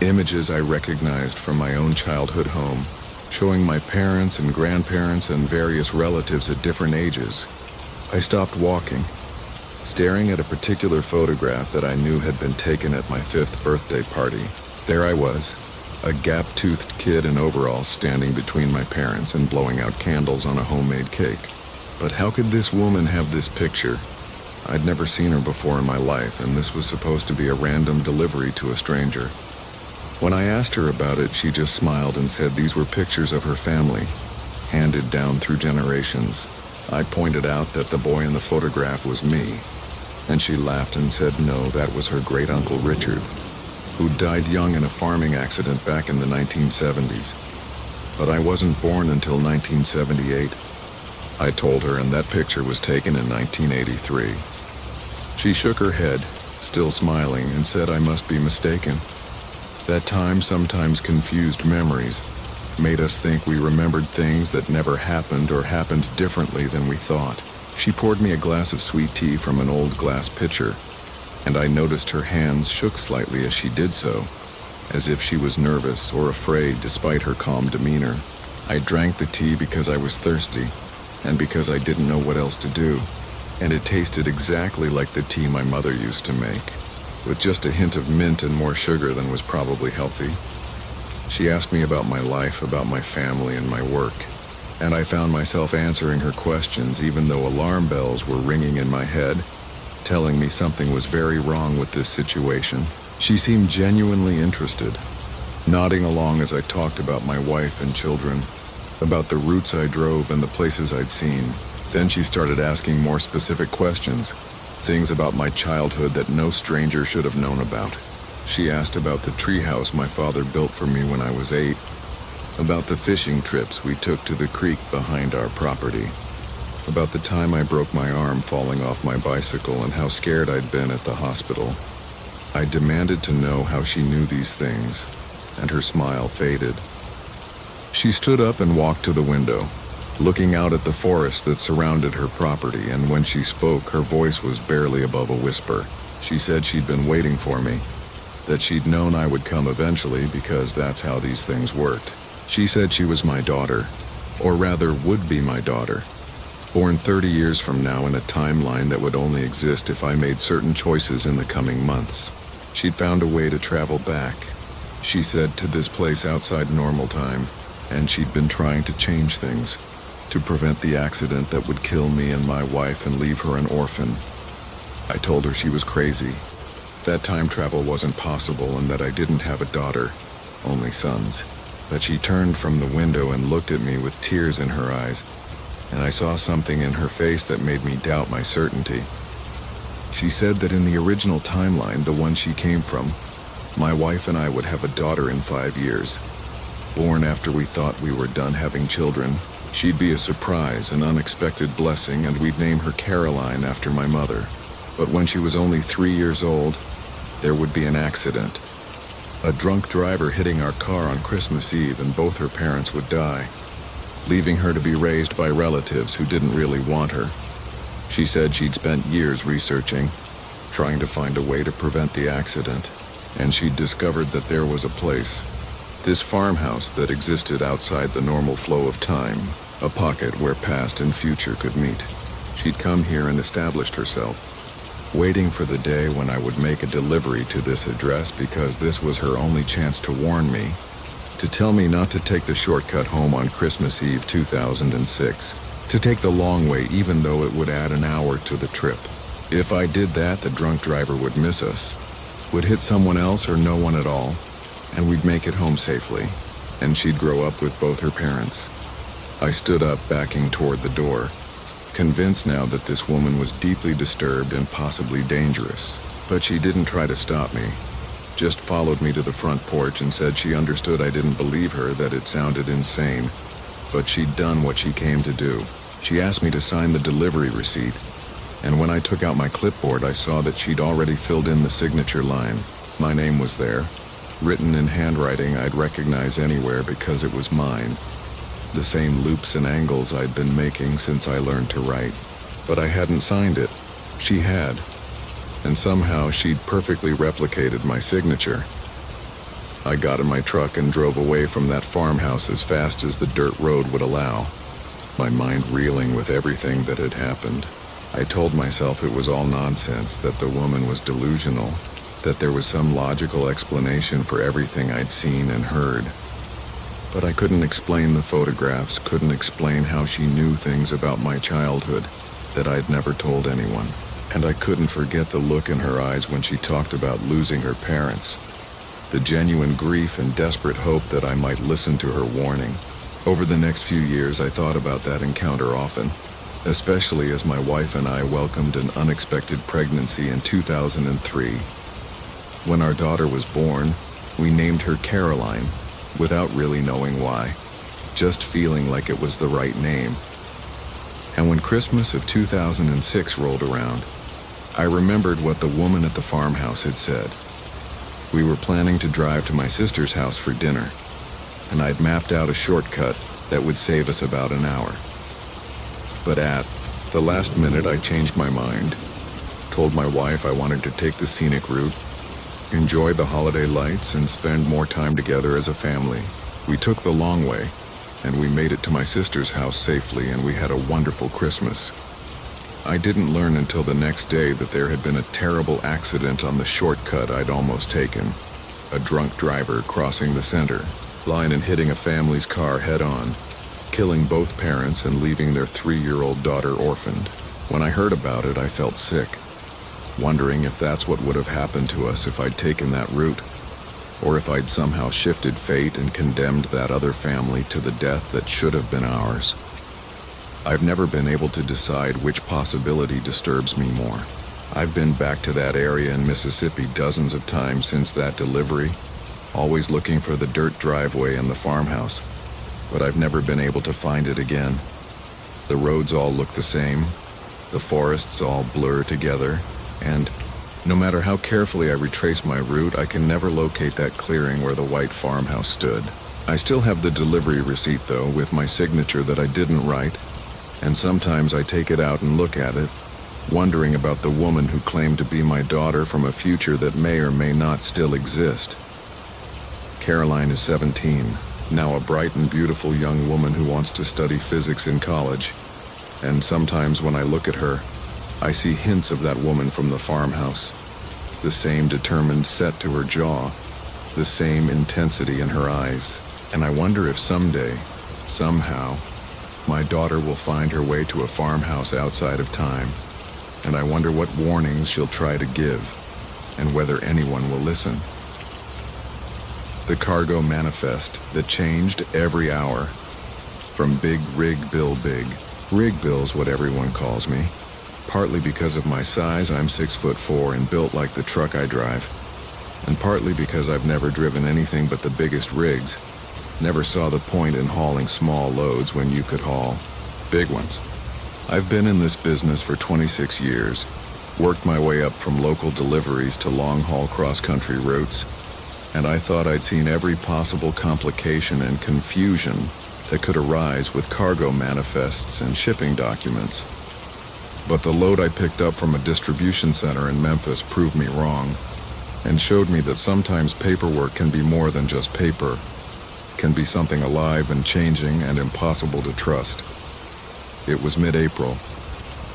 images I recognized from my own childhood home, showing my parents and grandparents and various relatives at different ages. I stopped walking, staring at a particular photograph that I knew had been taken at my 5th birthday party. There I was, a gap-toothed kid in overalls standing between my parents and blowing out candles on a homemade cake. But how could this woman have this picture? I'd never seen her before in my life, and this was supposed to be a random delivery to a stranger. When I asked her about it, she just smiled and said these were pictures of her family, handed down through generations. I pointed out that the boy in the photograph was me, and she laughed and said no, that was her great-uncle Richard. who died young in a farming accident back in the 1970s. But I wasn't born until 1978. I told her, and that picture was taken in 1983. She shook her head, still smiling, and said I must be mistaken. That time sometimes confused memories, made us think we remembered things that never happened or happened differently than we thought. She poured me a glass of sweet tea from an old glass pitcher, and I noticed her hands shook slightly as she did so, as if she was nervous or afraid despite her calm demeanor. I drank the tea because I was thirsty, and because I didn't know what else to do, and it tasted exactly like the tea my mother used to make, with just a hint of mint and more sugar than was probably healthy. She asked me about my life, about my family, and my work, and I found myself answering her questions even though alarm bells were ringing in my head, telling me something was very wrong with this situation. She seemed genuinely interested, nodding along as I talked about my wife and children, about the routes I drove and the places I'd seen. Then she started asking more specific questions, things about my childhood that no stranger should have known about. She asked about the treehouse my father built for me when I was 8, about the fishing trips we took to the creek behind our property, about the time I broke my arm falling off my bicycle and how scared I'd been at the hospital. I demanded to know how she knew these things, and her smile faded. She stood up and walked to the window, looking out at the forest that surrounded her property, and when she spoke, her voice was barely above a whisper. She said she'd been waiting for me, that she'd known I would come eventually because that's how these things worked. She said she was my daughter, or rather would be my daughter, born 30 years from now in a timeline that would only exist if I made certain choices in the coming months. She'd found a way to travel back, she said, to this place outside normal time, and she'd been trying to change things, to prevent the accident that would kill me and my wife and leave her an orphan. I told her she was crazy, that time travel wasn't possible, and that I didn't have a daughter, only sons. But she turned from the window and looked at me with tears in her eyes, and I saw something in her face that made me doubt my certainty. She said that in the original timeline, the one she came from, my wife and I would have a daughter in 5 years. Born after we thought we were done having children, she'd be a surprise, an unexpected blessing, and we'd name her Caroline after my mother. But when she was only 3 years old, there would be an accident. A drunk driver hitting our car on Christmas Eve, and both her parents would die, leaving her to be raised by relatives who didn't really want her. She said she'd spent years researching, trying to find a way to prevent the accident, and she'd discovered that there was a place, this farmhouse that existed outside the normal flow of time, a pocket where past and future could meet. She'd come here and established herself, waiting for the day when I would make a delivery to this address because this was her only chance to warn me, to tell me not to take the shortcut home on Christmas Eve 2006, to take the long way even though it would add an hour to the trip. If I did that, the drunk driver would miss us, would hit someone else or no one at all, and we'd make it home safely, and she'd grow up with both her parents. I stood up, backing toward the door, convinced now that this woman was deeply disturbed and possibly dangerous. But she didn't try to stop me, just followed me to the front porch and said she understood I didn't believe her, that it sounded insane, but she'd done what she came to do. She asked me to sign the delivery receipt, and when I took out my clipboard, I saw that she'd already filled in the signature line. My name was there, written in handwriting I'd recognize anywhere because it was mine. The same loops and angles I'd been making since I learned to write. But I hadn't signed it. She had. And somehow she'd perfectly replicated my signature. I got in my truck and drove away from that farmhouse as fast as the dirt road would allow, my mind reeling with everything that had happened. I told myself it was all nonsense, that the woman was delusional, that there was some logical explanation for everything I'd seen and heard. But I couldn't explain the photographs, couldn't explain how she knew things about my childhood that I'd never told anyone. And I couldn't forget the look in her eyes when she talked about losing her parents, the genuine grief and desperate hope that I might listen to her warning. Over the next few years, I thought about that encounter often, especially as my wife and I welcomed an unexpected pregnancy in 2003. When our daughter was born, we named her Caroline, without really knowing why, just feeling like it was the right name. And when Christmas of 2006 rolled around, I remembered what the woman at the farmhouse had said. We were planning to drive to my sister's house for dinner, and I'd mapped out a shortcut that would save us about an hour. But at the last minute, I changed my mind, told my wife I wanted to take the scenic route, enjoy the holiday lights, and spend more time together as a family. We took the long way, and we made it to my sister's house safely, and we had a wonderful Christmas. I didn't learn until the next day that there had been a terrible accident on the shortcut I'd almost taken. A drunk driver crossing the center line and hitting a family's car head-on, killing both parents and leaving their 3-year-old daughter orphaned. When I heard about it, I felt sick, wondering if that's what would have happened to us if I'd taken that route, or if I'd somehow shifted fate and condemned that other family to the death that should have been ours. I've never been able to decide which possibility disturbs me more. I've been back to that area in Mississippi dozens of times since that delivery, always looking for the dirt driveway and the farmhouse, but I've never been able to find it again. The roads all look the same, the forests all blur together, and no matter how carefully I retrace my route, I can never locate that clearing where the white farmhouse stood. I still have the delivery receipt, though, with my signature that I didn't write, and sometimes I take it out and look at it, wondering about the woman who claimed to be my daughter from a future that may or may not still exist. Caroline is 17, now a bright and beautiful young woman who wants to study physics in college, and sometimes when I look at her, I see hints of that woman from the farmhouse, the same determined set to her jaw, the same intensity in her eyes, and I wonder if someday, somehow, my daughter will find her way to a farmhouse outside of time, and I wonder what warnings she'll try to give, and whether anyone will listen. The cargo manifest that changed every hour, from Big Rig Bill Big. Rig Bill's what everyone calls me. Partly because of my size, I'm 6'4" and built like the truck I drive, and partly because I've never driven anything but the biggest rigs. Never saw the point in hauling small loads when you could haul big ones. I've been in this business for 26 years, worked my way up from local deliveries to long-haul cross-country routes, and I thought I'd seen every possible complication and confusion that could arise with cargo manifests and shipping documents. But the load I picked up from a distribution center in Memphis proved me wrong, and showed me that sometimes paperwork can be more than just paper, can be something alive and changing and impossible to trust. It was mid-April,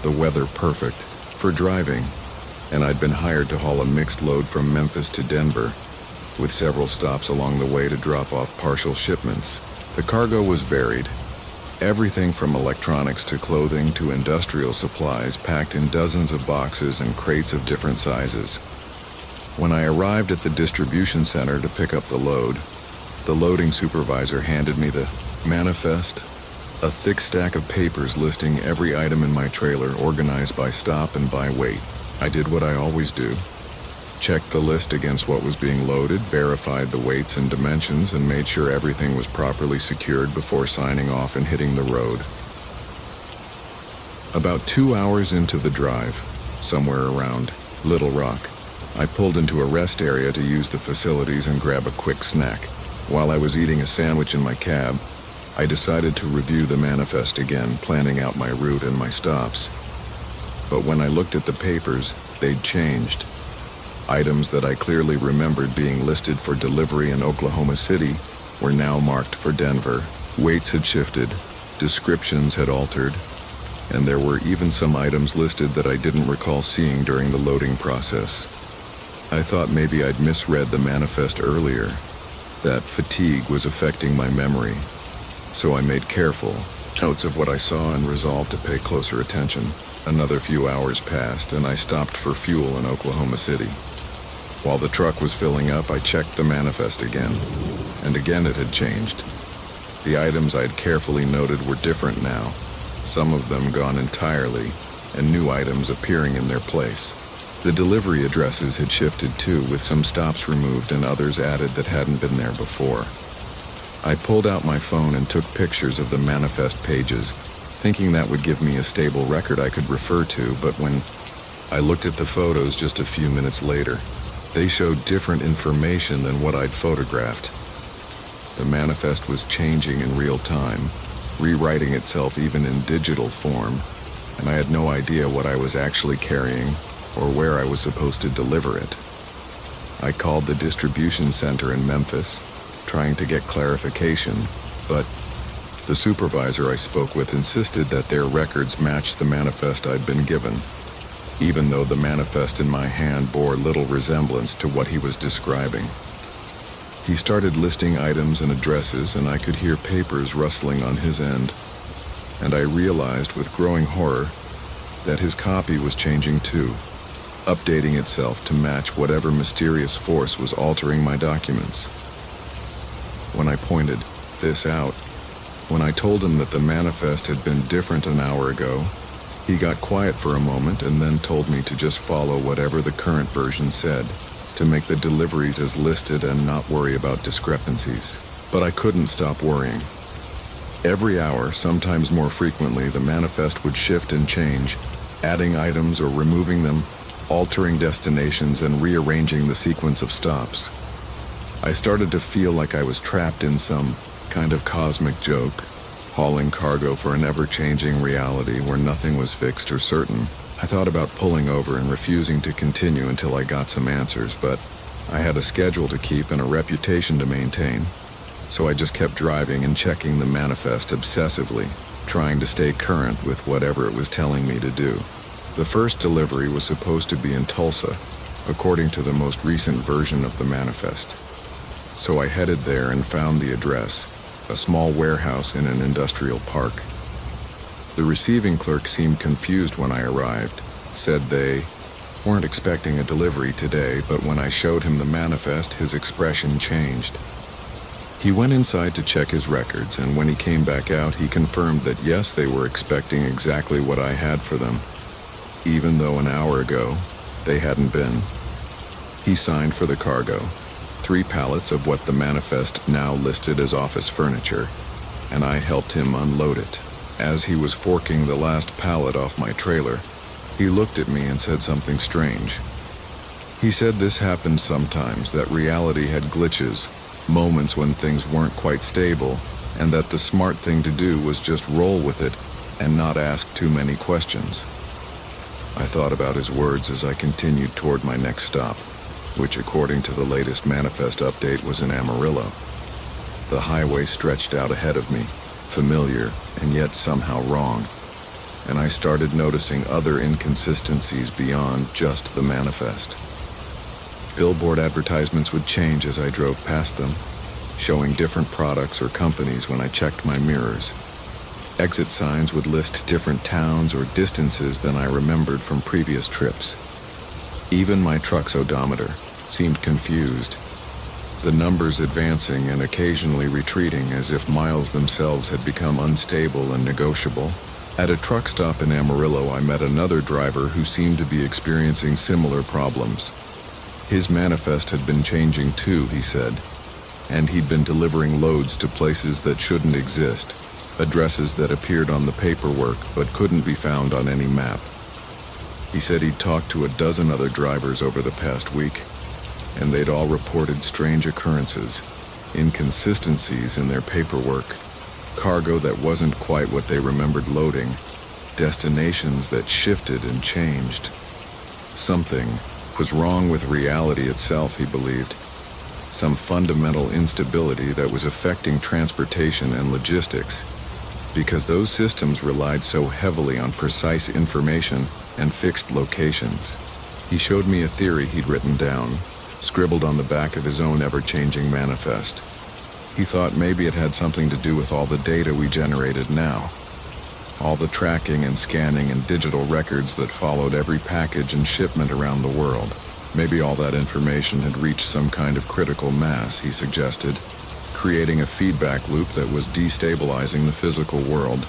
the weather perfect for driving, and I'd been hired to haul a mixed load from Memphis to Denver, with several stops along the way to drop off partial shipments. The cargo was varied. Everything from electronics to clothing to industrial supplies packed in dozens of boxes and crates of different sizes. When I arrived at the distribution center to pick up the load, the loading supervisor handed me the manifest, a thick stack of papers listing every item in my trailer organized by stop and by weight. I did what I always do. Checked the list against what was being loaded, verified the weights and dimensions, and made sure everything was properly secured before signing off and hitting the road. About 2 hours into the drive, somewhere around Little Rock, I pulled into a rest area to use the facilities and grab a quick snack. While I was eating a sandwich in my cab, I decided to review the manifest again, planning out my route and my stops. But when I looked at the papers, they'd changed. Items that I clearly remembered being listed for delivery in Oklahoma City were now marked for Denver. Weights had shifted, descriptions had altered, and there were even some items listed that I didn't recall seeing during the loading process. I thought maybe I'd misread the manifest earlier, that fatigue was affecting my memory, so I made careful notes of what I saw and resolved to pay closer attention. Another few hours passed, and I stopped for fuel in Oklahoma City. While the truck was filling up, I checked the manifest again, and again it had changed. The items I'd carefully noted were different now, some of them gone entirely, and new items appearing in their place. The delivery addresses had shifted too, with some stops removed and others added that hadn't been there before. I pulled out my phone and took pictures of the manifest pages, thinking that would give me a stable record I could refer to, but when I looked at the photos just a few minutes later, they showed different information than what I'd photographed. The manifest was changing in real time, rewriting itself even in digital form, and I had no idea what I was actually carrying or where I was supposed to deliver it. I called the distribution center in Memphis, trying to get clarification, but the supervisor I spoke with insisted that their records matched the manifest I'd been given, even though the manifest in my hand bore little resemblance to what he was describing. He started listing items and addresses, and I could hear papers rustling on his end, and I realized with growing horror that his copy was changing too, updating itself to match whatever mysterious force was altering my documents. When I pointed this out, when I told him that the manifest had been different an hour ago, he got quiet for a moment and then told me to just follow whatever the current version said, to make the deliveries as listed and not worry about discrepancies. But I couldn't stop worrying. Every hour, sometimes more frequently, the manifest would shift and change, adding items or removing them, altering destinations and rearranging the sequence of stops. I started to feel like I was trapped in some kind of cosmic joke, hauling cargo for an ever-changing reality where nothing was fixed or certain. I thought about pulling over and refusing to continue until I got some answers, but I had a schedule to keep and a reputation to maintain, so I just kept driving and checking the manifest obsessively, trying to stay current with whatever it was telling me to do. The first delivery was supposed to be in Tulsa, according to the most recent version of the manifest. So I headed there and found the address, a small warehouse in an industrial park. The receiving clerk seemed confused when I arrived, said they weren't expecting a delivery today, but when I showed him the manifest, his expression changed. He went inside to check his records, and when he came back out, he confirmed that yes, they were expecting exactly what I had for them, even though an hour ago they hadn't been. He signed for the cargo, 3 pallets of what the manifest now listed as office furniture, and I helped him unload it. As he was forking the last pallet off my trailer, he looked at me and said something strange. He said this happened sometimes, that reality had glitches, moments when things weren't quite stable, and that the smart thing to do was just roll with it and not ask too many questions. I thought about his words as I continued toward my next stop, which according to the latest manifest update was in Amarillo. The highway stretched out ahead of me, familiar and yet somehow wrong, and I started noticing other inconsistencies beyond just the manifest. Billboard advertisements would change as I drove past them, showing different products or companies when I checked my mirrors. Exit signs would list different towns or distances than I remembered from previous trips. Even my truck's odometer seemed confused, the numbers advancing and occasionally retreating as if miles themselves had become unstable and negotiable. At a truck stop in Amarillo, I met another driver who seemed to be experiencing similar problems. His manifest had been changing too, he said, and he'd been delivering loads to places that shouldn't exist, addresses that appeared on the paperwork but couldn't be found on any map. He said he'd talked to a dozen other drivers over the past week, and they'd all reported strange occurrences, inconsistencies in their paperwork, cargo that wasn't quite what they remembered loading, destinations that shifted and changed. Something was wrong with reality itself, he believed. Some fundamental instability that was affecting transportation and logistics, because those systems relied so heavily on precise information and fixed locations. He showed me a theory he'd written down, scribbled on the back of his own ever-changing manifest. He thought maybe it had something to do with all the data we generated now, all the tracking and scanning and digital records that followed every package and shipment around the world. Maybe all that information had reached some kind of critical mass, he suggested, creating a feedback loop that was destabilizing the physical world,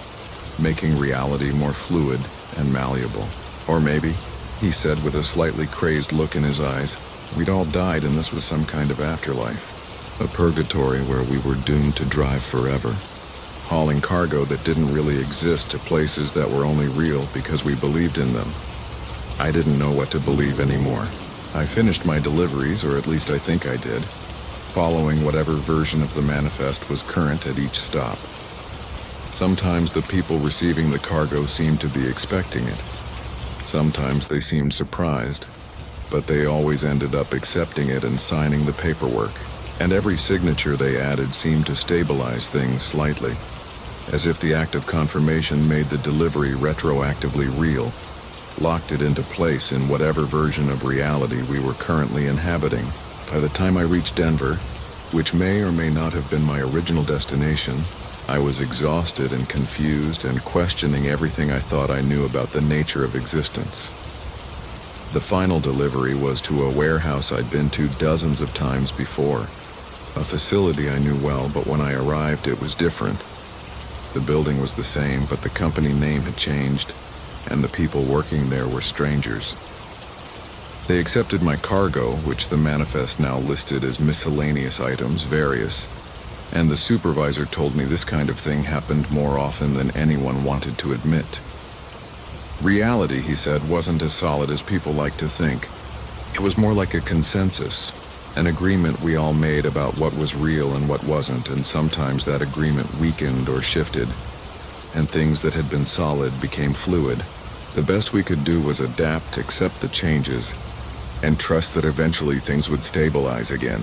making reality more fluid and malleable. Or maybe he said with a slightly crazed look in his eyes. We'd all died and this was some kind of afterlife. A purgatory where we were doomed to drive forever, hauling cargo that didn't really exist to places that were only real because we believed in them. I didn't know what to believe anymore. I finished my deliveries, or at least I think I did, following whatever version of the manifest was current at each stop. Sometimes the people receiving the cargo seemed to be expecting it. Sometimes they seemed surprised, but they always ended up accepting it and signing the paperwork. And every signature they added seemed to stabilize things slightly, as if the act of confirmation made the delivery retroactively real, locked it into place in whatever version of reality we were currently inhabiting. By the time I reached Denver, which may or may not have been my original destination, I was exhausted and confused and questioning everything I thought I knew about the nature of existence. The final delivery was to a warehouse I'd been to dozens of times before, a facility I knew well, but when I arrived it was different. The building was the same, but the company name had changed, and the people working there were strangers. They accepted my cargo, which the manifest now listed as miscellaneous items, various, and the supervisor told me this kind of thing happened more often than anyone wanted to admit. Reality, he said, wasn't as solid as people like to think. It was more like a consensus, an agreement we all made about what was real and what wasn't, and sometimes that agreement weakened or shifted, and things that had been solid became fluid. The best we could do was adapt, accept the changes, and trust that eventually things would stabilize again.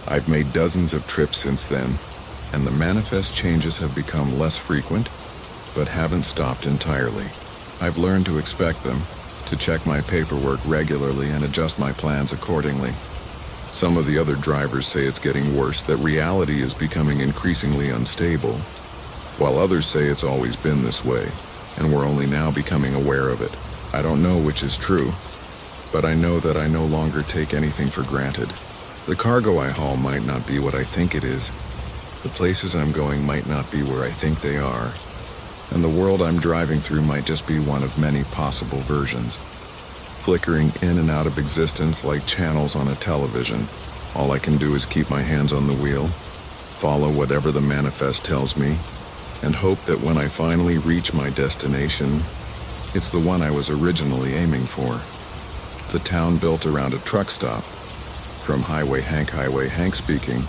I've made dozens of trips since then, and the manifest changes have become less frequent, but haven't stopped entirely. I've learned to expect them, to check my paperwork regularly and adjust my plans accordingly. Some of the other drivers say it's getting worse, that reality is becoming increasingly unstable, while others say it's always been this way, and we're only now becoming aware of it. I don't know which is true, but I know that I no longer take anything for granted. The cargo I haul might not be what I think it is. The places I'm going might not be where I think they are. And the world I'm driving through might just be one of many possible versions, flickering in and out of existence like channels on a television. All I can do is keep my hands on the wheel, follow whatever the manifest tells me, and hope that when I finally reach my destination, it's the one I was originally aiming for. The town built around a truck stop, from Highway Hank speaking,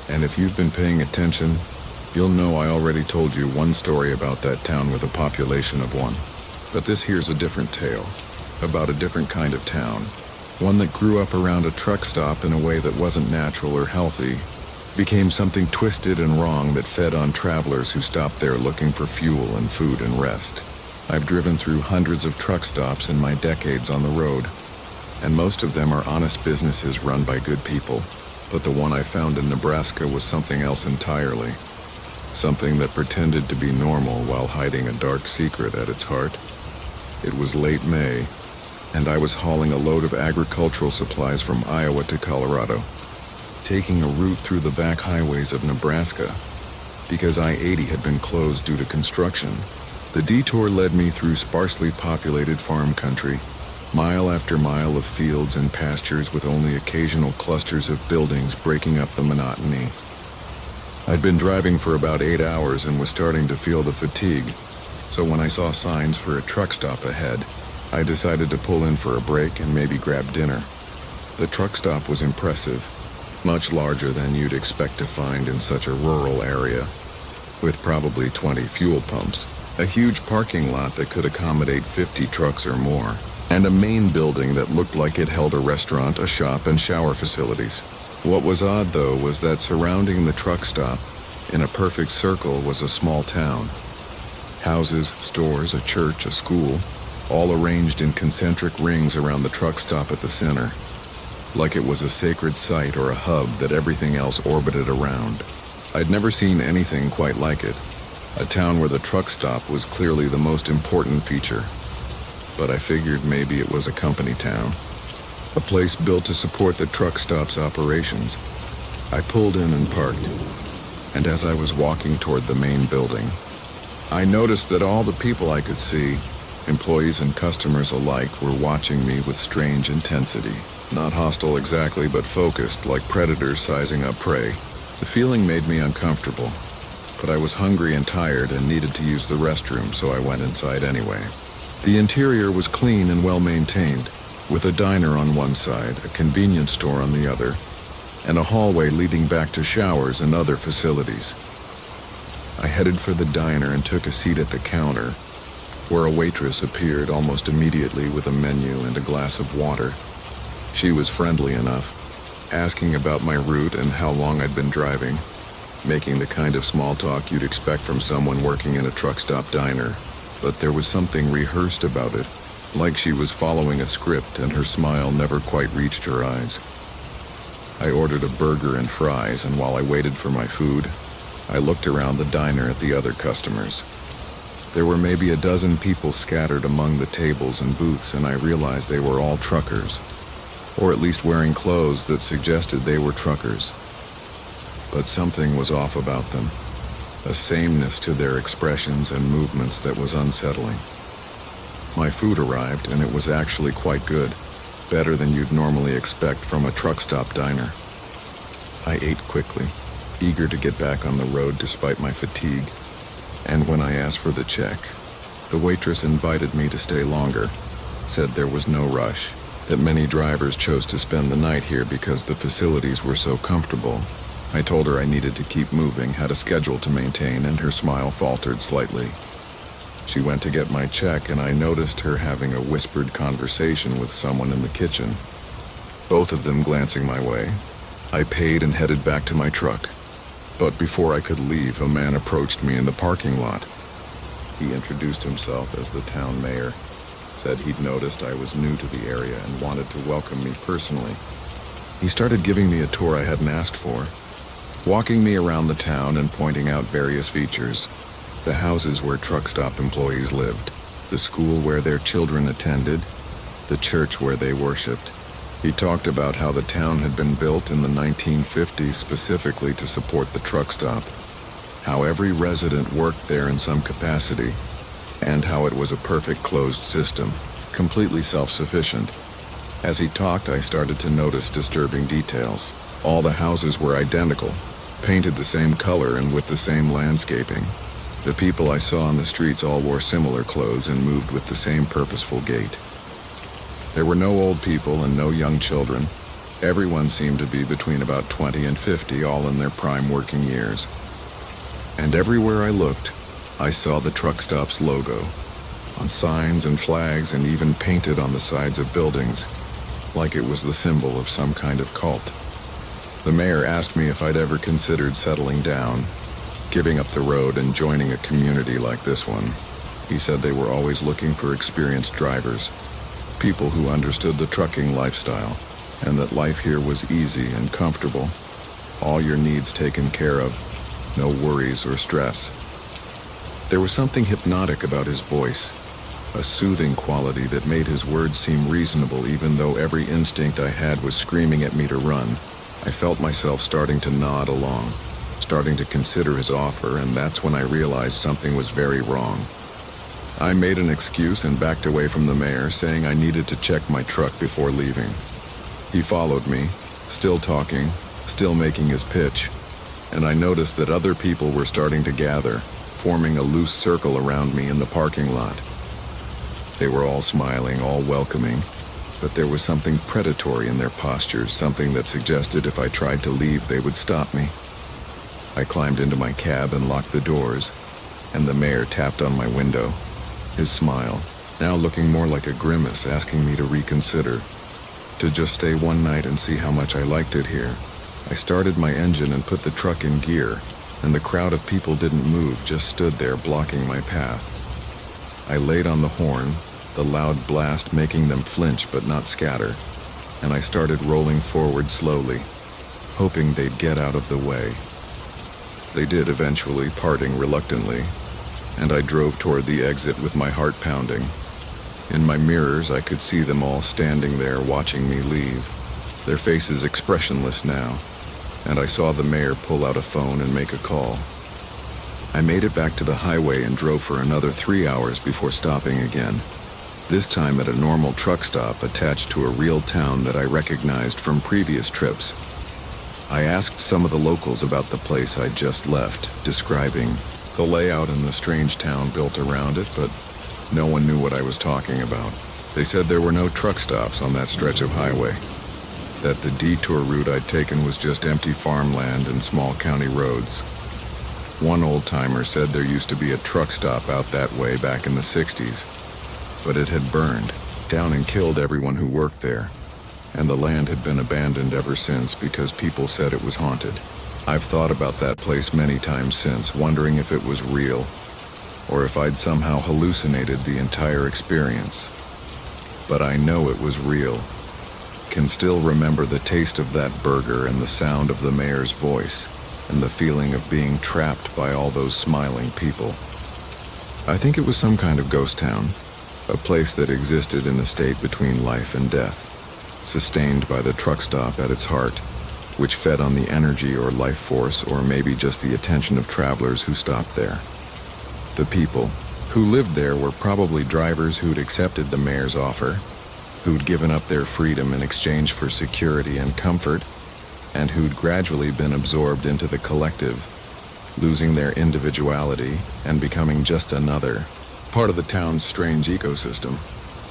and if you've been paying attention, you'll know I already told you one story about that town with a population of one. But this here's a different tale, about a different kind of town, one that grew up around a truck stop in a way that wasn't natural or healthy, became something twisted and wrong that fed on travelers who stopped there looking for fuel and food and rest. I've driven through hundreds of truck stops in my decades on the road, and most of them are honest businesses run by good people. But the one I found in Nebraska was something else entirely. Something that pretended to be normal while hiding a dark secret at its heart. It was late May, and I was hauling a load of agricultural supplies from Iowa to Colorado, taking a route through the back highways of Nebraska, because I-80 had been closed due to construction. The detour led me through sparsely populated farm country, mile after mile of fields and pastures with only occasional clusters of buildings breaking up the monotony. I'd been driving for about 8 hours and was starting to feel the fatigue, so when I saw signs for a truck stop ahead, I decided to pull in for a break and maybe grab dinner. The truck stop was impressive, much larger than you'd expect to find in such a rural area, with probably 20 fuel pumps, a huge parking lot that could accommodate 50 trucks or more, and a main building that looked like it held a restaurant, a shop, and shower facilities. What was odd, though, was that surrounding the truck stop, in a perfect circle, was a small town. Houses, stores, a church, a school, all arranged in concentric rings around the truck stop at the center, like it was a sacred site or a hub that everything else orbited around. I'd never seen anything quite like it, a town where the truck stop was clearly the most important feature. But I figured maybe it was a company town, a place built to support the truck stop's operations. I pulled in and parked, and as I was walking toward the main building, I noticed that all the people I could see Employees and customers alike were watching me with strange intensity. Not hostile exactly, but focused, like predators sizing up prey. The feeling made me uncomfortable, but I was hungry and tired and needed to use the restroom, so I went inside anyway. The interior was clean and well maintained, with a diner on one side, a convenience store on the other, and a hallway leading back to showers and other facilities. I headed for the diner and took a seat at the counter, where a waitress appeared almost immediately with a menu and a glass of water. She was friendly enough, asking about my route and how long I'd been driving, making the kind of small talk you'd expect from someone working in a truck stop diner. But there was something rehearsed about it, like she was following a script and her smile never quite reached her eyes. I ordered a burger and fries, and while I waited for my food, I looked around the diner at the other customers. There were maybe a dozen people scattered among the tables and booths, and I realized they were all truckers, or at least wearing clothes that suggested they were truckers. But something was off about them, a sameness to their expressions and movements that was unsettling. My food arrived, and it was actually quite good, better than you'd normally expect from a truck stop diner. I ate quickly, eager to get back on the road despite my fatigue, and when I asked for the check, the waitress invited me to stay longer, said there was no rush, that many drivers chose to spend the night here because the facilities were so comfortable. I told her I needed to keep moving, had a schedule to maintain, and her smile faltered slightly. She went to get my check, and I noticed her having a whispered conversation with someone in the kitchen, both of them glancing my way. I paid and headed back to my truck. But before I could leave, a man approached me in the parking lot. He introduced himself as the town mayor, said he'd noticed I was new to the area and wanted to welcome me personally. He started giving me a tour I hadn't asked for, walking me around the town and pointing out various features. The houses where truck stop employees lived, the school where their children attended, the church where they worshiped. He talked about how the town had been built in the 1950s specifically to support the truck stop, how every resident worked there in some capacity, and how it was a perfect closed system, completely self-sufficient. As he talked, I started to notice disturbing details. All the houses were identical, painted the same color and with the same landscaping. The people I saw on the streets all wore similar clothes and moved with the same purposeful gait. There were no old people and no young children. Everyone seemed to be between about 20 and 50, all in their prime working years. And everywhere I looked, I saw the truck stop's logo, on signs and flags and even painted on the sides of buildings, like it was the symbol of some kind of cult. The mayor asked me if I'd ever considered settling down, giving up the road and joining a community like this one. He said they were always looking for experienced drivers, people who understood the trucking lifestyle, and that life here was easy and comfortable. All your needs taken care of, no worries or stress. There was something hypnotic about his voice, a soothing quality that made his words seem reasonable even though every instinct I had was screaming at me to run. I felt myself starting to nod along, starting to consider his offer, and that's when I realized something was very wrong. I made an excuse and backed away from the mayor, saying I needed to check my truck before leaving. He followed me, still talking, still making his pitch, and I noticed that other people were starting to gather, forming a loose circle around me in the parking lot. They were all smiling, all welcoming, but there was something predatory in their postures, something that suggested if I tried to leave, they would stop me. I climbed into my cab and locked the doors, and the mayor tapped on my window, his smile, now looking more like a grimace, asking me to reconsider, to just stay one night and see how much I liked it here. I started my engine and put the truck in gear, and the crowd of people didn't move, just stood there blocking my path. I laid on the horn, the loud blast making them flinch but not scatter, and I started rolling forward slowly, hoping they'd get out of the way. They did eventually, parting reluctantly, and I drove toward the exit with my heart pounding. In my mirrors, I could see them all standing there watching me leave, their faces expressionless now, and I saw the mayor pull out a phone and make a call. I made it back to the highway and drove for another 3 hours before stopping again, this time at a normal truck stop attached to a real town that I recognized from previous trips. I asked some of the locals about the place I'd just left, describing the layout and the strange town built around it, but no one knew what I was talking about. They said there were no truck stops on that stretch of highway, that the detour route I'd taken was just empty farmland and small county roads. One old-timer said there used to be a truck stop out that way back in the 60s, but it had burned down and killed everyone who worked there, and the land had been abandoned ever since because people said it was haunted. I've thought about that place many times since, wondering if it was real, or if I'd somehow hallucinated the entire experience. But I know it was real. Can still remember the taste of that burger and the sound of the mayor's voice, and the feeling of being trapped by all those smiling people. I think it was some kind of ghost town, a place that existed in a state between life and death, sustained by the truck stop at its heart, which fed on the energy or life force, or maybe just the attention of travelers who stopped there. The people who lived there were probably drivers who'd accepted the mayor's offer, who'd given up their freedom in exchange for security and comfort, and who'd gradually been absorbed into the collective, losing their individuality and becoming just another part of the town's strange ecosystem.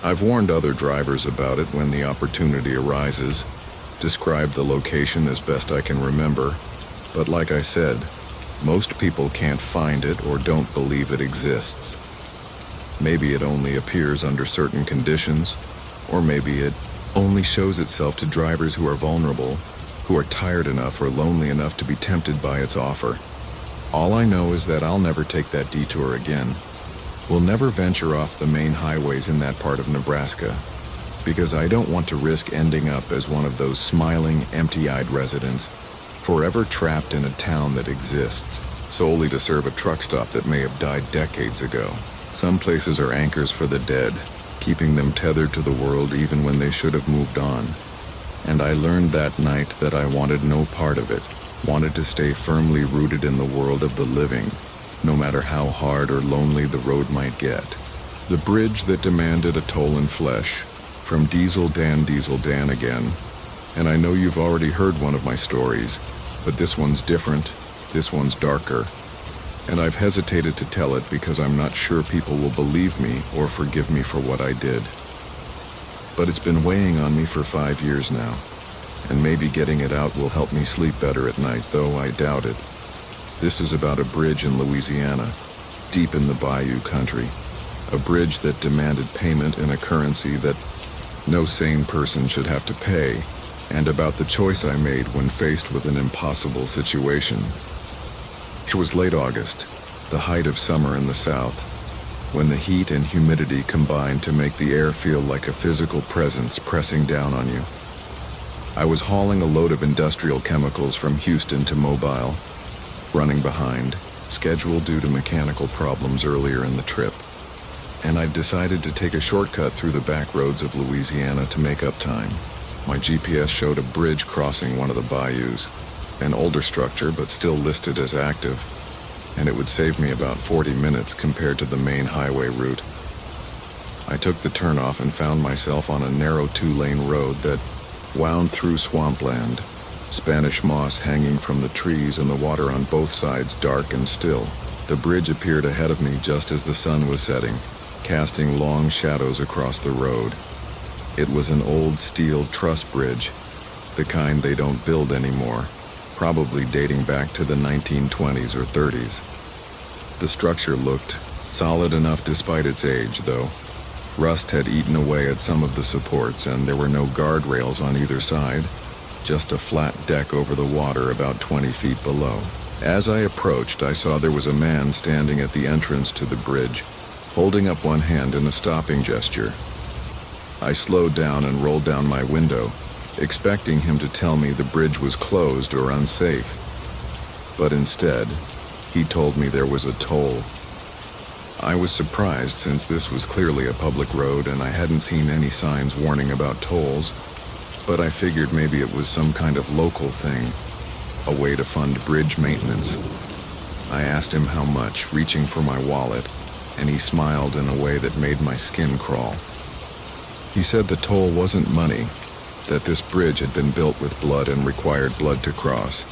I've warned other drivers about it when the opportunity arises, described the location as best I can remember, but like I said, most people can't find it or don't believe it exists. Maybe it only appears under certain conditions, or maybe it only shows itself to drivers who are vulnerable, who are tired enough or lonely enough to be tempted by its offer. All I know is that I'll never take that detour again. We'll never venture off the main highways in that part of Nebraska, because I don't want to risk ending up as one of those smiling, empty-eyed residents, forever trapped in a town that exists, solely to serve a truck stop that may have died decades ago. Some places are anchors for the dead, keeping them tethered to the world even when they should have moved on. And I learned that night that I wanted no part of it, wanted to stay firmly rooted in the world of the living, no matter how hard or lonely the road might get. The bridge that demanded a toll in flesh, from Diesel Dan again. And I know you've already heard one of my stories, but this one's different, this one's darker. And I've hesitated to tell it because I'm not sure people will believe me or forgive me for what I did. But it's been weighing on me for 5 years now, and maybe getting it out will help me sleep better at night, though I doubt it. This is about a bridge in Louisiana, deep in the bayou country, a bridge that demanded payment in a currency that no sane person should have to pay, and about the choice I made when faced with an impossible situation. It was late August, the height of summer in the South, when the heat and humidity combined to make the air feel like a physical presence pressing down on you. I was hauling a load of industrial chemicals from Houston to Mobile, running behind, scheduled due to mechanical problems earlier in the trip, and I'd decided to take a shortcut through the back roads of Louisiana to make up time. My GPS showed a bridge crossing one of the bayous, an older structure but still listed as active, and it would save me about 40 minutes compared to the main highway route. I took the turnoff and found myself on a narrow 2-lane road that wound through swampland, Spanish moss hanging from the trees and the water on both sides dark and still. The bridge appeared ahead of me just as the sun was setting, casting long shadows across the road. It was an old steel truss bridge, the kind they don't build anymore, probably dating back to the 1920s or 30s. The structure looked solid enough despite its age, though. Rust had eaten away at some of the supports, and there were no guardrails on either side, just a flat deck over the water about 20 feet below. As I approached, I saw there was a man standing at the entrance to the bridge, holding up one hand in a stopping gesture. I slowed down and rolled down my window, expecting him to tell me the bridge was closed or unsafe. But instead, he told me there was a toll. I was surprised since this was clearly a public road and I hadn't seen any signs warning about tolls, but I figured maybe it was some kind of local thing, a way to fund bridge maintenance. I asked him how much, reaching for my wallet, and he smiled in a way that made my skin crawl. He said the toll wasn't money, that this bridge had been built with blood and required blood to cross,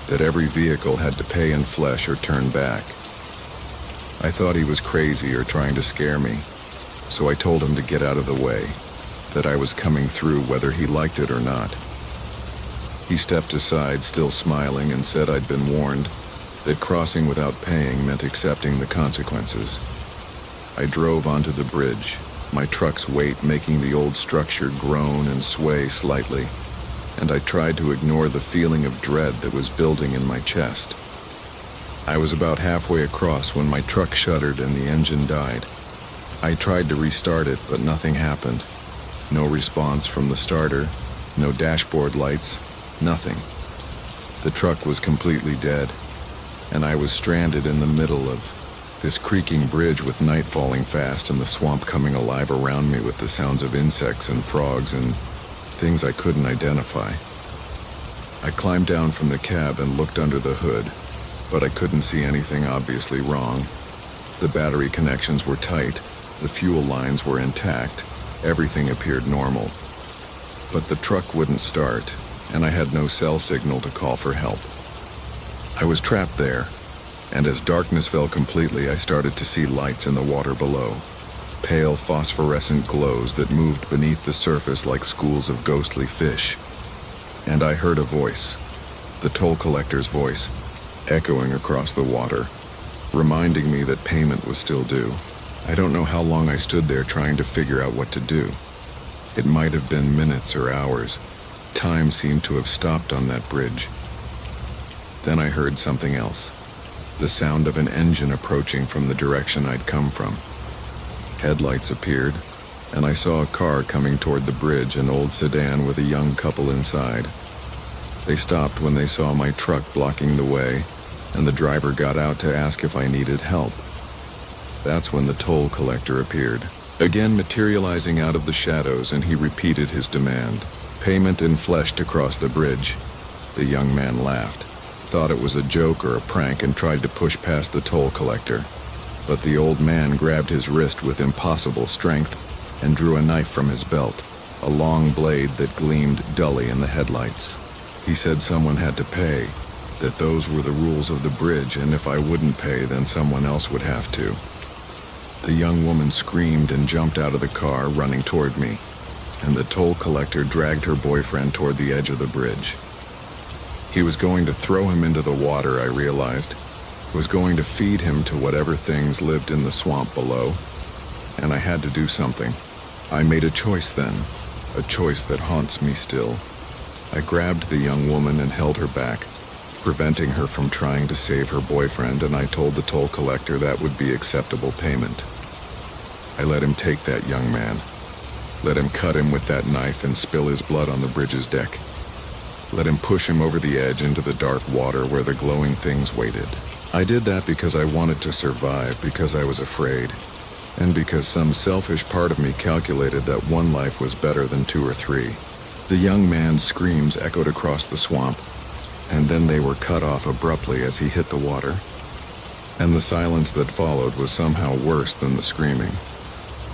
that every vehicle had to pay in flesh or turn back. I thought he was crazy or trying to scare me, so I told him to get out of the way, that I was coming through whether he liked it or not. He stepped aside, still smiling, and said I'd been warned that crossing without paying meant accepting the consequences. I drove onto the bridge, my truck's weight making the old structure groan and sway slightly, and I tried to ignore the feeling of dread that was building in my chest. I was about halfway across when my truck shuddered and the engine died. I tried to restart it, but nothing happened. No response from the starter, no dashboard lights, nothing. The truck was completely dead, and I was stranded in the middle of this creaking bridge with night falling fast and the swamp coming alive around me with the sounds of insects and frogs and things I couldn't identify. I climbed down from the cab and looked under the hood, but I couldn't see anything obviously wrong. The battery connections were tight, the fuel lines were intact, everything appeared normal. But the truck wouldn't start, and I had no cell signal to call for help. I was trapped there, and as darkness fell completely, I started to see lights in the water below, pale phosphorescent glows that moved beneath the surface like schools of ghostly fish. And I heard a voice, the toll collector's voice, echoing across the water, reminding me that payment was still due. I don't know how long I stood there trying to figure out what to do. It might have been minutes or hours. Time seemed to have stopped on that bridge. Then I heard something else, the sound of an engine approaching from the direction I'd come from. Headlights appeared, and I saw a car coming toward the bridge, an old sedan with a young couple inside. They stopped when they saw my truck blocking the way, and the driver got out to ask if I needed help. That's when the toll collector appeared, again materializing out of the shadows, and he repeated his demand. Payment in flesh to cross the bridge. The young man laughed, thought it was a joke or a prank, and tried to push past the toll collector. But the old man grabbed his wrist with impossible strength and drew a knife from his belt, a long blade that gleamed dully in the headlights. He said someone had to pay, that those were the rules of the bridge, and if I wouldn't pay, then someone else would have to. The young woman screamed and jumped out of the car, running toward me, and the toll collector dragged her boyfriend toward the edge of the bridge. He was going to throw him into the water, I realized, was going to feed him to whatever things lived in the swamp below, and I had to do something. I made a choice then, a choice that haunts me still. I grabbed the young woman and held her back, preventing her from trying to save her boyfriend, and I told the toll collector that would be acceptable payment. I let him take that young man, let him cut him with that knife and spill his blood on the bridge's deck. Let him push him over the edge into the dark water where the glowing things waited. I did that because I wanted to survive, because I was afraid, and because some selfish part of me calculated that one life was better than 2 or 3. The young man's screams echoed across the swamp, and then they were cut off abruptly as he hit the water. And the silence that followed was somehow worse than the screaming.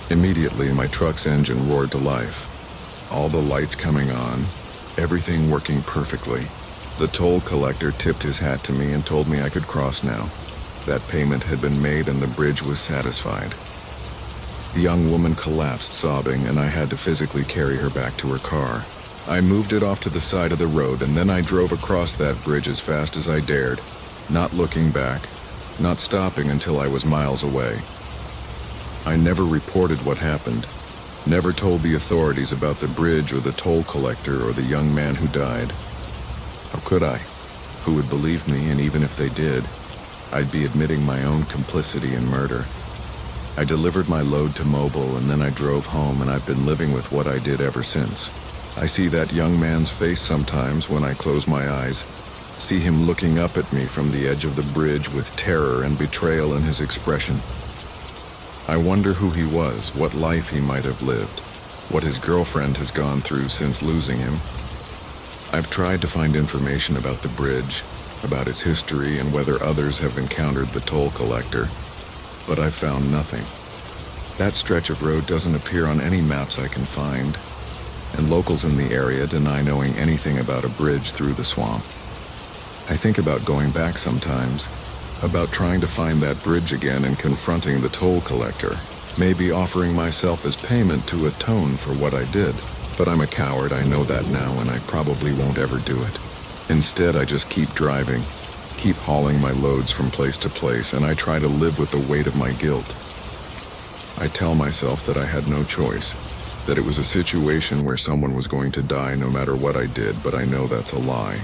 Immediately, my truck's engine roared to life. All the lights coming on, everything working perfectly. The toll collector tipped his hat to me and told me I could cross now. That payment had been made and the bridge was satisfied. The young woman collapsed, sobbing, and I had to physically carry her back to her car. I moved it off to the side of the road, and then I drove across that bridge as fast as I dared, not looking back, not stopping until I was miles away. I never reported what happened, never told the authorities about the bridge or the toll collector or the young man who died. How could I? Who would believe me? And even if they did, I'd be admitting my own complicity in murder. I delivered my load to Mobile, and then I drove home, and I've been living with what I did ever since. I see that young man's face sometimes when I close my eyes, see him looking up at me from the edge of the bridge with terror and betrayal in his expression. I wonder who he was, what life he might have lived, what his girlfriend has gone through since losing him. I've tried to find information about the bridge, about its history and whether others have encountered the toll collector, but I've found nothing. That stretch of road doesn't appear on any maps I can find, and locals in the area deny knowing anything about a bridge through the swamp. I think about going back sometimes, about trying to find that bridge again and confronting the toll collector, maybe offering myself as payment to atone for what I did. But I'm a coward, I know that now, and I probably won't ever do it. Instead, I just keep driving, keep hauling my loads from place to place, and I try to live with the weight of my guilt. I tell myself that I had no choice, that it was a situation where someone was going to die no matter what I did, but I know that's a lie.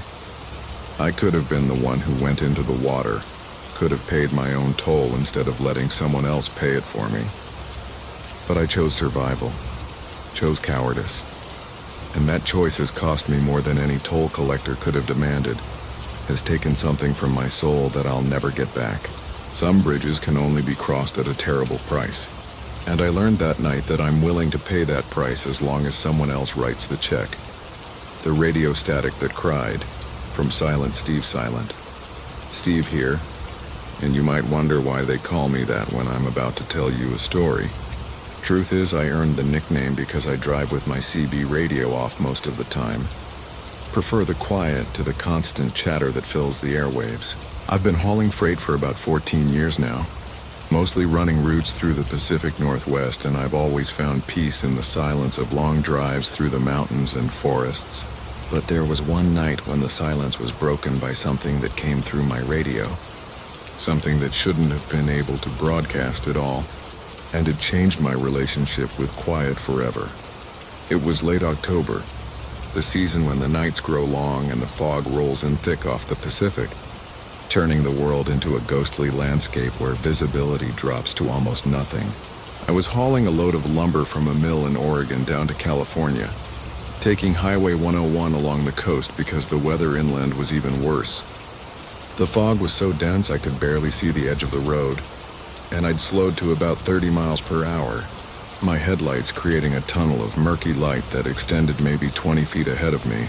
I could have been the one who went into the water, could have paid my own toll instead of letting someone else pay it for me. But I chose survival, chose cowardice. And that choice has cost me more than any toll collector could have demanded, has taken something from my soul that I'll never get back. Some bridges can only be crossed at a terrible price. And I learned that night that I'm willing to pay that price as long as someone else writes the check. The radio static that cried, from Silent Steve Silent. Steve here, and you might wonder why they call me that when I'm about to tell you a story. Truth is, I earned the nickname because I drive with my CB radio off most of the time. Prefer the quiet to the constant chatter that fills the airwaves. I've been hauling freight for about 14 years now, mostly running routes through the Pacific Northwest, and I've always found peace in the silence of long drives through the mountains and forests. But there was one night when the silence was broken by something that came through my radio, something that shouldn't have been able to broadcast at all. And it changed my relationship with quiet forever. It was late October, the season when the nights grow long and the fog rolls in thick off the Pacific, turning the world into a ghostly landscape where visibility drops to almost nothing. I was hauling a load of lumber from a mill in Oregon down to California, taking Highway 101 along the coast because the weather inland was even worse. The fog was so dense I could barely see the edge of the road, and I'd slowed to about 30 miles per hour, my headlights creating a tunnel of murky light that extended maybe 20 feet ahead of me,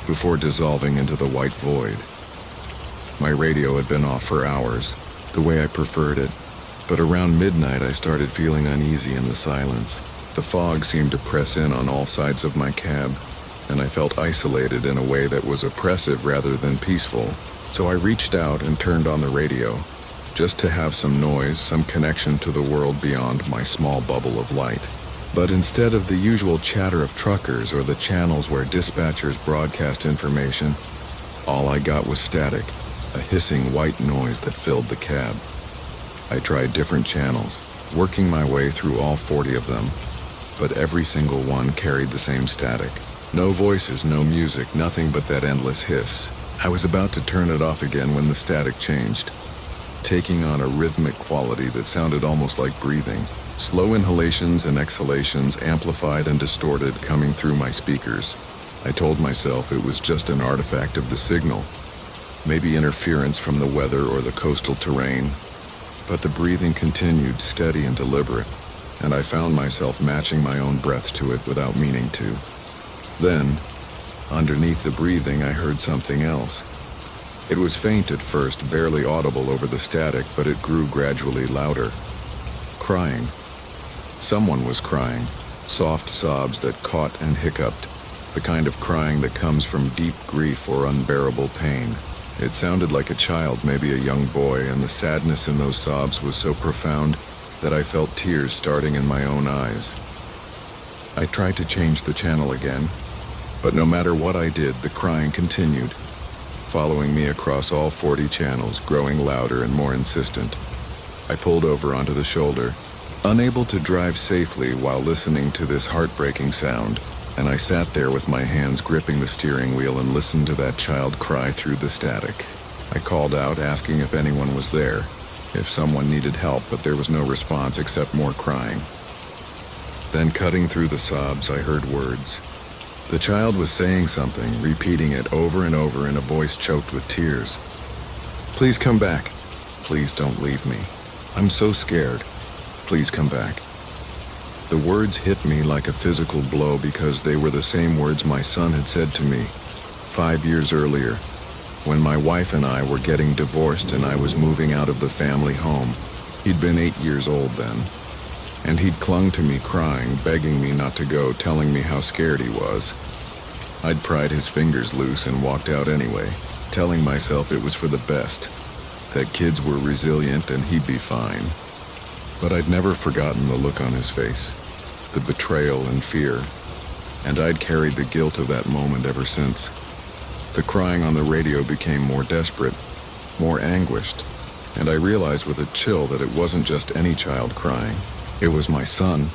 before dissolving into the white void. My radio had been off for hours, the way I preferred it, but around midnight I started feeling uneasy in the silence. The fog seemed to press in on all sides of my cab, and I felt isolated in a way that was oppressive rather than peaceful. So I reached out and turned on the radio, just to have some noise, some connection to the world beyond my small bubble of light. But instead of the usual chatter of truckers or the channels where dispatchers broadcast information, all I got was static, a hissing white noise that filled the cab. I tried different channels, working my way through all 40 of them, but every single one carried the same static. No voices, no music, nothing but that endless hiss. I was about to turn it off again when the static changed, taking on a rhythmic quality that sounded almost like breathing. Slow inhalations and exhalations amplified and distorted coming through my speakers. I told myself it was just an artifact of the signal, maybe interference from the weather or the coastal terrain. But the breathing continued, steady and deliberate, and I found myself matching my own breaths to it without meaning to. Then, underneath the breathing, I heard something else. It was faint at first, barely audible over the static, but it grew gradually louder. Crying. Someone was crying, soft sobs that caught and hiccuped, the kind of crying that comes from deep grief or unbearable pain. It sounded like a child, maybe a young boy, and the sadness in those sobs was so profound that I felt tears starting in my own eyes. I tried to change the channel again, but no matter what I did, the crying continued, following me across all 40 channels, growing louder and more insistent. I pulled over onto the shoulder, unable to drive safely while listening to this heartbreaking sound, and I sat there with my hands gripping the steering wheel and listened to that child cry through the static. I called out, asking if anyone was there, if someone needed help, but there was no response except more crying. Then, cutting through the sobs, I heard words. The child was saying something, repeating it over and over in a voice choked with tears. "Please come back. Please don't leave me. I'm so scared. Please come back." The words hit me like a physical blow because they were the same words my son had said to me 5 years earlier, when my wife and I were getting divorced and I was moving out of the family home. He'd been 8 years old then, and he'd clung to me crying, begging me not to go, telling me how scared he was. I'd pried his fingers loose and walked out anyway, telling myself it was for the best, that kids were resilient and he'd be fine. But I'd never forgotten the look on his face, the betrayal and fear, and I'd carried the guilt of that moment ever since. The crying on the radio became more desperate, more anguished, and I realized with a chill that it wasn't just any child crying. It was my son,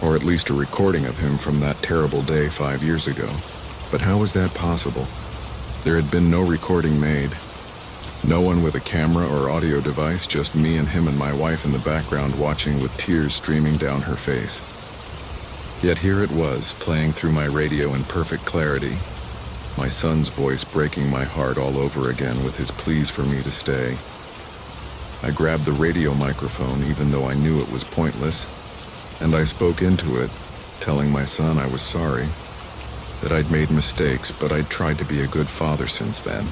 or at least a recording of him from that terrible day 5 years ago. But how was that possible? There had been no recording made. No one with a camera or audio device, just me and him and my wife in the background watching with tears streaming down her face. Yet here it was, playing through my radio in perfect clarity, my son's voice breaking my heart all over again with his pleas for me to stay. I grabbed the radio microphone even though I knew it was pointless, and I spoke into it, telling my son I was sorry, that I'd made mistakes but I'd tried to be a good father since then,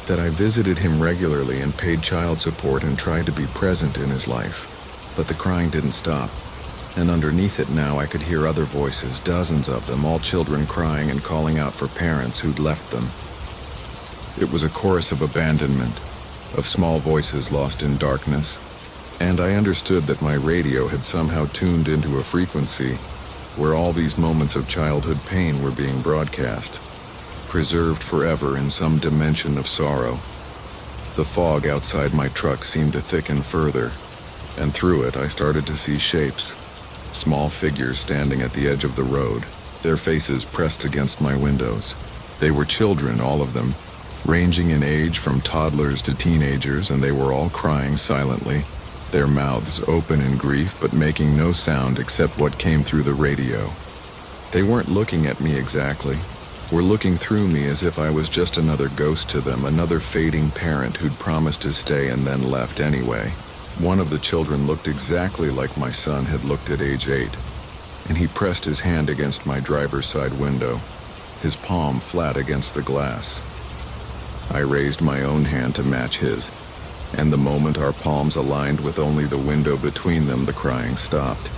that I visited him regularly and paid child support and tried to be present in his life. But the crying didn't stop, and underneath it now I could hear other voices, dozens of them, all children crying and calling out for parents who'd left them. It was a chorus of abandonment, of small voices lost in darkness, and I understood that my radio had somehow tuned into a frequency where all these moments of childhood pain were being broadcast, preserved forever in some dimension of sorrow. The fog outside my truck seemed to thicken further, and through it I started to see shapes, small figures standing at the edge of the road, their faces pressed against my windows. They were children, all of them, ranging in age from toddlers to teenagers, and they were all crying silently, their mouths open in grief but making no sound except what came through the radio. They weren't looking at me exactly, were looking through me as if I was just another ghost to them, another fading parent who'd promised to stay and then left anyway. One of the children looked exactly like my son had looked at age 8, and he pressed his hand against my driver's side window, his palm flat against the glass. I raised my own hand to match his, and the moment our palms aligned with only the window between them, the crying stopped.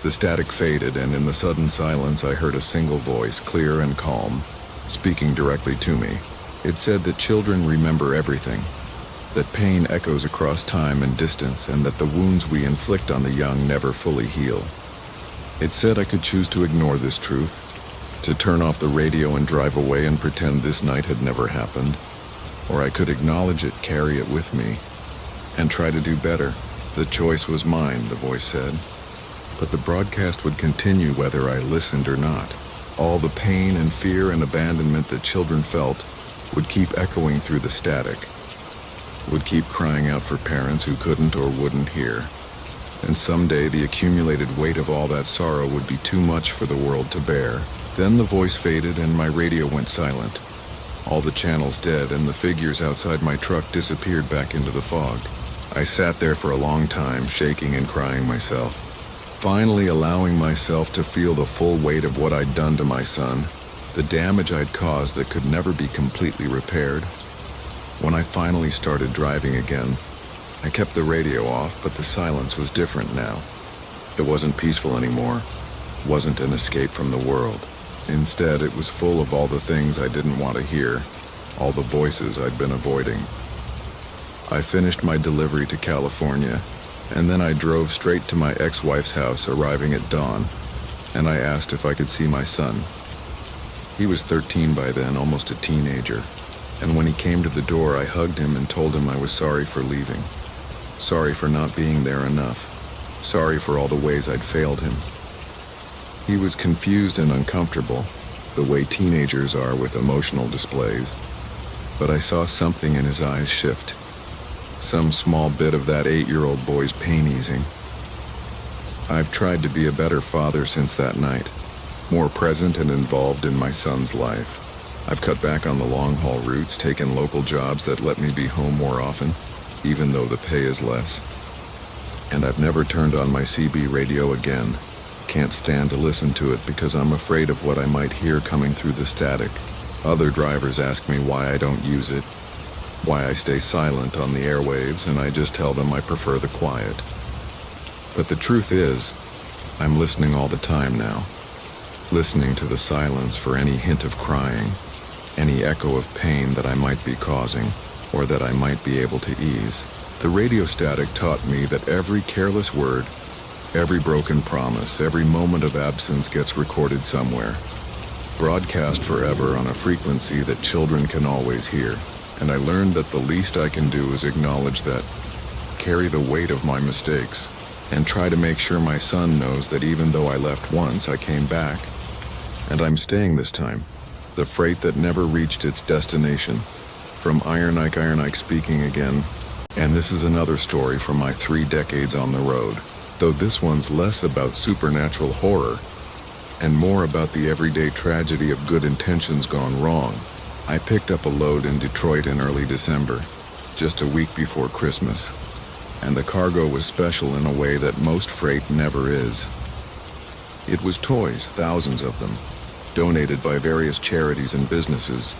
The static faded, and in the sudden silence I heard a single voice, clear and calm, speaking directly to me. It said that children remember everything, that pain echoes across time and distance, and that the wounds we inflict on the young never fully heal. It said I could choose to ignore this truth, to turn off the radio and drive away and pretend this night had never happened, or I could acknowledge it, carry it with me, and try to do better. The choice was mine, the voice said. But the broadcast would continue whether I listened or not. All the pain and fear and abandonment that children felt would keep echoing through the static, would keep crying out for parents who couldn't or wouldn't hear. And someday the accumulated weight of all that sorrow would be too much for the world to bear. Then the voice faded and my radio went silent. All the channels dead and the figures outside my truck disappeared back into the fog. I sat there for a long time, shaking and crying myself, finally allowing myself to feel the full weight of what I'd done to my son, the damage I'd caused that could never be completely repaired. When I finally started driving again, I kept the radio off, but the silence was different now. It wasn't peaceful anymore, wasn't an escape from the world. Instead, it was full of all the things I didn't want to hear, all the voices I'd been avoiding. I finished my delivery to California, and then I drove straight to my ex-wife's house, arriving at dawn, and I asked if I could see my son. He was 13 by then, almost a teenager, and when he came to the door, I hugged him and told him I was sorry for leaving, sorry for not being there enough, sorry for all the ways I'd failed him. He was confused and uncomfortable, the way teenagers are with emotional displays, but I saw something in his eyes shift, some small bit of that 8-year-old boy's pain easing. I've tried to be a better father since that night, more present and involved in my son's life. I've cut back on the long-haul routes, taken local jobs that let me be home more often, even though the pay is less. And I've never turned on my CB radio again. Can't stand to listen to it because I'm afraid of what I might hear coming through the static. Other drivers ask me why I don't use it, why I stay silent on the airwaves, and I just tell them I prefer the quiet. But the truth is, I'm listening all the time now, listening to the silence for any hint of crying, any echo of pain that I might be causing, or that I might be able to ease. The radio static taught me that every careless word, every broken promise, every moment of absence gets recorded somewhere, broadcast forever on a frequency that children can always hear. And I learned that the least I can do is acknowledge that, carry the weight of my mistakes, and try to make sure my son knows that even though I left once, I came back. And I'm staying this time. The freight that never reached its destination. From Iron Ike speaking again. And this is another story from my 3 decades on the road. Though this one's less about supernatural horror, and more about the everyday tragedy of good intentions gone wrong. I picked up a load in Detroit in early December, just a week before Christmas. And the cargo was special in a way that most freight never is. It was toys, thousands of them, donated by various charities and businesses,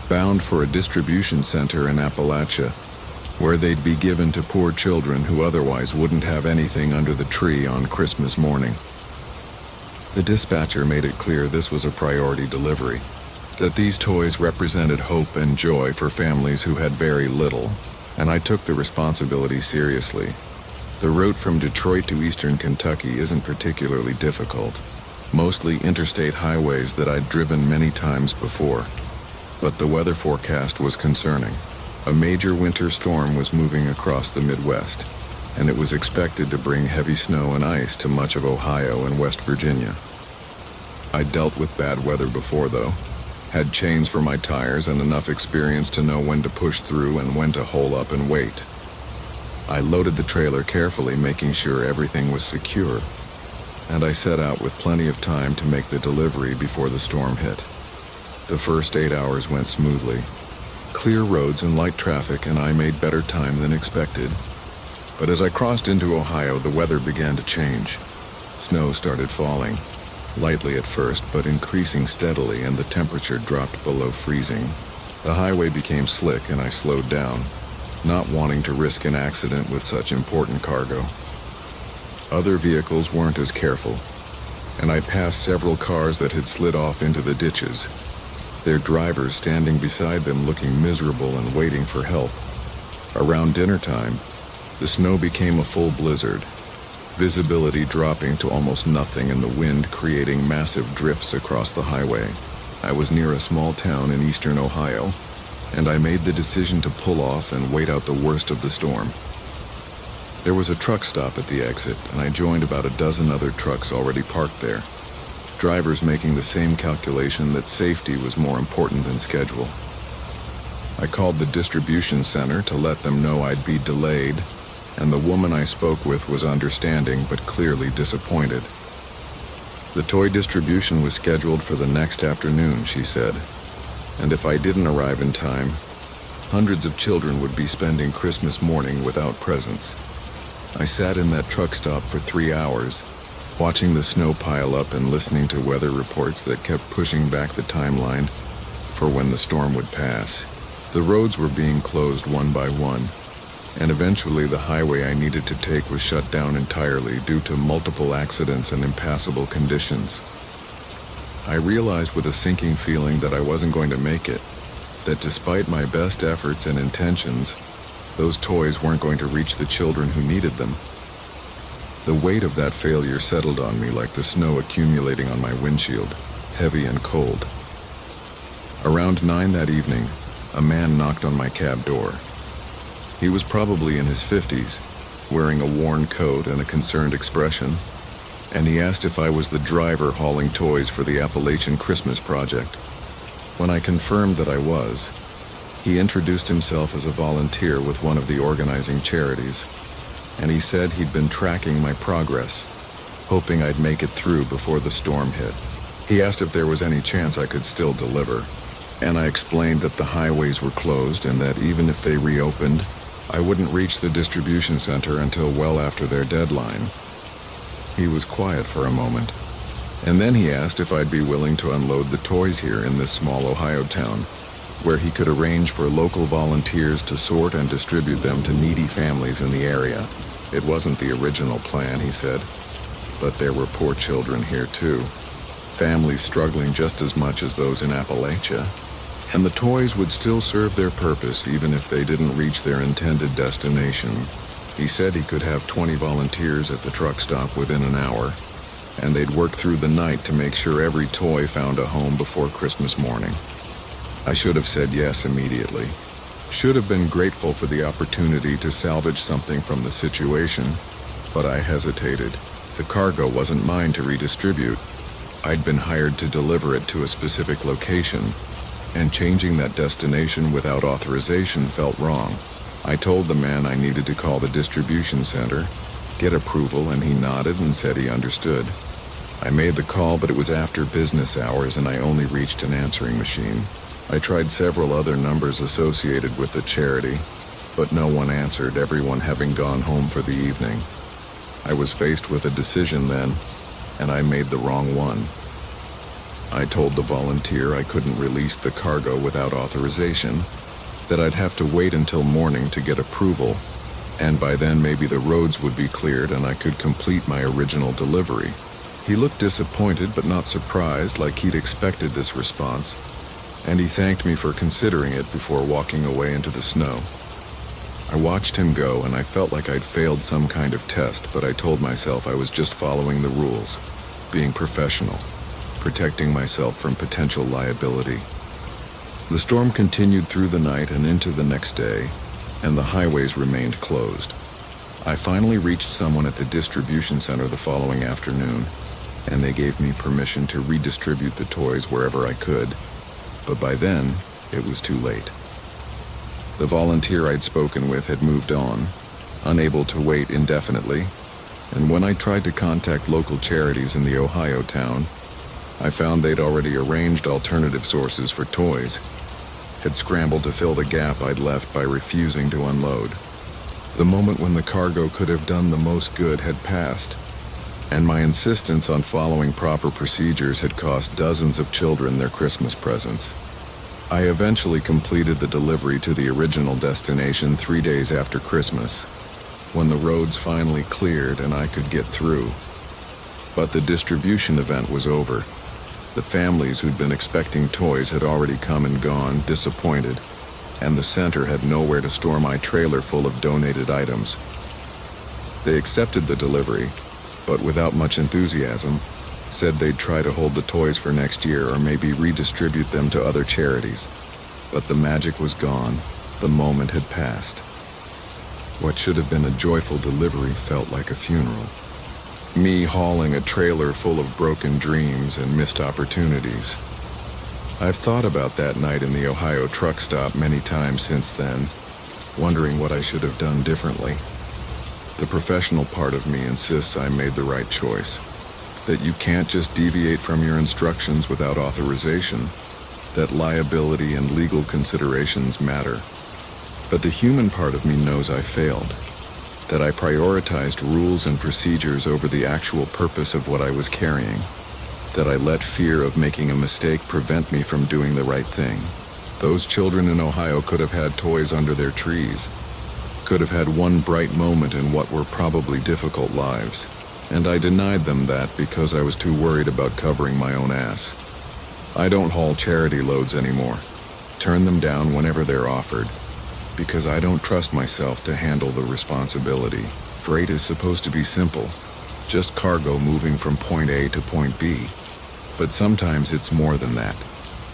bound for a distribution center in Appalachia, where they'd be given to poor children who otherwise wouldn't have anything under the tree on Christmas morning. The dispatcher made it clear this was a priority delivery, that these toys represented hope and joy for families who had very little, and I took the responsibility seriously. The route from Detroit to eastern Kentucky isn't particularly difficult, mostly interstate highways that I'd driven many times before. But the weather forecast was concerning. A major winter storm was moving across the Midwest, and it was expected to bring heavy snow and ice to much of Ohio and West Virginia. I'd dealt with bad weather before, though, had chains for my tires and enough experience to know when to push through and when to hole up and wait. I loaded the trailer carefully, making sure everything was secure, and I set out with plenty of time to make the delivery before the storm hit. The first 8 hours went smoothly. Clear roads and light traffic, and I made better time than expected. But as I crossed into Ohio, the weather began to change. Snow started falling, lightly at first, but increasing steadily, and the temperature dropped below freezing. The highway became slick, and I slowed down, not wanting to risk an accident with such important cargo. Other vehicles weren't as careful, and I passed several cars that had slid off into the ditches, their drivers standing beside them looking miserable and waiting for help. Around dinner time, the snow became a full blizzard, visibility dropping to almost nothing and the wind creating massive drifts across the highway. I was near a small town in eastern Ohio, and I made the decision to pull off and wait out the worst of the storm. There was a truck stop at the exit, and I joined about a dozen other trucks already parked there, drivers making the same calculation that safety was more important than schedule. I called the distribution center to let them know I'd be delayed, and the woman I spoke with was understanding but clearly disappointed. The toy distribution was scheduled for the next afternoon, she said, and if I didn't arrive in time, hundreds of children would be spending Christmas morning without presents. I sat in that truck stop for 3 hours, watching the snow pile up and listening to weather reports that kept pushing back the timeline for when the storm would pass. The roads were being closed one by one, and eventually the highway I needed to take was shut down entirely due to multiple accidents and impassable conditions. I realized with a sinking feeling that I wasn't going to make it, that despite my best efforts and intentions, those toys weren't going to reach the children who needed them. The weight of that failure settled on me like the snow accumulating on my windshield, heavy and cold. Around 9 that evening, a man knocked on my cab door. He was probably in his 50s, wearing a worn coat and a concerned expression, and he asked if I was the driver hauling toys for the Appalachian Christmas project. When I confirmed that I was, he introduced himself as a volunteer with one of the organizing charities, and he said he'd been tracking my progress, hoping I'd make it through before the storm hit. He asked if there was any chance I could still deliver, and I explained that the highways were closed and that even if they reopened, I wouldn't reach the distribution center until well after their deadline. He was quiet for a moment, And then he asked if I'd be willing to unload the toys here in this small Ohio town, where he could arrange for local volunteers to sort and distribute them to needy families in the area. It wasn't the original plan, he said, but there were poor children here too, families struggling just as much as those in Appalachia, and the toys would still serve their purpose even if they didn't reach their intended destination. He said he could have 20 volunteers at the truck stop within an hour, and they'd work through the night to make sure every toy found a home before Christmas morning. I should have said yes immediately. Should have been grateful for the opportunity to salvage something from the situation, but I hesitated. The cargo wasn't mine to redistribute. I'd been hired to deliver it to a specific location, and changing that destination without authorization felt wrong. I told the man I needed to call the distribution center, get approval, and he nodded and said he understood. I made the call, but it was after business hours and I only reached an answering machine. I tried several other numbers associated with the charity, but no one answered, everyone having gone home for the evening. I was faced with a decision then, and I made the wrong one. I told the volunteer I couldn't release the cargo without authorization, that I'd have to wait until morning to get approval, and by then maybe the roads would be cleared and I could complete my original delivery. He looked disappointed but not surprised, like he'd expected this response, and he thanked me for considering it before walking away into the snow. I watched him go and I felt like I'd failed some kind of test, but I told myself I was just following the rules, being professional, protecting myself from potential liability. The storm continued through the night and into the next day, and the highways remained closed. I finally reached someone at the distribution center the following afternoon, and they gave me permission to redistribute the toys wherever I could, but by then, it was too late. The volunteer I'd spoken with had moved on, unable to wait indefinitely, and when I tried to contact local charities in the Ohio town, I found they'd already arranged alternative sources for toys, had scrambled to fill the gap I'd left by refusing to unload. The moment when the cargo could have done the most good had passed, and my insistence on following proper procedures had cost dozens of children their Christmas presents. I eventually completed the delivery to the original destination 3 days after Christmas, when the roads finally cleared and I could get through. But the distribution event was over. The families who'd been expecting toys had already come and gone, disappointed, and the center had nowhere to store my trailer full of donated items. They accepted the delivery, but without much enthusiasm, said they'd try to hold the toys for next year or maybe redistribute them to other charities. But the magic was gone. The moment had passed. What should have been a joyful delivery felt like a funeral. Me hauling a trailer full of broken dreams and missed opportunities. I've thought about that night in the Ohio truck stop many times since then, wondering what I should have done differently. The professional part of me insists I made the right choice, that you can't just deviate from your instructions without authorization, that liability and legal considerations matter. But the human part of me knows I failed, that I prioritized rules and procedures over the actual purpose of what I was carrying, that I let fear of making a mistake prevent me from doing the right thing. Those children in Ohio could have had toys under their trees, could have had one bright moment in what were probably difficult lives, and I denied them that because I was too worried about covering my own ass. I don't haul charity loads anymore, turn them down whenever they're offered, because I don't trust myself to handle the responsibility. Freight is supposed to be simple, just cargo moving from point A to point B. But sometimes it's more than that.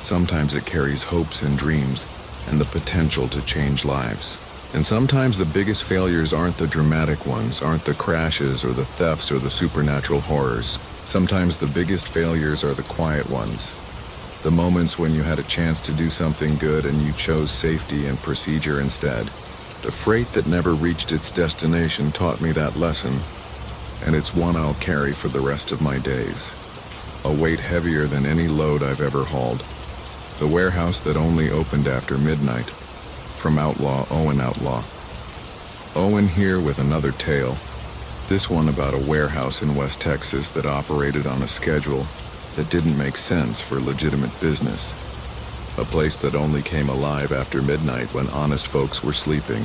Sometimes it carries hopes and dreams and the potential to change lives. And sometimes the biggest failures aren't the dramatic ones, aren't the crashes or the thefts or the supernatural horrors. Sometimes the biggest failures are the quiet ones. The moments when you had a chance to do something good and you chose safety and procedure instead. The freight that never reached its destination taught me that lesson, and it's one I'll carry for the rest of my days. A weight heavier than any load I've ever hauled. The warehouse that only opened after midnight. From Outlaw Owen Outlaw. Owen here with another tale, This one about a warehouse in West Texas that operated on a schedule that didn't make sense for legitimate business. A place that only came alive after midnight when honest folks were sleeping,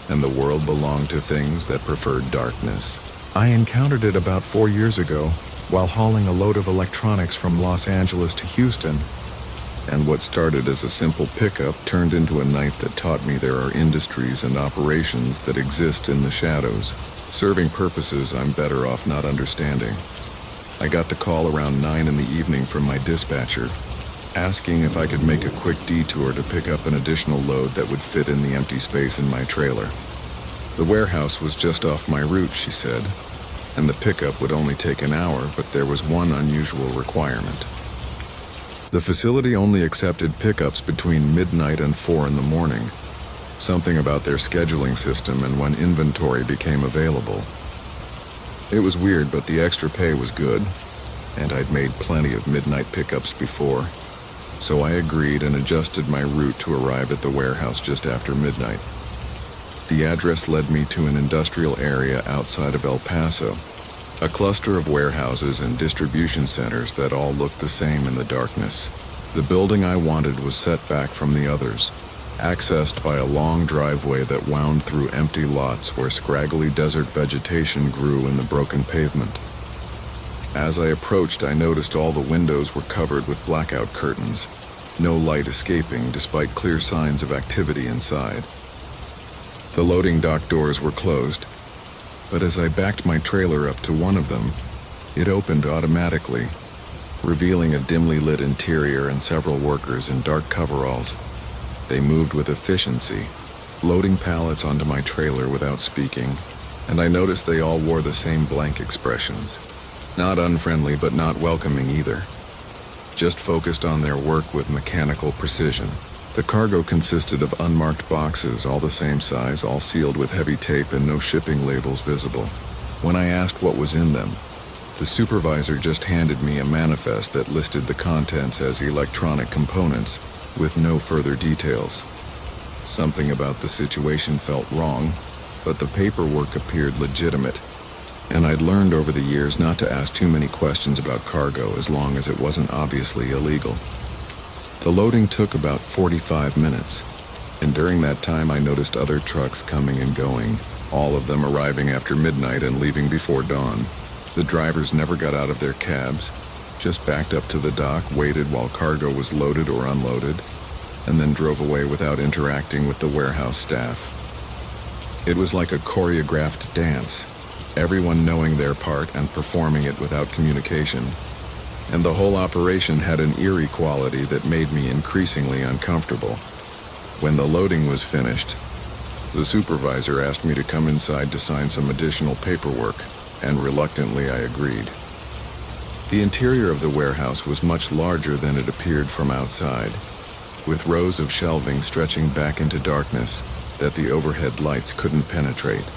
and the world belonged to things that preferred darkness. I encountered it about 4 years ago while hauling a load of electronics from Los Angeles to Houston. And what started as a simple pickup turned into a night that taught me there are industries and operations that exist in the shadows, serving purposes I'm better off not understanding. I got the call around 9 in the evening from my dispatcher, asking if I could make a quick detour to pick up an additional load that would fit in the empty space in my trailer. The warehouse was just off my route, she said, and the pickup would only take an hour, but there was one unusual requirement. The facility only accepted pickups between midnight and 4 in the morning, something about their scheduling system and when inventory became available. It was weird, but the extra pay was good, and I'd made plenty of midnight pickups before, so I agreed and adjusted my route to arrive at the warehouse just after midnight. The address led me to an industrial area outside of El Paso, a cluster of warehouses and distribution centers that all looked the same in the darkness. The building I wanted was set back from the others, accessed by a long driveway that wound through empty lots where scraggly desert vegetation grew in the broken pavement. As I approached, I noticed all the windows were covered with blackout curtains, no light escaping despite clear signs of activity inside. The loading dock doors were closed, but as I backed my trailer up to one of them, it opened automatically, revealing a dimly lit interior and several workers in dark coveralls. They moved with efficiency, loading pallets onto my trailer without speaking, and I noticed they all wore the same blank expressions. Not unfriendly, but not welcoming either. Just focused on their work with mechanical precision. The cargo consisted of unmarked boxes, all the same size, all sealed with heavy tape and no shipping labels visible. When I asked what was in them, the supervisor just handed me a manifest that listed the contents as electronic components, with no further details. Something about the situation felt wrong, but the paperwork appeared legitimate, and I'd learned over the years not to ask too many questions about cargo as long as it wasn't obviously illegal. The loading took about 45 minutes, and during that time I noticed other trucks coming and going, all of them arriving after midnight and leaving before dawn. The drivers never got out of their cabs, just backed up to the dock, waited while cargo was loaded or unloaded, and then drove away without interacting with the warehouse staff. It was like a choreographed dance, everyone knowing their part and performing it without communication. And the whole operation had an eerie quality that made me increasingly uncomfortable. When the loading was finished, the supervisor asked me to come inside to sign some additional paperwork, and reluctantly I agreed. The interior of the warehouse was much larger than it appeared from outside, with rows of shelving stretching back into darkness that the overhead lights couldn't penetrate.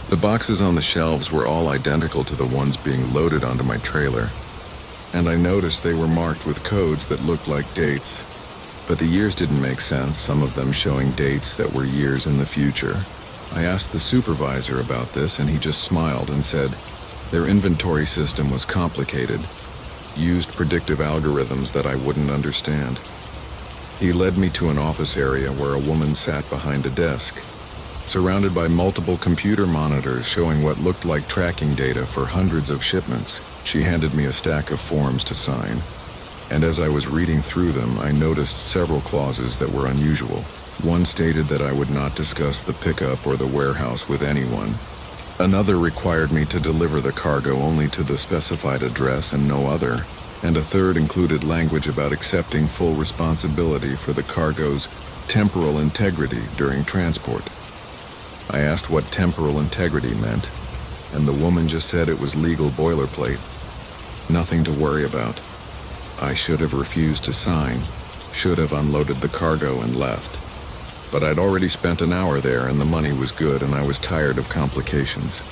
The boxes on the shelves were all identical to the ones being loaded onto my trailer, and I noticed they were marked with codes that looked like dates, but the years didn't make sense, some of them showing dates that were years in the future. I asked the supervisor about this, and he just smiled and said their inventory system was complicated, used predictive algorithms that I wouldn't understand. He led me to an office area where a woman sat behind a desk, surrounded by multiple computer monitors showing what looked like tracking data for hundreds of shipments. She handed me a stack of forms to sign, and as I was reading through them, I noticed several clauses that were unusual. One stated that I would not discuss the pickup or the warehouse with anyone. Another required me to deliver the cargo only to the specified address and no other. And a third included language about accepting full responsibility for the cargo's temporal integrity during transport. I asked what temporal integrity meant, and the woman just said it was legal boilerplate. Nothing to worry about. I should have refused to sign, should have unloaded the cargo and left. But I'd already spent an hour there and the money was good and I was tired of complications.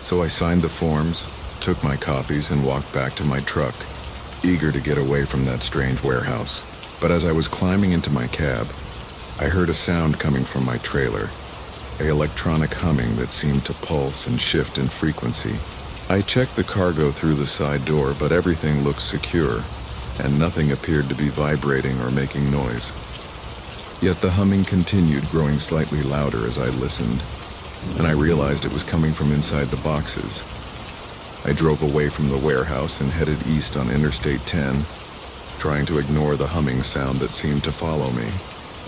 So I signed the forms, took my copies and walked back to my truck, eager to get away from that strange warehouse. But as I was climbing into my cab, I heard a sound coming from my trailer. an electronic humming that seemed to pulse and shift in frequency. I checked the cargo through the side door, but everything looked secure, and nothing appeared to be vibrating or making noise. Yet the humming continued, growing slightly louder as I listened, and I realized it was coming from inside the boxes. I drove away from the warehouse and headed east on Interstate 10, trying to ignore the humming sound that seemed to follow me.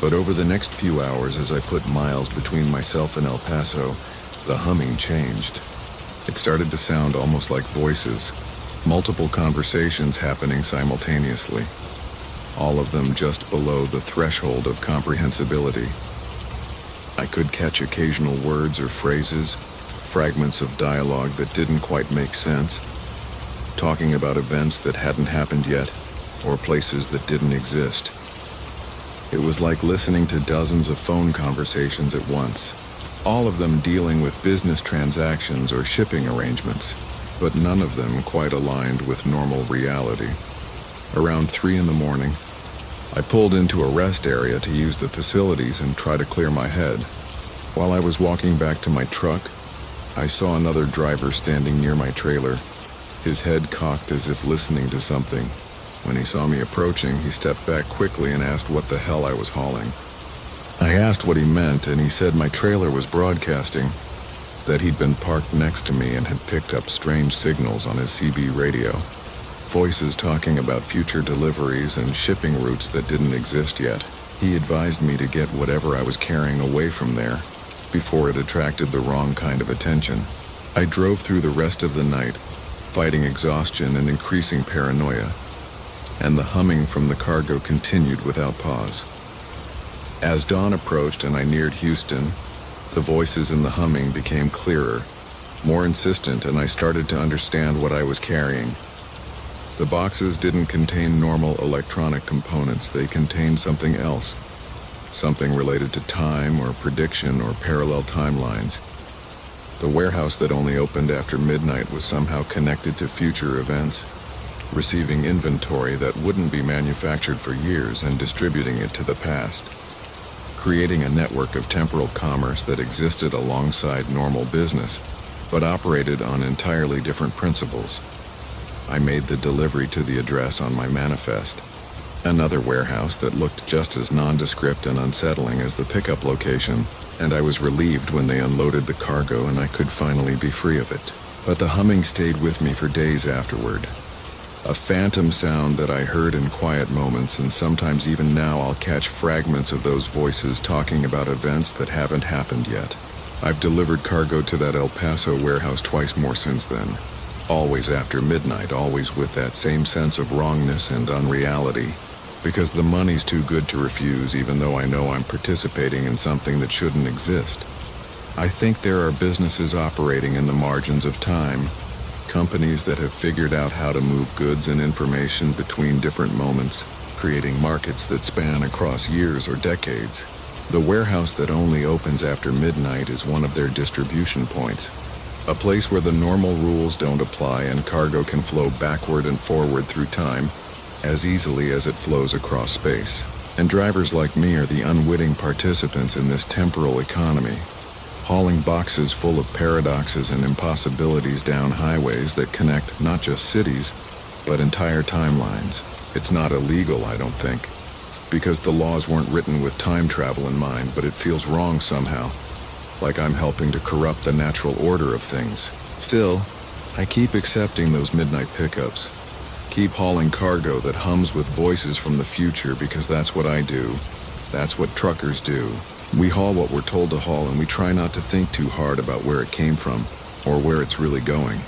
But over the next few hours, as I put miles between myself and El Paso, the humming changed. It started to sound almost like voices, multiple conversations happening simultaneously, all of them just below the threshold of comprehensibility. I could catch occasional words or phrases, fragments of dialogue that didn't quite make sense, talking about events that hadn't happened yet, or places that didn't exist. It was like listening to dozens of phone conversations at once, all of them dealing with business transactions or shipping arrangements, but none of them quite aligned with normal reality. Around 3 a.m, I pulled into a rest area to use the facilities and try to clear my head. While I was walking back to my truck, I saw another driver standing near my trailer, his head cocked as if listening to something. When he saw me approaching, he stepped back quickly and asked what the hell I was hauling. I asked what he meant, and he said my trailer was broadcasting, that he'd been parked next to me and had picked up strange signals on his CB radio. Voices talking about future deliveries and shipping routes that didn't exist yet. He advised me to get whatever I was carrying away from there before it attracted the wrong kind of attention. I drove through the rest of the night, fighting exhaustion and increasing paranoia, and the humming from the cargo continued without pause. As dawn approached and I neared Houston, the voices in the humming became clearer, more insistent, and I started to understand what I was carrying. The boxes didn't contain normal electronic components. They contained something else, something related to time or prediction or parallel timelines. The warehouse that only opened after midnight was somehow connected to future events, receiving inventory that wouldn't be manufactured for years and distributing it to the past, creating a network of temporal commerce that existed alongside normal business, but operated on entirely different principles. I made the delivery to the address on my manifest, another warehouse that looked just as nondescript and unsettling as the pickup location, and I was relieved when they unloaded the cargo and I could finally be free of it. But the humming stayed with me for days afterward. A phantom sound that I heard in quiet moments, and sometimes even now I'll catch fragments of those voices talking about events that haven't happened yet. I've delivered cargo to that El Paso warehouse twice more since then. Always after midnight, always with that same sense of wrongness and unreality, because the money's too good to refuse, even though I know I'm participating in something that shouldn't exist. I think there are businesses operating in the margins of time, companies that have figured out how to move goods and information between different moments, creating markets that span across years or decades. The warehouse that only opens after midnight is one of their distribution points, a place where the normal rules don't apply and cargo can flow backward and forward through time as easily as it flows across space. And drivers like me are the unwitting participants in this temporal economy, hauling boxes full of paradoxes and impossibilities down highways that connect not just cities, but entire timelines. It's not illegal, I don't think, because the laws weren't written with time travel in mind, but it feels wrong somehow, like I'm helping to corrupt the natural order of things. Still, I keep accepting those midnight pickups, keep hauling cargo that hums with voices from the future, because that's what I do. That's what truckers do. We haul what we're told to haul, and we try not to think too hard about where it came from or where it's really going.